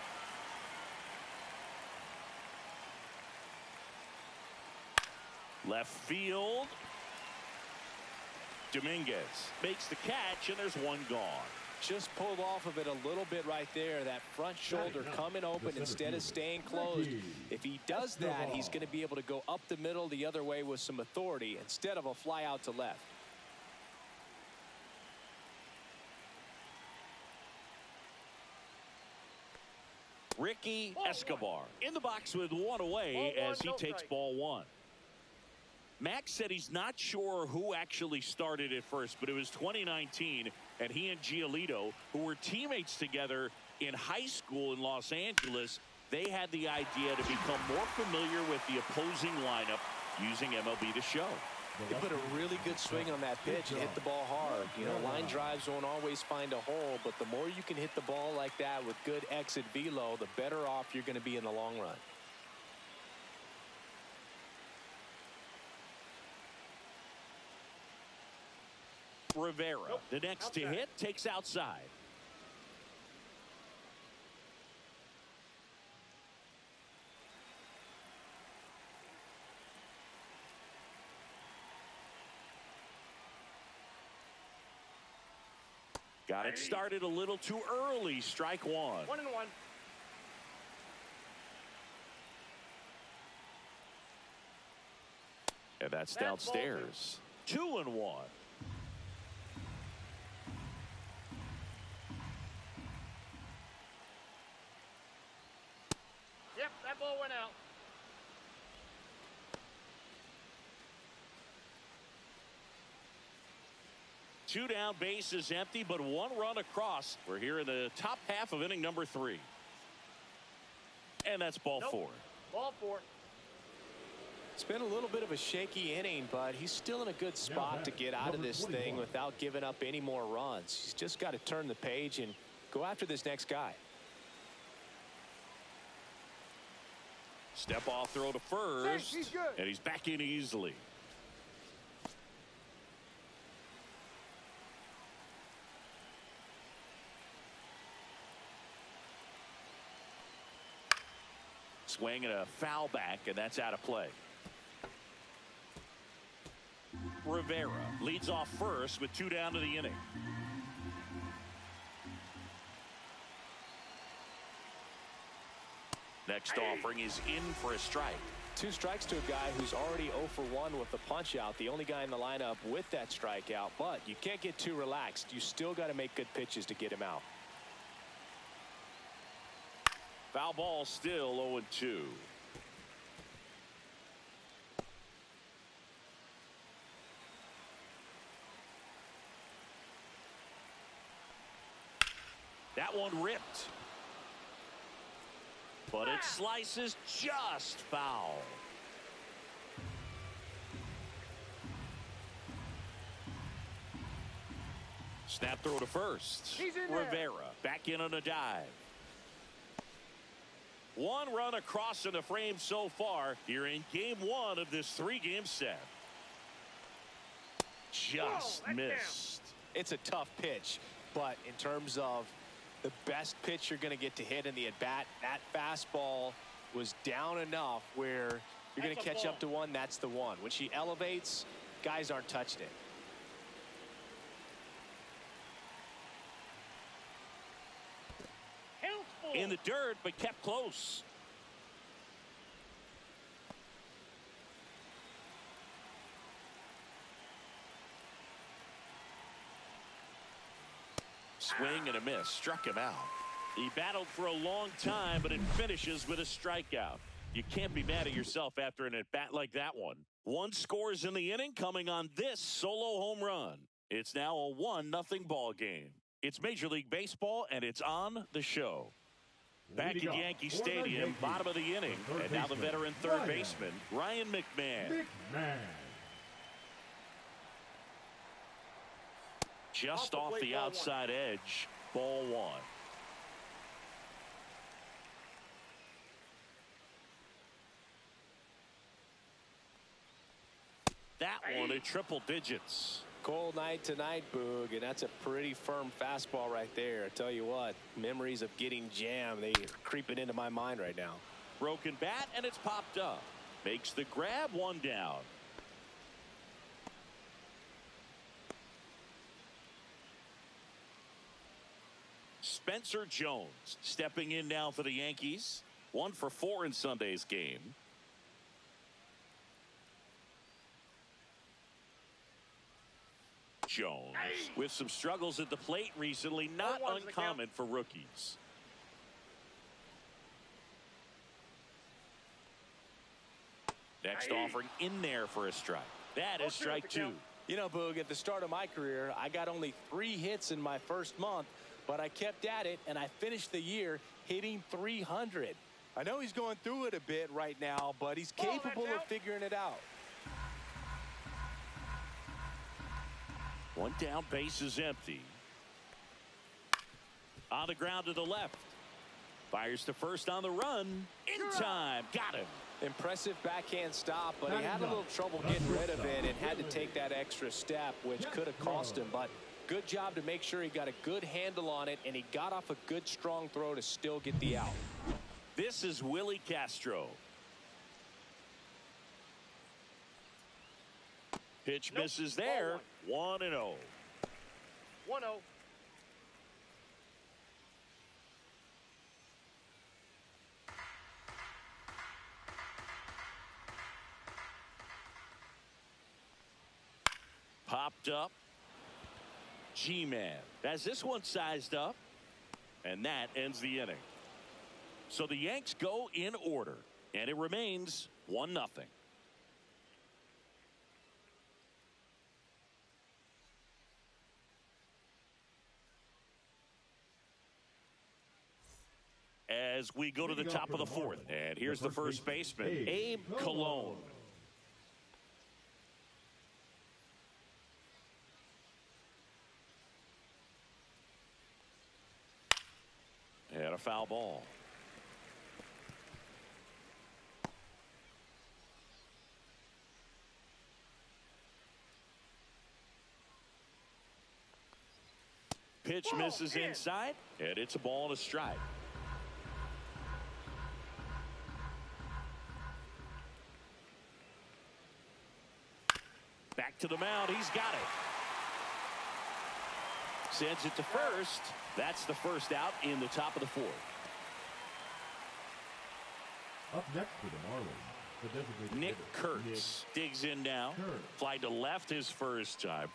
Left field. Dominguez makes the catch, and there's one gone. Just pulled off of it a little bit right there. That front shoulder coming open instead of staying closed. If he does that, he's going to be able to go up the middle the other way with some authority instead of a fly out to left. Ricky Escobar in the box with one away as he takes ball one. Max said he's not sure who actually started at first, but it was 2019, and he and Giolito, who were teammates together in high school in Los Angeles, they had the idea to become more familiar with the opposing lineup using MLB The Show. They put a really good swing on that pitch and hit the ball hard. You know, line drives won't always find a hole, but the more you can hit the ball like that with good exit velo, the better off you're going to be in the long run. Rivera, the next to hit, takes outside. Got it started a little too early. Strike one. 1-1. And that's downstairs. 2-1. Yep, that ball went out. Two down, base is empty, but one run across. We're here in the top half of inning number 3. And that's ball 4. Ball 4. It's been a little bit of a shaky inning, but he's still in a good spot to get out of this thing without giving up any more runs. He's just got to turn the page and go after this next guy. Step off throw to first, and he's back in easily. Swing and a foul back, and that's out of play. Rivera leads off first with 2 down to the inning. Next offering is in for a strike. 2 strikes to a guy who's already 0 for 1 with the punch out. The only guy in the lineup with that strikeout, but you can't get too relaxed. You still got to make good pitches to get him out. Foul ball, still 0-2. That one ripped. But it slices just foul. Snap throw to first. Rivera back in on a dive. One run across in the frame so far here in game 1 of this 3-game set. Just missed. It's a tough pitch, but in terms of the best pitch you're going to get to hit in the at-bat, that fastball was down enough where you're going to catch up to one. That's the one. When she elevates, guys aren't touching it. In the dirt, but kept close. Swing and a miss. Struck him out. He battled for a long time, but it finishes with a strikeout. You can't be mad at yourself after an at-bat like that one. 1 scores in the inning coming on this solo home run. It's now a 1-0 ball game. It's Major League Baseball, and it's on the show. Back at Yankee Stadium, bottom of the inning, and now the veteran third baseman, Ryan McMahon. Just off the outside edge. Ball one. That one at triple digits. Cold night tonight, Boog, and that's a pretty firm fastball right there. I tell you what, memories of getting jammed, they are creeping into my mind right now. Broken bat, and it's popped up. Makes the grab, one down. Spencer Jones stepping in now for the Yankees. 1 for 4 in Sunday's game. Jones with some struggles at the plate recently, not uncommon for rookies. Next offering in there for a strike. That is strike 2. You know, Boog, at the start of my career, I got only 3 hits in my first month, but I kept at it, and I finished the year hitting 300. I know he's going through it a bit right now, but he's capable of figuring it out. One down, base is empty. On the ground to the left. Fires to first on the run. In time. Got him. Impressive backhand stop, but he had a little trouble getting rid of it and had to take that extra step, which could have cost him. But good job to make sure he got a good handle on it, and he got off a good, strong throw to still get the out. This is Willie Castro. Pitch misses there. 1-0. 1-0. Popped up. G-Man has this one sized up. And that ends the inning. So the Yanks go in order. And it remains 1-0. As we go to the top of the 4th. And here's the first baseman, Abe Cologne. And a foul ball. Pitch misses inside, and it's a ball and a strike. Back to the mound. He's got it. Sends it to first. That's the first out in the top of the 4th. Up next for the Marlins, the designated Nick hitter, Kurtz digs in now. Fly to left his first time.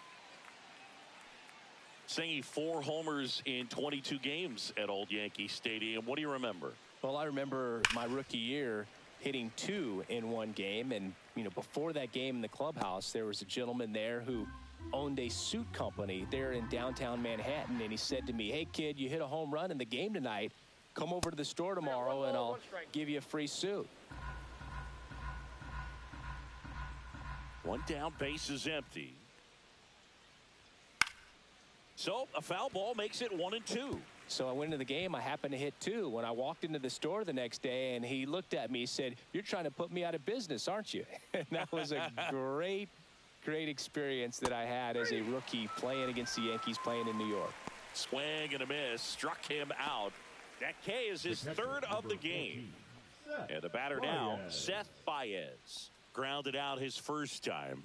Singing 4 homers in 22 games at Old Yankee Stadium. What do you remember? Well, I remember my rookie year hitting 2 in one game. And, you know, before that game in the clubhouse, there was a gentleman there who owned a suit company there in downtown Manhattan. And he said to me, hey, kid, you hit a home run in the game tonight. Come over to the store tomorrow and I'll give you a free suit. One down, base is empty. So a foul ball makes it 1-2. So I went into the game. I happened to hit 2. When I walked into the store the next day, and he looked at me, he said, you're trying to put me out of business, aren't you? And that was a great experience that I had as a rookie playing against the Yankees, playing in New York. Swing and a miss. Struck him out. That K is his 3rd of the game. And the batter now, Seth Baez. Grounded out his first time.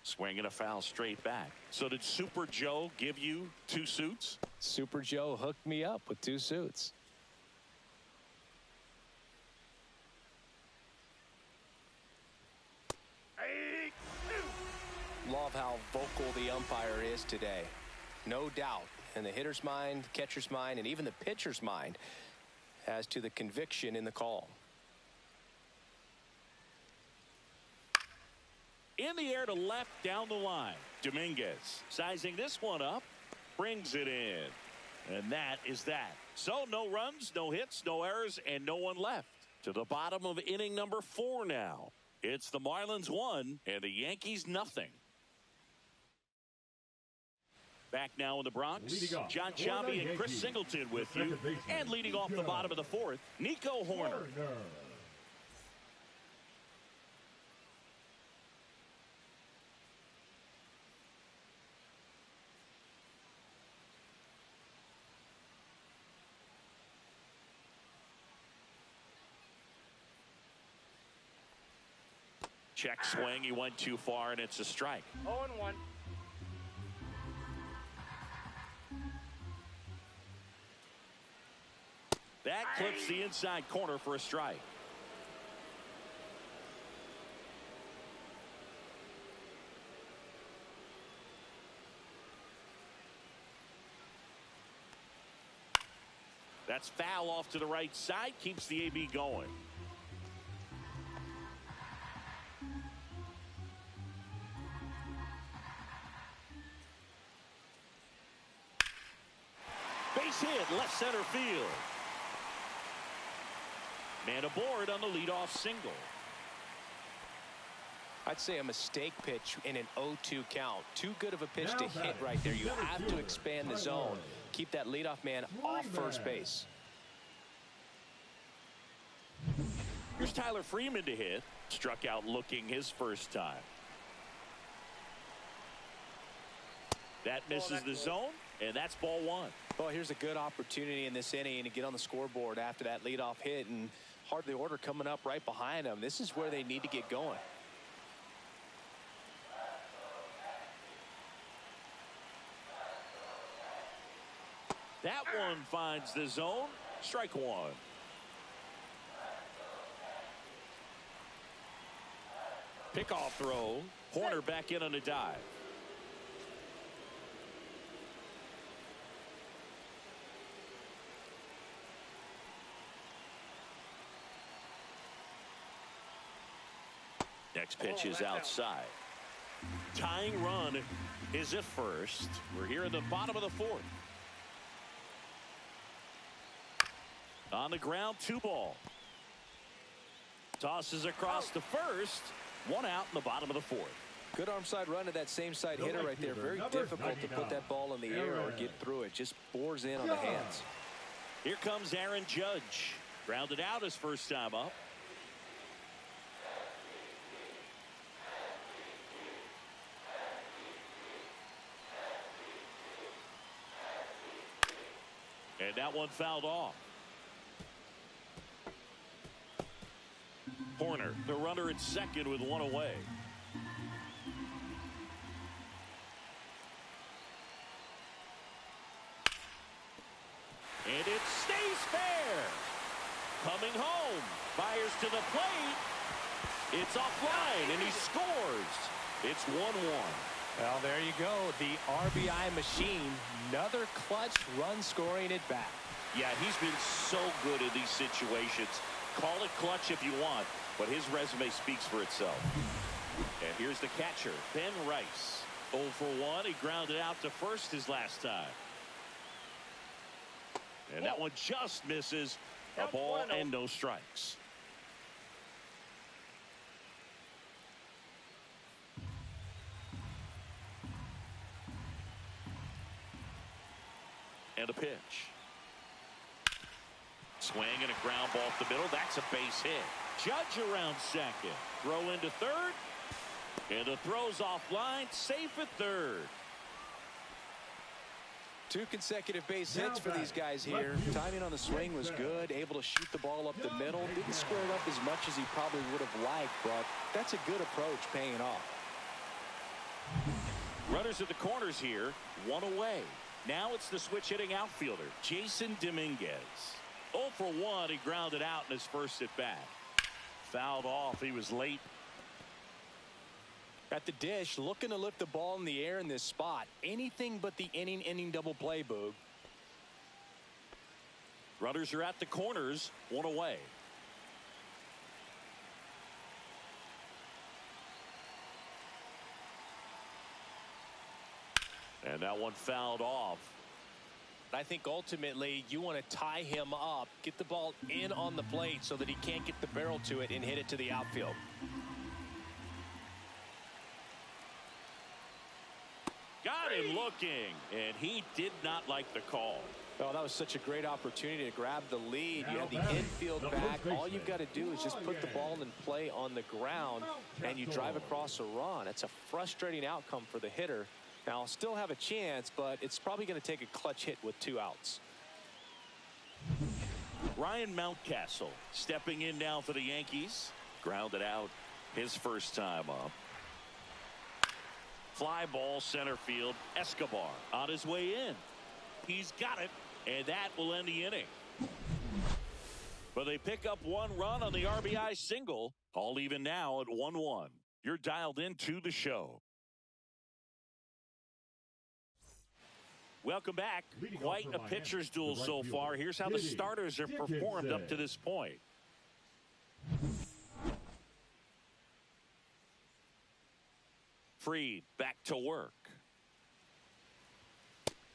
Swing and a foul straight back. So did Super Joe give you 2 suits? Super Joe hooked me up with 2 suits. Love how vocal the umpire is today. No doubt in the hitter's mind, catcher's mind, and even the pitcher's mind as to the conviction in the call. In the air to left down the line. Dominguez sizing this one up. Brings it in. And that is that. So no runs, no hits, no errors, and no one left. To the bottom of inning number 4 now. It's the Marlins 1 and the Yankees nothing. Back now in the Bronx, John Sciambi and Chris Singleton with you. And leading off the bottom of the 4th, Nico Horner. Check swing. He went too far, and it's a strike. 0-1. That clips the inside corner for a strike. That's foul off to the right side. Keeps the AB going. Base hit, left center field. Man aboard on the leadoff single. I'd say a mistake pitch in an 0-2 count. Too good of a pitch to hit right there. You have to expand the zone. Keep that leadoff man off first base. Here's Tyler Freeman to hit. Struck out looking his first time. That misses the zone, and that's ball 1. Well, here's a good opportunity in this inning to get on the scoreboard after that leadoff hit, and hardly order coming up right behind them. This is where they need to get going. That one finds the zone. Strike 1. Pickoff throw. Horner back in on a dive. Next pitch is outside. Tying run is at first. We're here at the bottom of the 4th. On the ground, 2 ball. Tosses across to first. 1 out in the bottom of the 4th. Good arm side run to that same side hitter right there. Very difficult to put that ball in the air or get through it. Just bores in on the hands. Here comes Aaron Judge. Grounded out his first time up. And that one fouled off. Horner, the runner at second with 1 away. And it stays fair. Coming home. Fires to the plate. It's offline, and he scores. It's 1-1. Well, there you go. The RBI machine. Another clutch run scoring at bat. Yeah, he's been so good in these situations. Call it clutch if you want, but his resume speaks for itself. And here's the catcher, Ben Rice. 0 for 1. He grounded out to first his last time. And that one just misses. A ball and no strikes. And a pitch. Swing and a ground ball up the middle. That's a base hit. Judge around second. Throw into third. And the throw's offline. Safe at third. 2 consecutive base hits for these guys here. Timing on the swing was good. Able to shoot the ball up the middle. Didn't square it up as much as he probably would have liked, but that's a good approach paying off. Runners at the corners here. 1 away. Now it's the switch hitting outfielder, Jason Dominguez. 0 for 1. He grounded out in his first at bat. Fouled off. He was late. At the dish, looking to lift the ball in the air in this spot. Anything but the inning double play, Boog. Runners are at the corners. 1 away. And that one fouled off. I think ultimately you want to tie him up, get the ball in on the plate so that he can't get the barrel to it and hit it to the outfield. Got him looking, and he did not like the call. Well, that was such a great opportunity to grab the lead. You had the infield back. All you've got to do is just put the ball in play on the ground, and you drive across a run. It's a frustrating outcome for the hitter. Now, I'll still have a chance, but it's probably going to take a clutch hit with 2 outs. Ryan Mountcastle stepping in now for the Yankees. Grounded out his first time up. Fly ball center field. Escobar on his way in. He's got it, and that will end the inning. But they pick up 1 run on the RBI single. All even now at 1-1. You're dialed into the show. Welcome back. Quite a pitcher's duel so far. Here's how the starters have performed up to this point. Fried back to work.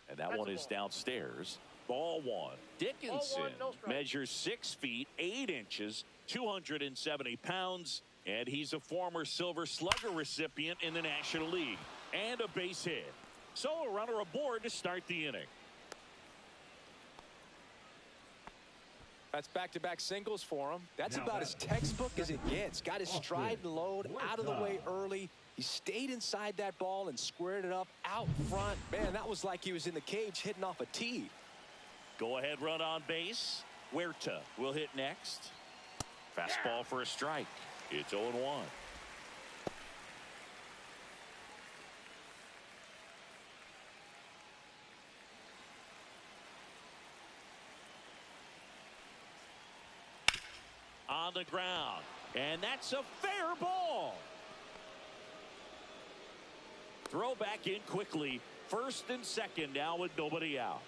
And that one is downstairs. Ball 1. Dickinson measures 6 feet 8 inches, 270 pounds, and he's a former Silver Slugger recipient in the National League. And a base hit. So a runner aboard to start the inning. That's back-to-back singles for him. That's about as textbook as it gets. Got his stride and load out of the way early. He stayed inside that ball and squared it up out front. Man, that was like he was in the cage hitting off a tee. Go ahead run on base. Huerta will hit next. Fastball for a strike. It's 0-1. On the ground, and that's a fair ball. Throw back in quickly. First and second now with nobody out.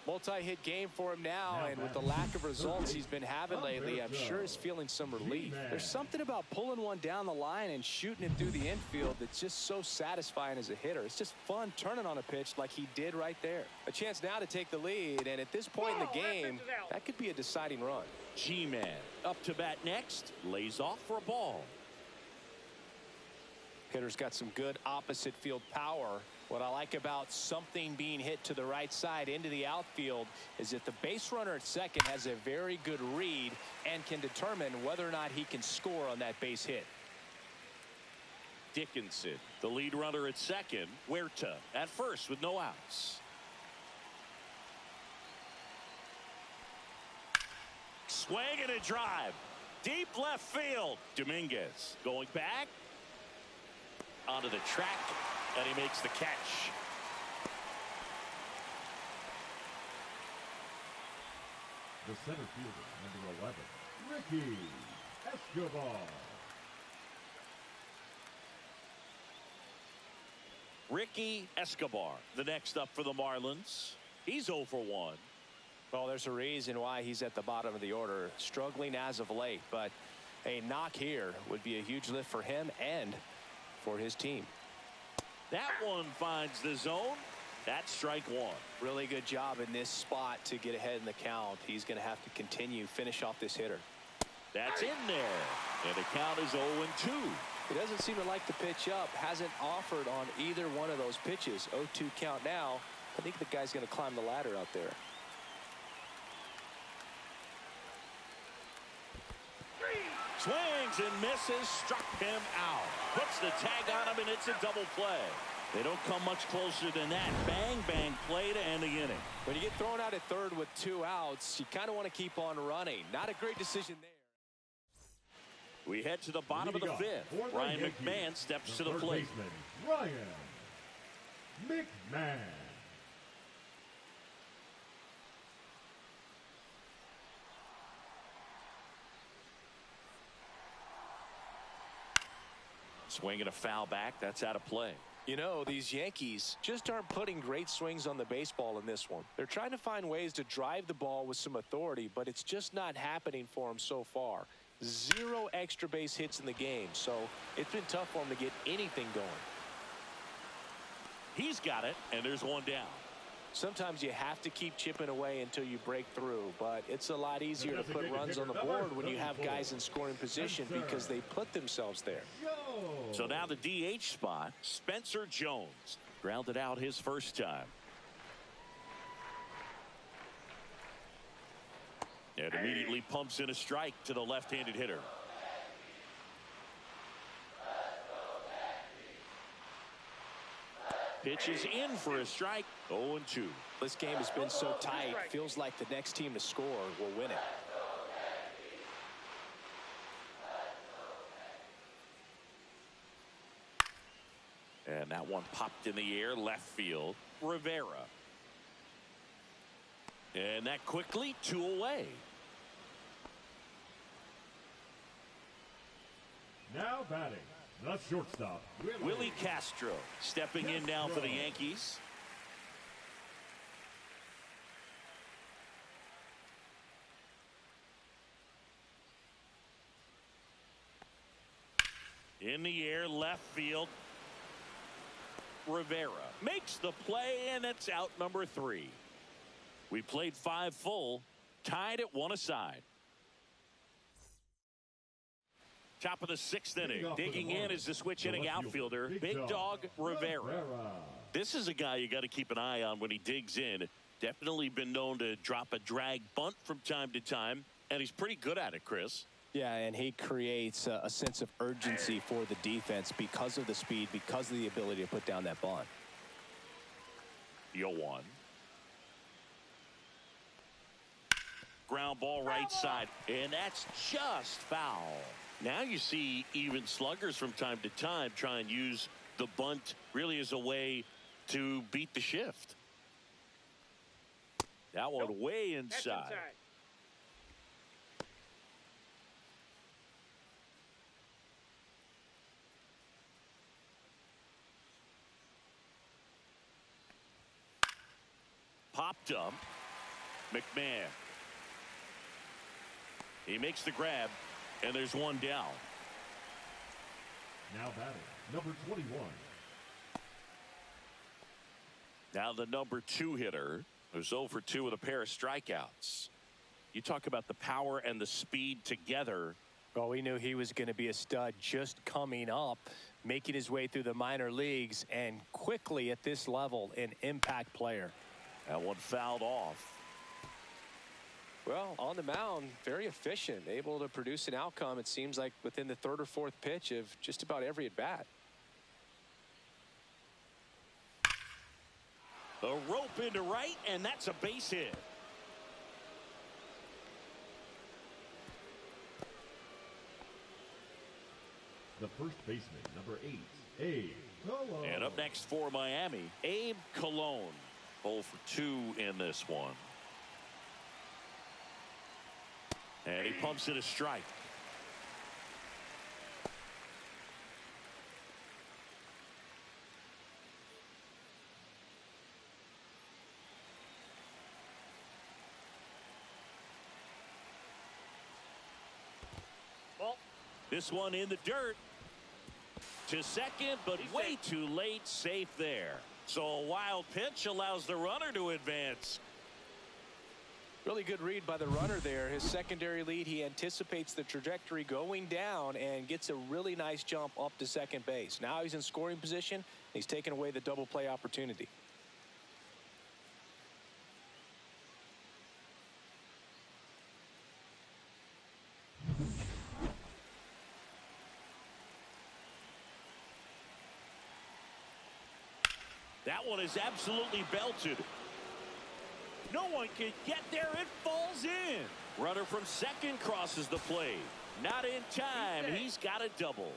Multi-hit game for him now, and with the lack of results he's been having lately, I'm sure he's feeling some relief. There's something about pulling one down the line and shooting it through the infield that's just so satisfying as a hitter. It's just fun turning on a pitch like he did right there. A chance now to take the lead, and at this point in the game, that could be a deciding run. G-Man up to bat next, lays off for a ball. Hitter's got some good opposite field power. What I like about something being hit to the right side into the outfield is that the base runner at second has a very good read and can determine whether or not he can score on that base hit. Dickinson, the lead runner at second. Huerta at first with no outs. Swing and a drive. Deep left field. Dominguez going back. Onto the track, and he makes the catch. The center fielder, number 11, Ricky Escobar. Ricky Escobar, the next up for the Marlins. He's 0 for 1. Well, there's a reason why he's at the bottom of the order, struggling as of late, but a knock here would be a huge lift for him and for his team. That one finds the zone. That's strike 1. Really good job in this spot to get ahead in the count. He's going to have to continue finish off this hitter. That's in there, and the count is 0-2. He doesn't seem to like the pitch up. Hasn't offered on either one of those pitches. 0-2 count now. I think the guy's going to climb the ladder out there. Swings and misses, struck him out. Puts the tag on him, and it's a double play. They don't come much closer than that. Bang, bang play to end the inning. When you get thrown out at third with 2 outs, you kind of want to keep on running. Not a great decision there. We head to the bottom of the 5th. Ryan McMahon steps to the plate. Ryan McMahon. Swinging a foul back. That's out of play. You know, these Yankees just aren't putting great swings on the baseball in this one. They're trying to find ways to drive the ball with some authority, but it's just not happening for them so far. 0 extra base hits in the game, so it's been tough for them to get anything going. He's got it, and there's one down. Sometimes you have to keep chipping away until you break through, but it's a lot easier to put runs on the board when you have guys in scoring position because they put themselves there. So now the DH spot, Spencer Jones grounded out his first time. And immediately pumps in a strike to the left-handed hitter. Pitches in for a strike. 0-2. This game has been so tight. Feels like the next team to score will win it. And that one popped in the air, left field. Rivera. And that quickly 2 away. Now batting, the shortstop, Willie Castro stepping in now for the Yankees. In the air, left field. Rivera makes the play, and it's out number 3. We played 5 full, tied at 1 aside. Top of the 6th inning. Digging in is the switch hitting outfielder, Big Dog Rivera. This is a guy you got to keep an eye on when he digs in. Definitely been known to drop a drag bunt from time to time, and he's pretty good at it, Chris. Yeah, and he creates a sense of urgency for the defense because of the speed, because of the ability to put down that bunt. 0-1. Ground ball right side, and that's just foul. Now you see even sluggers from time to time try and use the bunt really as a way to beat the shift. That one way inside. Popped up. McMahon. He makes the grab, and there's one down. Now batting, number 21. Now the number 2 hitter, who's 0 for 2 with a pair of strikeouts. You talk about the power and the speed together. Well, we knew he was going to be a stud just coming up, making his way through the minor leagues, and quickly at this level, an impact player. That one fouled off. Well, on the mound, very efficient, able to produce an outcome, it seems like, within the 3rd or 4th pitch of just about every at-bat. A rope into right, and that's a base hit. The first baseman, number 8, Abe Cologne. And up next for Miami, Abe Cologne. 0 for 2 in this one. And he pumps it a strike. Ball. This one in the dirt. To second, but way too late. Safe there. So a wild pitch allows the runner to advance. Really good read by the runner there. His secondary lead, he anticipates the trajectory going down and gets a really nice jump up to second base. Now he's in scoring position. He's taken away the double play opportunity. That one is absolutely belted. No one can get there. It falls in. Runner from second crosses the plate. Not in time. He's got a double.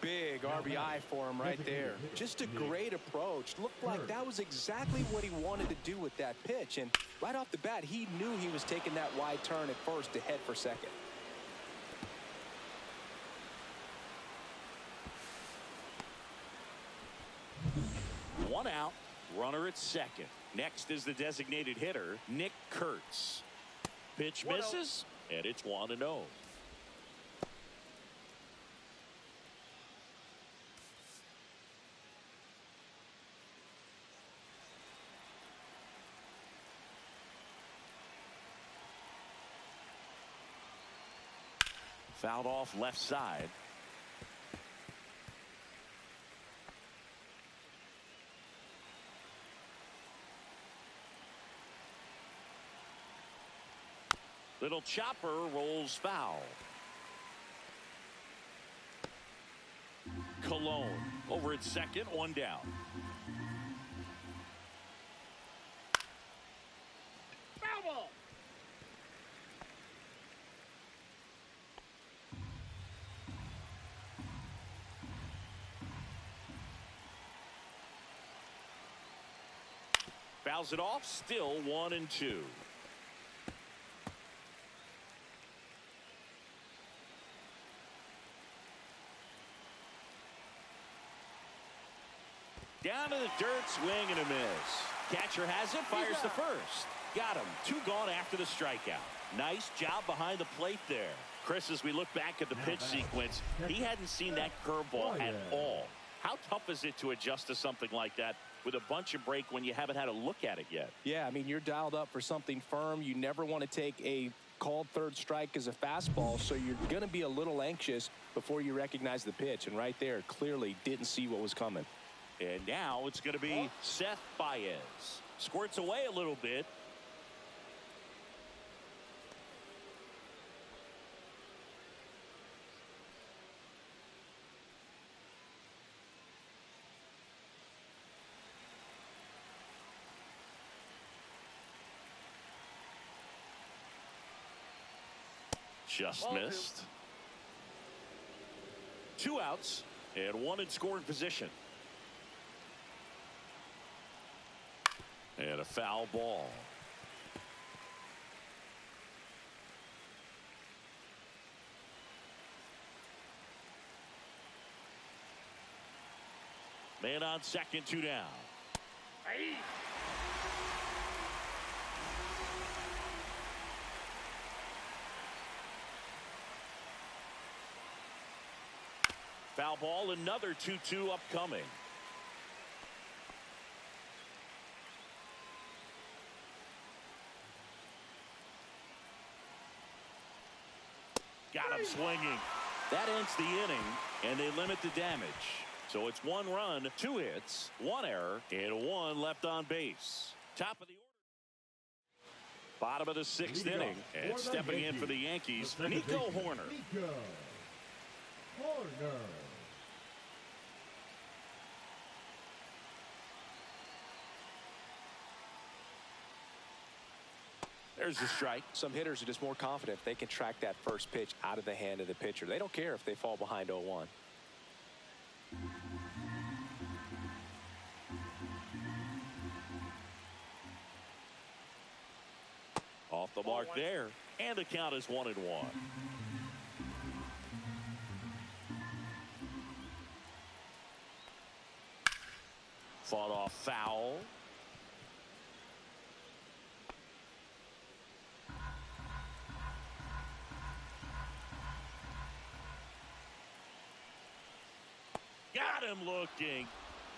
Big RBI for him right there. Just a great approach. Looked like that was exactly what he wanted to do with that pitch. And right off the bat, he knew he was taking that wide turn at first to head for second. One out. Runner at second. Next is the designated hitter, Nick Kurtz. Pitch misses, and it's 1-0. Fouled off left side. Little chopper rolls foul. Cologne over at second, one down. Foul ball. Fouls it off, still 1-2. Down to the dirt, swing and a miss. Catcher has it, fires the first. Got him. 2 gone after the strikeout. Nice job behind the plate there. Chris, as we look back at the pitch sequence, he hadn't seen that curveball at all. How tough is it to adjust to something like that with a bunch of break when you haven't had a look at it yet? Yeah, I mean, you're dialed up for something firm. You never want to take a called third strike as a fastball, so you're going to be a little anxious before you recognize the pitch. And right there, clearly didn't see what was coming. And now it's going to be Seth Baez. Squirts away a little bit. Just missed. 2 outs and 1 in scoring position. And a foul ball. Man on second, 2 down. Hey. Foul ball, another 2-2 upcoming. Got him swinging. That ends the inning, and they limit the damage. So it's 1 run, 2 hits, 1 error, and 1 left on base. Top of the order. Bottom of the 6th inning, and stepping in for the Yankees, Nico Horner. Nico Horner. There's the strike. Some hitters are just more confident if they can track that first pitch out of the hand of the pitcher. They don't care if they fall behind 0-1. Off the mark there, and the count is 1-1. Fought off foul. Got him looking.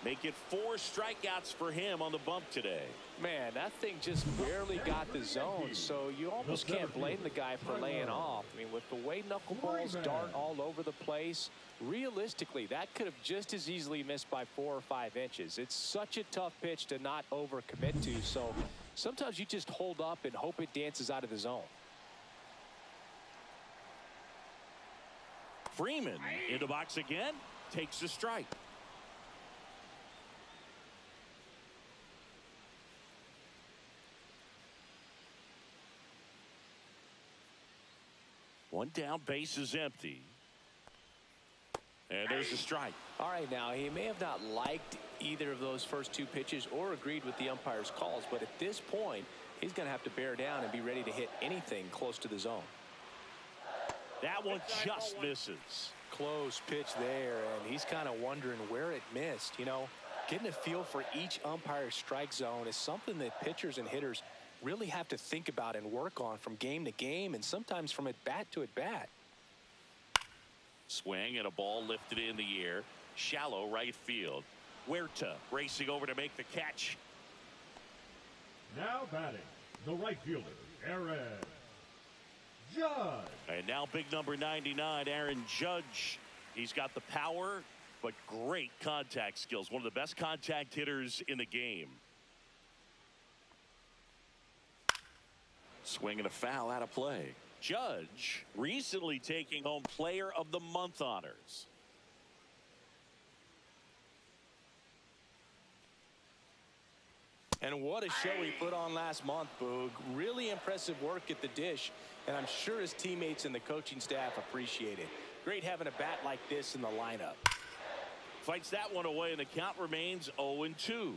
Make it 4 strikeouts for him on the bump today. Man, that thing just barely got the zone, so you almost can't blame the guy for laying off. I mean, with the way knuckleballs dart all over the place, realistically, that could have just as easily missed by 4 or 5 inches. It's such a tough pitch to not overcommit to, so sometimes you just hold up and hope it dances out of the zone. Freeman in the box again, takes the strike. One down, base is empty. And there's the strike. All right, now, he may have not liked either of those first 2 pitches or agreed with the umpire's calls, but at this point, he's going to have to bear down and be ready to hit anything close to the zone. That one just misses. Close pitch there, and he's kind of wondering where it missed. You know, getting a feel for each umpire's strike zone is something that pitchers and hitters really have to think about and work on from game to game, and sometimes from at bat to at bat. Swing and a ball lifted in the air. Shallow right field. Huerta racing over to make the catch. Now batting, the right fielder, Aaron Judge. And now big number 99, Aaron Judge. He's got the power, but great contact skills. One of the best contact hitters in the game. Swing and a foul out of play. Judge recently taking home Player of the Month honors. And what a show he put on last month, Boog. Really impressive work at the dish, and I'm sure his teammates and the coaching staff appreciate it. Great having a bat like this in the lineup. Fights that one away, and the count remains 0-2.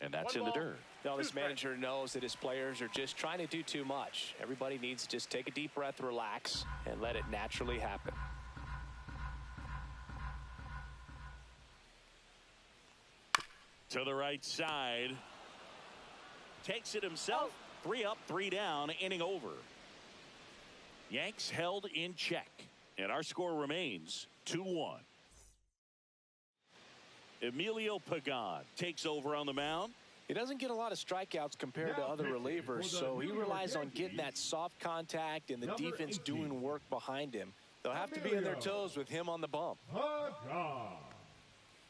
And that's in the dirt. Now, this manager knows that his players are just trying to do too much. Everybody needs to just take a deep breath, relax, and let it naturally happen. To the right side. Takes it himself. 3 up, 3 down, inning over. Yanks held in check. And our score remains 2-1. Emilio Pagan takes over on the mound. He doesn't get a lot of strikeouts compared to other relievers, so he relies on getting that soft contact and the defense doing work behind him. They'll have to be on their toes with him on the bump.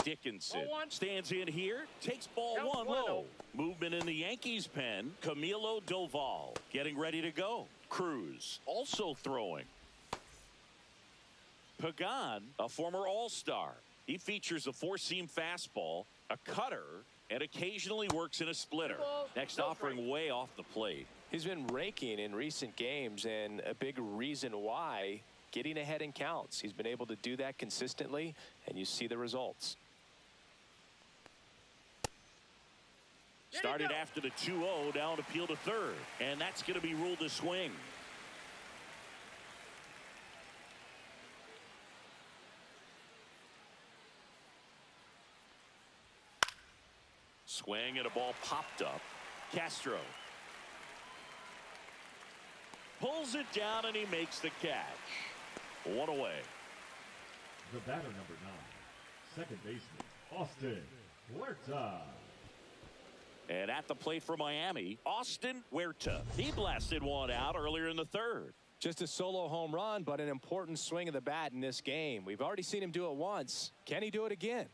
Dickinson stands in here, takes ball 1 low. Movement in the Yankees pen. Camilo Doval getting ready to go. Cruz also throwing. Pagan, a former All-Star. He features a 4-seam fastball, a cutter, and occasionally works in a splitter. Next offering way off the plate. He's been raking in recent games, and a big reason why, getting ahead in counts. He's been able to do that consistently, and you see the results. Started after the 2-0, down appeal to third, and that's going to be ruled a swing. Swing and a ball popped up. Castro pulls it down and he makes the catch. 1 away. The batter number 9, second baseman Austin Huerta. And at the plate for Miami, Austin Huerta. He blasted one out earlier in the third. Just a solo home run, but an important swing of the bat in this game. We've already seen him do it once. Can he do it again?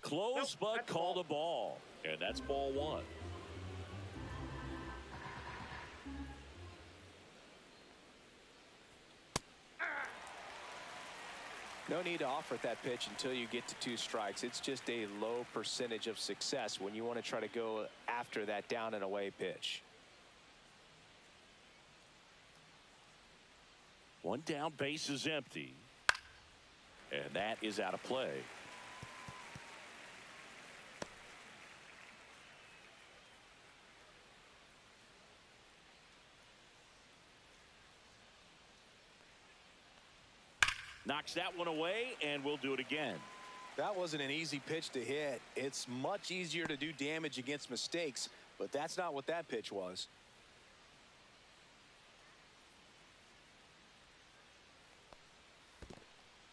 Close, but called a ball. And that's ball 1. No need to offer that pitch until you get to 2 strikes. It's just a low percentage of success when you want to try to go after that down and away pitch. 1 down, base is empty. And that is out of play. Knocks that one away, and we'll do it again. That wasn't an easy pitch to hit. It's much easier to do damage against mistakes, but that's not what that pitch was.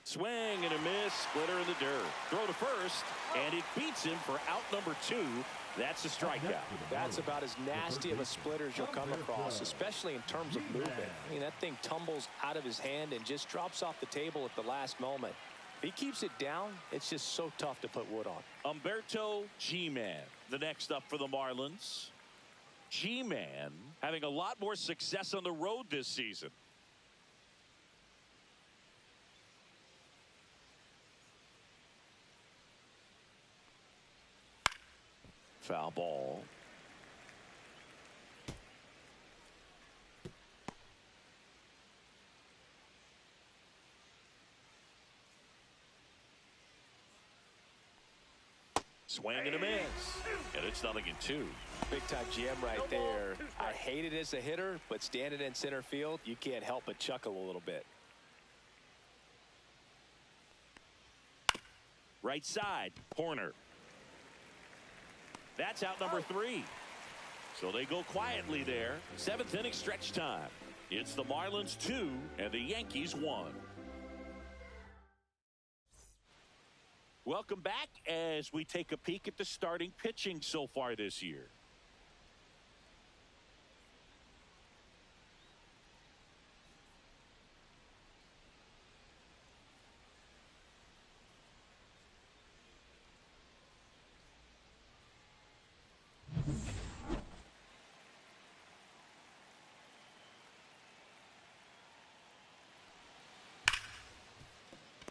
Swing and a miss, splitter in the dirt. Throw to first, and it beats him for out number 2. That's a strikeout. That's about as nasty of a splitter as you'll come across, especially in terms of movement. I mean, that thing tumbles out of his hand and just drops off the table at the last moment. If he keeps it down, it's just so tough to put wood on. Humberto G-Man, the next up for the Marlins. G-Man having a lot more success on the road this season. Foul ball. Swing and a miss. And it's 0-2. Big time GM right there. I hate it as a hitter, but standing in center field, you can't help but chuckle a little bit. Right side, Horner. That's out number 3. So they go quietly there. 7th inning stretch time. It's the Marlins 2 and the Yankees 1. Welcome back as we take a peek at the starting pitching so far this year.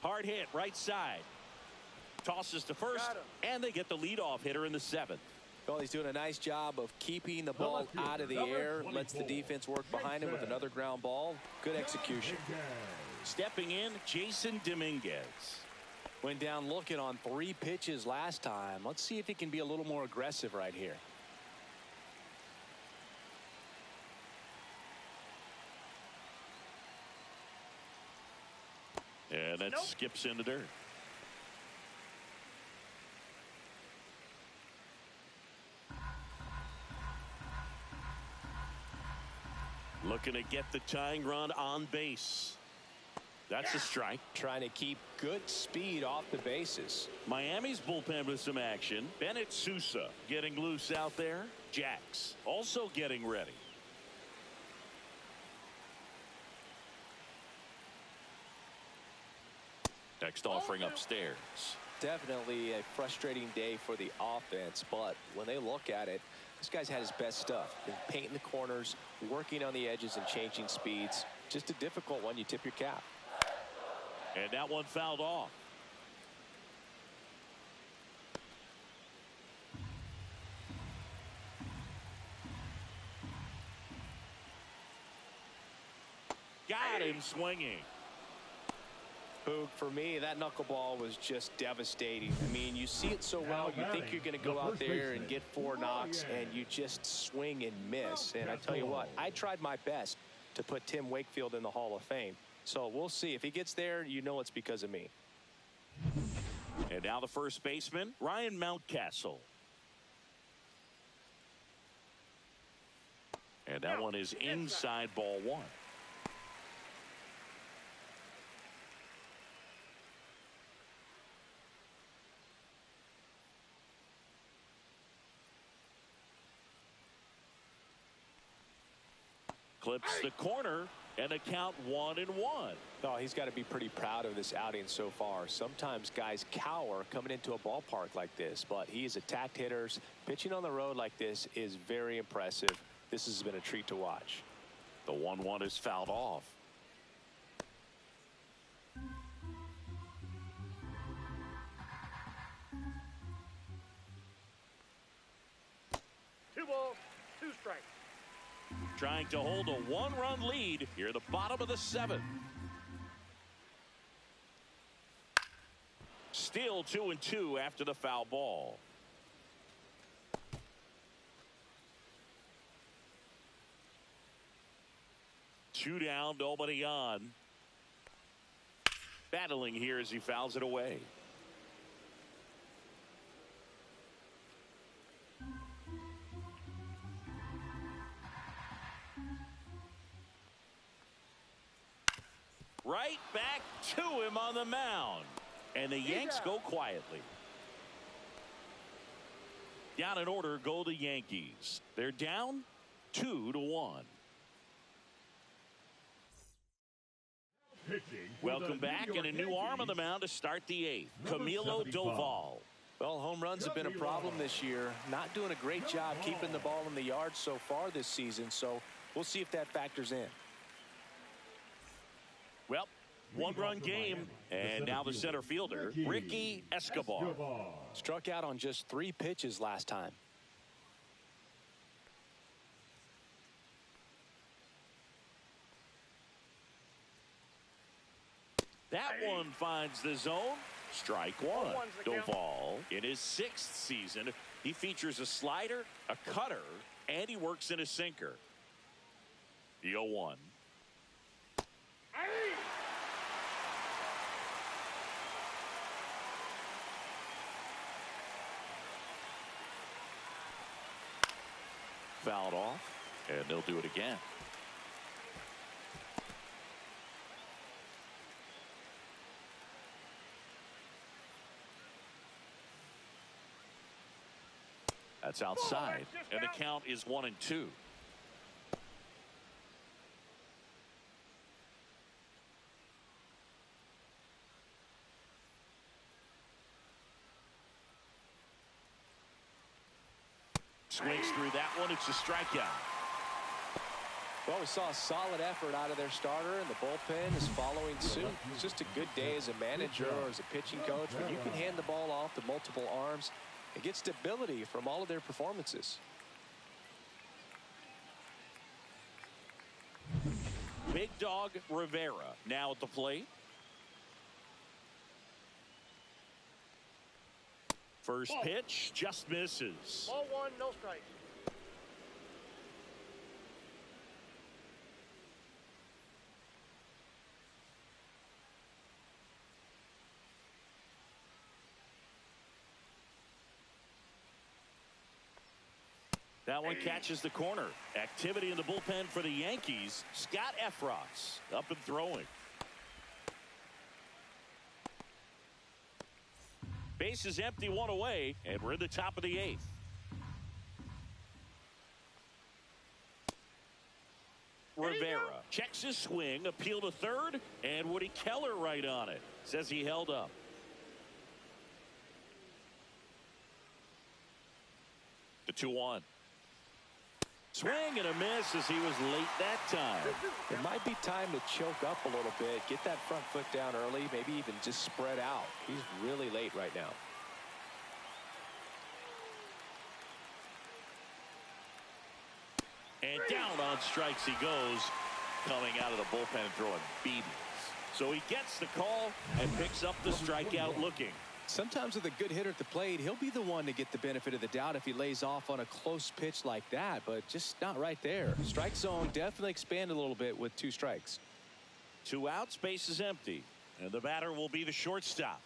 Hard hit right side. Tosses to first, and they get the leadoff hitter in the 7th. Well, he's doing a nice job of keeping the ball out of the air. Lets the defense work behind him with another ground ball. Good execution. Stepping in, Jason Dominguez. Went down looking on 3 pitches last time. Let's see if he can be a little more aggressive right here. And that skips into dirt. Looking to get the tying run on base. That's a strike. Trying to keep good speed off the bases. Miami's bullpen with some action. Bennett Sousa getting loose out there. Jax also getting ready. Next offering upstairs. Definitely a frustrating day for the offense, but when they look at it, this guy's had his best stuff. Been painting the corners, working on the edges, and changing speeds. Just a difficult one. You tip your cap. And that one fouled off. Got him swinging. Boog, for me, that knuckleball was just devastating. I mean, you see it so well, you think you're going to go out there and get 4 knocks, and you just swing and miss. And I tell you what, I tried my best to put Tim Wakefield in the Hall of Fame. So we'll see. If he gets there, you know it's because of me. And now the first baseman, Ryan Mountcastle. And that one is inside ball 1. Clips the corner and a count 1-1. Oh, he's got to be pretty proud of this outing so far. Sometimes guys cower coming into a ballpark like this, but he's attacked hitters. Pitching on the road like this is very impressive. This has been a treat to watch. The 1-1 is fouled off. Two balls, 2 strikes. Trying to hold a 1-run lead here at the bottom of the 7th. Still 2-2 after the foul ball. Two down, nobody on. Battling here as he fouls it away. Right back to him on the mound. And the Yanks go quietly. Down in order go the Yankees. They're down 2-1. Welcome back, and a new arm on the mound to start the 8th. Camilo Doval. Well, home runs have been a problem this year. Not doing a great job keeping the ball in the yard so far this season, so we'll see if that factors in. Well, 1-run game, and now the center fielder, Ricky Escobar. Struck out on just 3 pitches last time. That one finds the zone. Strike 1. Doval, in his 6th season, he features a slider, a cutter, and he works in a sinker. The 0-1. Fouled off, and they'll do it again. That's outside, and the count is 1-2. Swings through that one. It's a strikeout. Well, we saw a solid effort out of their starter, and the bullpen is following suit. It's just a good day as a manager or as a pitching coach when you can hand the ball off to multiple arms and get stability from all of their performances. Big Dog Rivera now at the plate. First pitch just misses. Ball one, no strikes. That one catches the corner. Activity in the bullpen for the Yankees. Scott Efros up and throwing. Base is empty, one away, and we're in the top of the 8th. Rivera checks his swing, appeal to third, and Woody Keller right on it. Says he held up. The 2-1. Swing and a miss as he was late that time. It might be time to choke up a little bit, get that front foot down early, maybe even just spread out. He's really late right now. And down on strikes he goes, coming out of the bullpen throwing BBs. So he gets the call and picks up the strikeout looking. Sometimes with a good hitter at the plate, he'll be the one to get the benefit of the doubt if he lays off on a close pitch like that, but just not right there. Strike zone definitely expanded a little bit with 2 strikes. 2 outs, base is empty, and the batter will be the shortstop.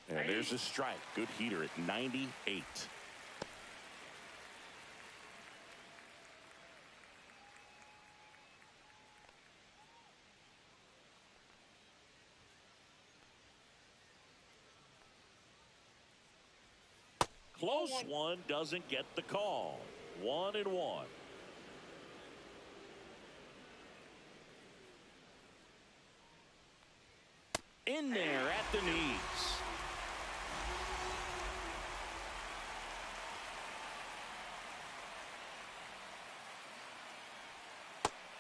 And there's a strike. Good heater at 98. Close one, doesn't get the call. 1-1. In there at the knees.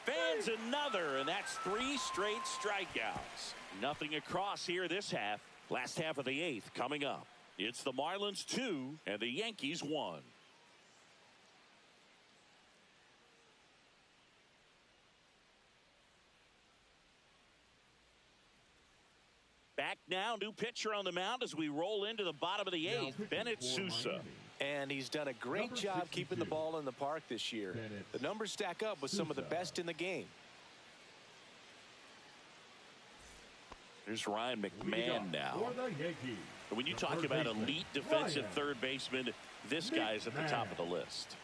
Fans another, and that's 3 straight strikeouts. Nothing across here this half. Last half of the 8th coming up. It's the Marlins 2 and the Yankees 1. Back now, new pitcher on the mound as we roll into the bottom of the 8th, Bennett Sousa. And he's done a great job keeping the ball in the park this year. The numbers stack up with some of the best in the game. Here's Ryan McMahon now. When you talk about elite defensive third baseman, this guy's at the top of the list.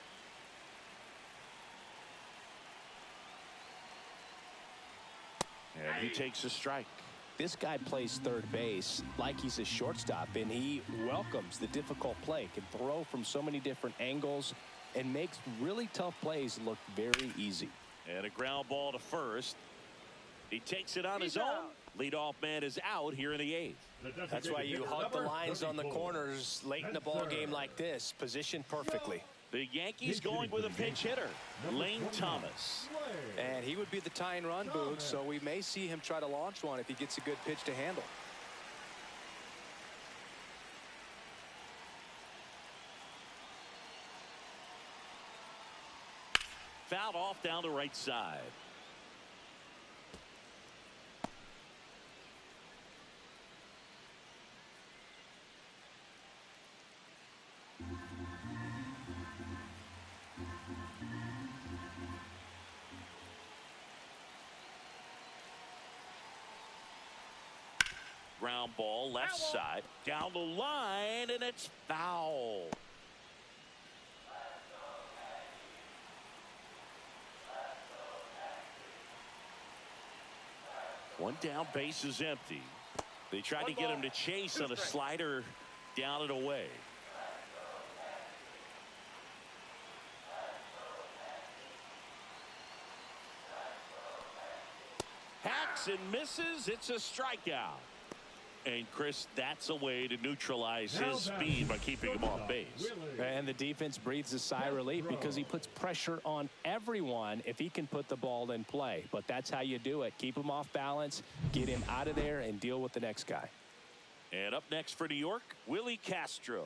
And he takes a strike. This guy plays third base like he's a shortstop, and he welcomes the difficult play, can throw from so many different angles, and makes really tough plays look very easy. And a ground ball to first. He takes it on his own. Leadoff man is out here in the 8th. That's why you hunt the lines on the corners late in the ball game like this, positioned perfectly. The Yankees going with a pinch hitter, Lane Thomas. And he would be the tying run, Boog, so we may see him try to launch one if he gets a good pitch to handle. Fouled off down the right side. Ground ball left side down the line, and it's foul. One down, base is empty. They tried to get him to chase on a slider down and away. Hacks and misses. It's a strikeout. And Chris, that's a way to neutralize his speed by keeping him off base. And the defense breathes a sigh of relief because he puts pressure on everyone if he can put the ball in play. But that's how you do it. Keep him off balance, get him out of there, and deal with the next guy. And up next for New York, Willie Castro.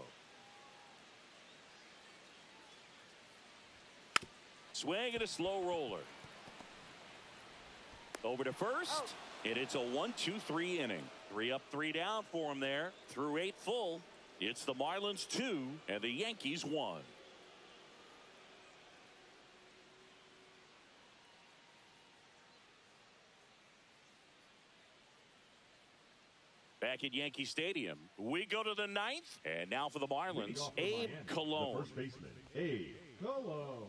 Swing and a slow roller. Over to first, and it's a 1-2-3 inning. 3 up, 3 down for him there. Through 8 full, it's the Marlins 2 and the Yankees 1. Back at Yankee Stadium, we go to the 9th, and now for the Marlins, Abe Cologne. The first baseman, Abe Cologne.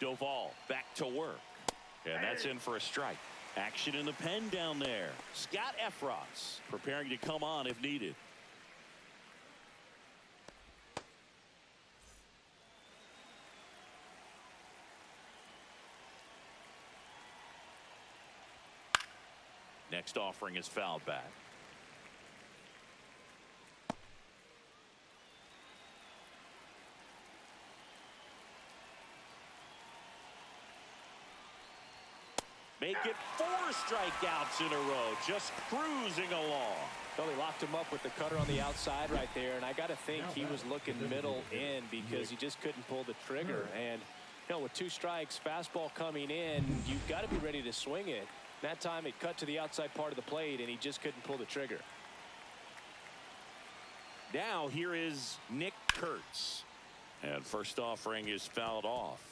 Doval back to work, and that's in for a strike. Action in the pen down there. Scott Efros preparing to come on if needed. Next offering is fouled back. Make it 4 strikeouts in a row, just cruising along. Well, he locked him up with the cutter on the outside right there, and I got to think he was looking middle in because he just couldn't pull the trigger. And, you know, with 2 strikes, fastball coming in, you've got to be ready to swing it. That time it cut to the outside part of the plate, and he just couldn't pull the trigger. Now here is Nick Kurtz. And first offering is fouled off.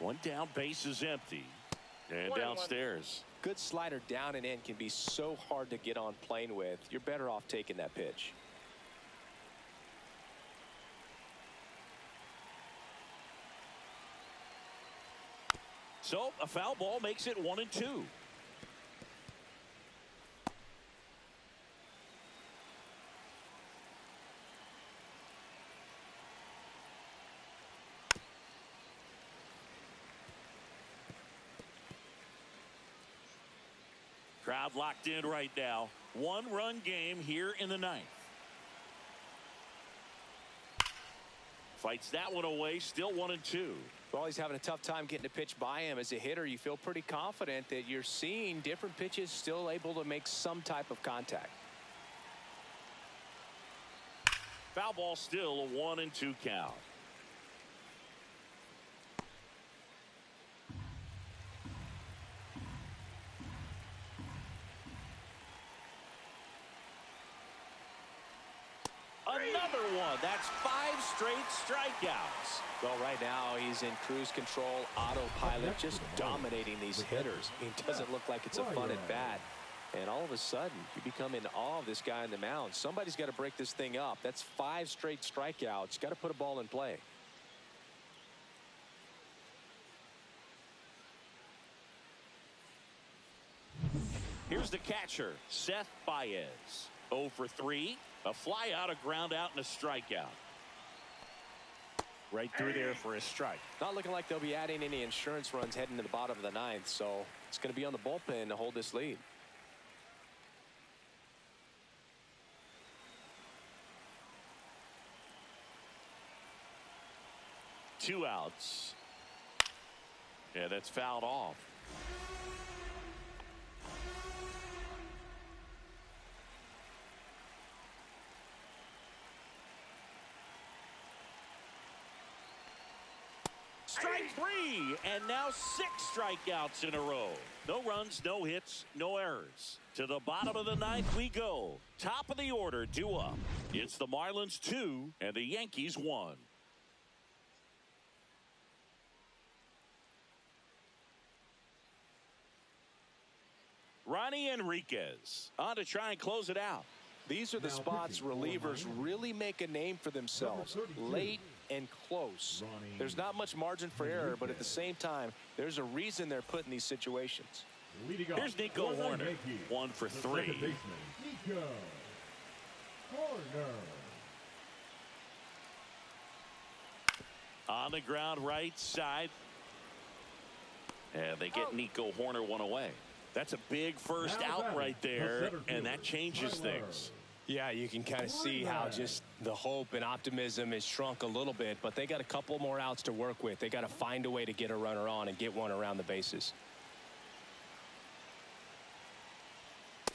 One down, base is empty. And downstairs. Good slider down and in can be so hard to get on plane with. You're better off taking that pitch. So a foul ball makes it 1-2. Crowd locked in right now. 1-run game here in the 9th. Fights that one away, still 1-2. Well, he's having a tough time getting a pitch by him. As a hitter, you feel pretty confident that you're seeing different pitches still able to make some type of contact. Foul ball, still a 1-2 count. Another one. That's 5 straight strikeouts. Well, right now he's in cruise control, autopilot, just dominating these hitters. It doesn't look like it's a fun at bat. And all of a sudden, you become in awe of this guy on the mound. Somebody's got to break this thing up. That's 5 straight strikeouts. Got to put a ball in play. Here's the catcher, Seth Baez. 0 for 3. A fly out, a ground out, and a strikeout. Right through there for a strike. Not looking like they'll be adding any insurance runs heading to the bottom of the 9th, so it's going to be on the bullpen to hold this lead. Two outs. Yeah, that's fouled off. Strike 3, and now 6 strikeouts in a row. No runs, no hits, no errors. To the bottom of the 9th we go. Top of the order, due up. It's the Marlins 2 and the Yankees 1. Ronnie Enriquez on to try and close it out. These are the spots relievers really make a name for themselves. Late and close. There's not much margin for error, but at the same time, there's a reason they're put in these situations. Here's Nico Horner, 1 for 3. On the ground right side. And they get Nico Horner one away. That's a big first out right there, and that changes things. Yeah, you can kind of see how just the hope and optimism is shrunk a little bit, but they got a couple more outs to work with. They got to find a way to get a runner on and get one around the bases.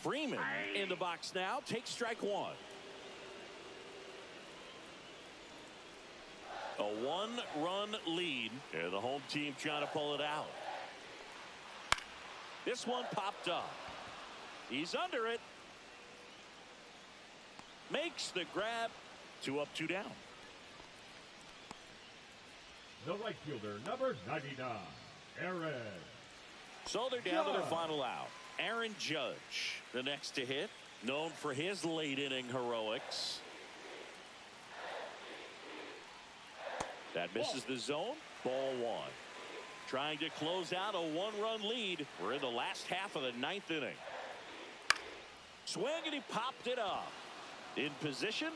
Freeman in the box now. Takes strike 1. A 1-run lead, and the home team trying to pull it out. This one popped up. He's under it. Makes the grab. 2 up, 2 down. The right fielder, number 99, Aaron. So they're down to their final out. Aaron Judge, the next to hit, known for his late inning heroics. That misses the zone. Ball 1. Trying to close out a 1-run lead. We're in the last half of the 9th inning. Swing, and he popped it up. In position.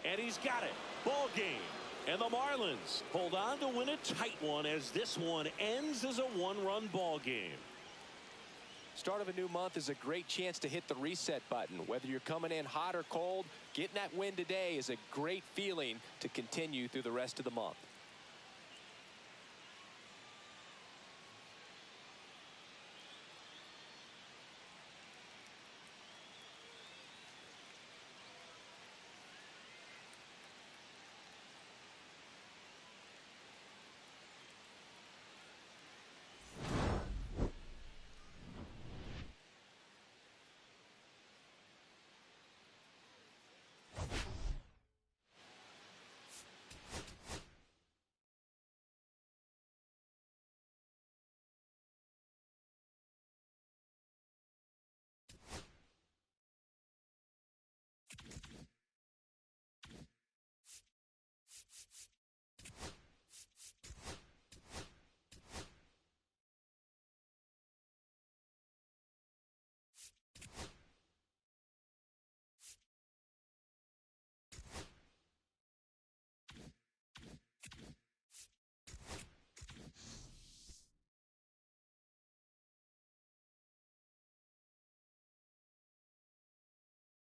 And he's got it. Ball game. And the Marlins hold on to win a tight one as this one ends as a 1-run ball game. Start of a new month is a great chance to hit the reset button. Whether you're coming in hot or cold, getting that win today is a great feeling to continue through the rest of the month.